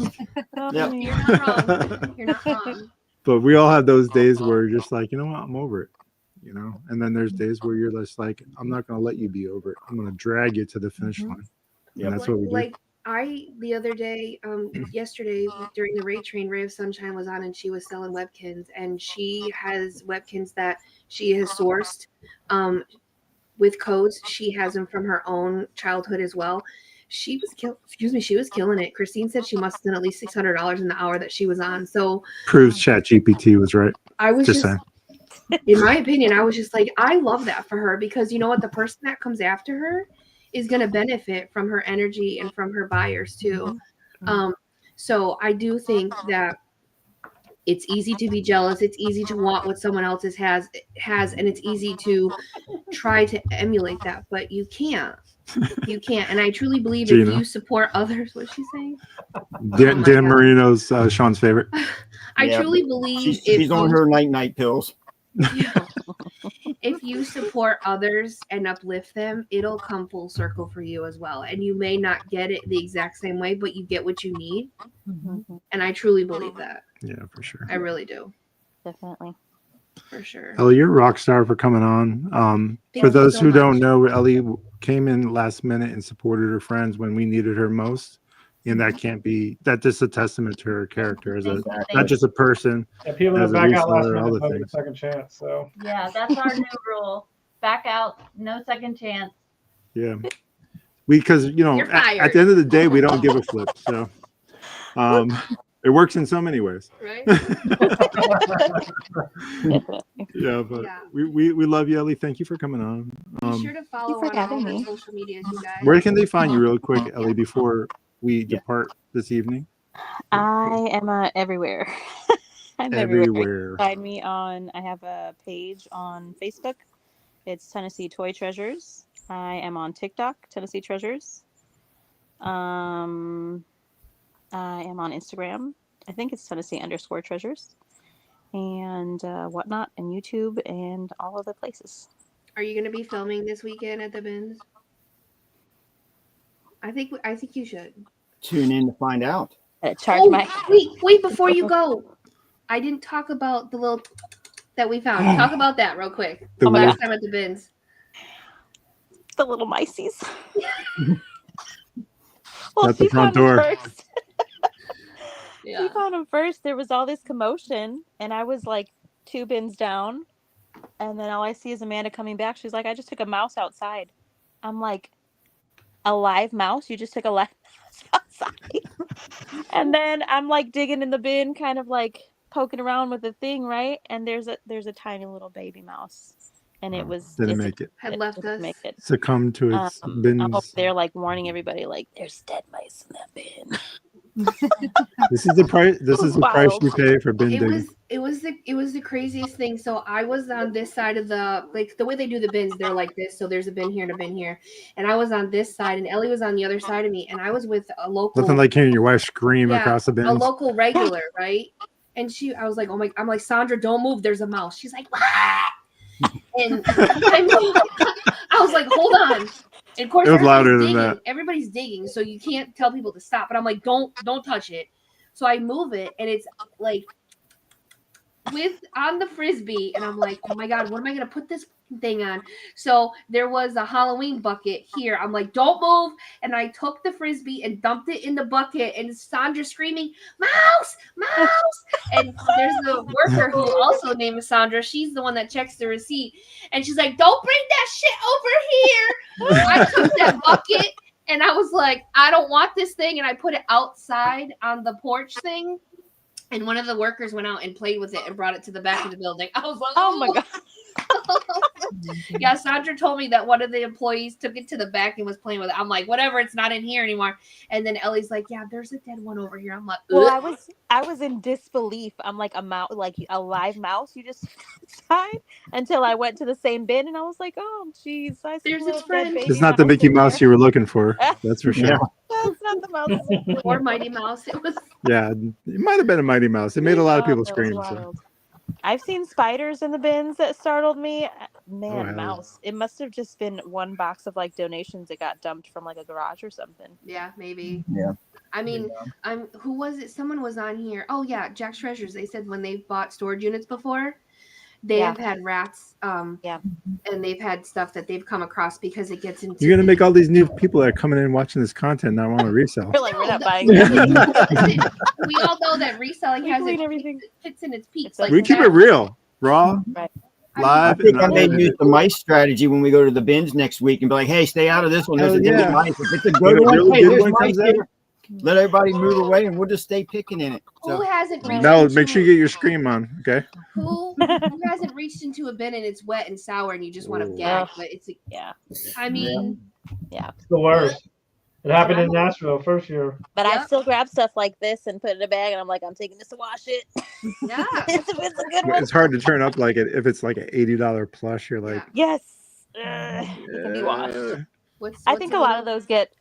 You're not wrong. You're not wrong. But we all have those days where you're just like, you know what, I'm over it. And then there's days where you're just like, I'm not going to let you be over it. I'm going to drag you to the finish line. And that's what we do. Like the other day, yesterday during the Ray Train, Ray of Sunshine was on and she was selling Webkins, and she has Webkins that she has sourced with codes. She has them from her own childhood as well. She was killing it. Christine said she must have done at least $600 in the hour that she was on. So proves ChatGPT was right. I was just saying. In my opinion, I was just like, I love that for her because you know what? The person that comes after her is going to benefit from her energy and from her buyers too. So I do think that it's easy to be jealous. It's easy to want what someone else has, and it's easy to try to emulate that, but you can't. You can't. And I truly believe if you support others, what's she saying? Dan Marino's Sean's favorite. I truly believe she's on her night pills. If you support others and uplift them, it'll come full circle for you as well. And you may not get it the exact same way, but you get what you need. And I truly believe that. Yeah, for sure. I really do. Definitely. For sure. Ellie, you're a rock star for coming on. For those who don't know, Ellie came in last minute and supported her friends when we needed her most. And that's just a testament to her character as not just a person. Yeah, people that back out last minute don't get a second chance. So yeah, that's our new rule. Back out, no second chance. Yeah. Because at the end of the day, we don't give a flip. So it works in so many ways. Right? We love you, Ellie. Thank you for coming on. Be sure to follow on all the social medias, you guys. Where can they find you real quick, Ellie, before we depart this evening? I am everywhere. I'm everywhere. Find me I have a page on Facebook. It's Tennessee Toy Treasures. I am on TikTok, Tennessee Treasures. I am on Instagram. I think it's Tennessee_Treasures. And whatnot, and YouTube, and all other places. Are you going to be filming this weekend at the bins? I think you should. Tune in to find out. Wait, before you go. I didn't talk about the little that we found. Talk about that real quick. Last time at the bins. The little miceys. At the she front found 'em door. first. Yeah. She found them first. There was all this commotion, and I was like 2 bins down, and then all I see is Amanda coming back. She's like, "I just took a mouse outside." I'm like, "A live mouse? You just took a live mouse outside?" And then I'm like digging in the bin, kind of like poking around with the thing, right? And there's a tiny little baby mouse, and it was Didn't make it. Had left didn't us. make it. Succumbed to its I hope bins. they're like warning everybody, like there's dead mice in that bin. This is the price. This is the price Wild. you pay for bin It digging. was the craziest thing. So I was on this side of the, like the way they do the bins, they're like this. So there's a bin here and a bin here, and I was on this side, and Ellie was on the other side of me, and I was with a local. Nothing like hearing your wife scream Yeah, across the a bins. local regular, right? And I was like, oh my, I'm like, Sandra, don't move. There's a mouse. She's like, "What?" And I was like, hold on. And of course, It was louder than digging. that. Everybody's digging, so you can't tell people to stop. But I'm like, don't touch it. So I move it, and it's like on the frisbee, and I'm like, oh my god, what am I gonna put this thing on? So there was a Halloween bucket here. I'm like, don't move. And I took the frisbee and dumped it in the bucket, and Sandra screaming, mouse, mouse. And there's a worker who also named Sandra. She's the one that checks the receipt, and she's like, don't bring that shit over here. I took that bucket, and I was like, I don't want this thing, and I put it outside on the porch thing. And one of the workers went out and played with it and brought it to the back of the building. I was like, Oh my god. Yeah, Sandra told me that one of the employees took it to the back and was playing with it. I'm like, whatever, it's not in here anymore. And then Ellie's like, yeah, there's a dead one over here. I'm like, Well, ugh. I was in disbelief. I'm like, a live mouse you just outside, until I went to the same bin, and I was like, oh jeez, I see There's a its little friend. dead baby It's not the mouse Mickey in Mouse there. you were looking for. That's for sure. Yeah. That's not the mouse. Or Mighty Mouse. It was Yeah, it might have been a Mighty Mouse. It made a lot of Oh, people that was scream. So. wild. I've seen spiders in the bins that startled me. Man, hell yeah. mouse. It must have just been one box of like donations that got dumped from like a garage or something. yeah, maybe. Yeah. I mean, who was it? Someone was on here. Oh yeah, Jack's Treasures. They said when they've bought storage units before, they Yeah. have had rats. Yeah. And they've had stuff that they've come across because it gets into. You're gonna make all these new people that are coming in watching this content now want to resell. We're like, we're not No, buying we it. all know that reselling We has clean its everything. fits in its peaks. It's Like We keep that. it real, raw, Right. I live. think I and may unedited. use the mice strategy when we go to the bins next week and be like, hey, stay out of this one. There's Hell a dead yeah. mice. If it's a When good a one, really hey, good there's one mice comes out. here. Let everybody move away, and we'll just stay picking in it. Who So hasn't reached Mel, into, make sure you get your scream on, okay? who hasn't reached into a bin and it's wet and sour and you just want to Ooh. gag? But it's Yeah. I mean, It's the worst. It happened in Nashville first year. But I Yep. still grab stuff like this and put it in a bag, and I'm like, I'm taking this to wash it. yeah. It's a good one. It's hard to turn up like it if it's like an $80 plush. You're like, Yes. It can be washed. I think a lot of those get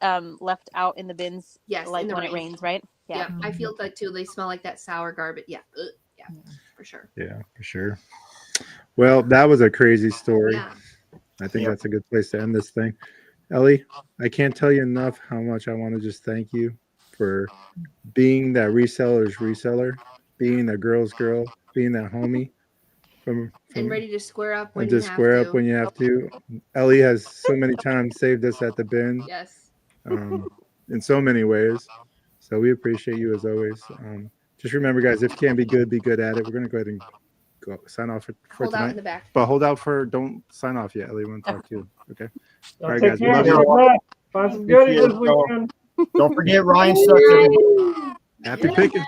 left out in the bins, yes, like in the when rain. it rains, right? Yeah, I feel that too. They smell like that sour garbage. Yeah, yeah, for sure. Yeah, for sure. Well, that was a crazy story. Yeah, I think that's a good place to end this thing. Ellie, I can't tell you enough how much I want to just thank you for being that reseller's reseller, being that girl's girl, being that homie. and ready to square up when and you to have square to. up when you have to. Ellie has so many times saved us at the bin Yes. in so many ways. So we appreciate you as always. Just remember, guys, if you can't be good at it. We're going to go ahead and go sign off for Hold out in tonight. the back. But hold out don't sign off yet. Ellie, we want to talk to you. Okay. All right, Take guys. We care. love you. Good luck. Find some goodies this Appreciate it, y'all. weekend. don't forget Ryan sucks. Happy picking.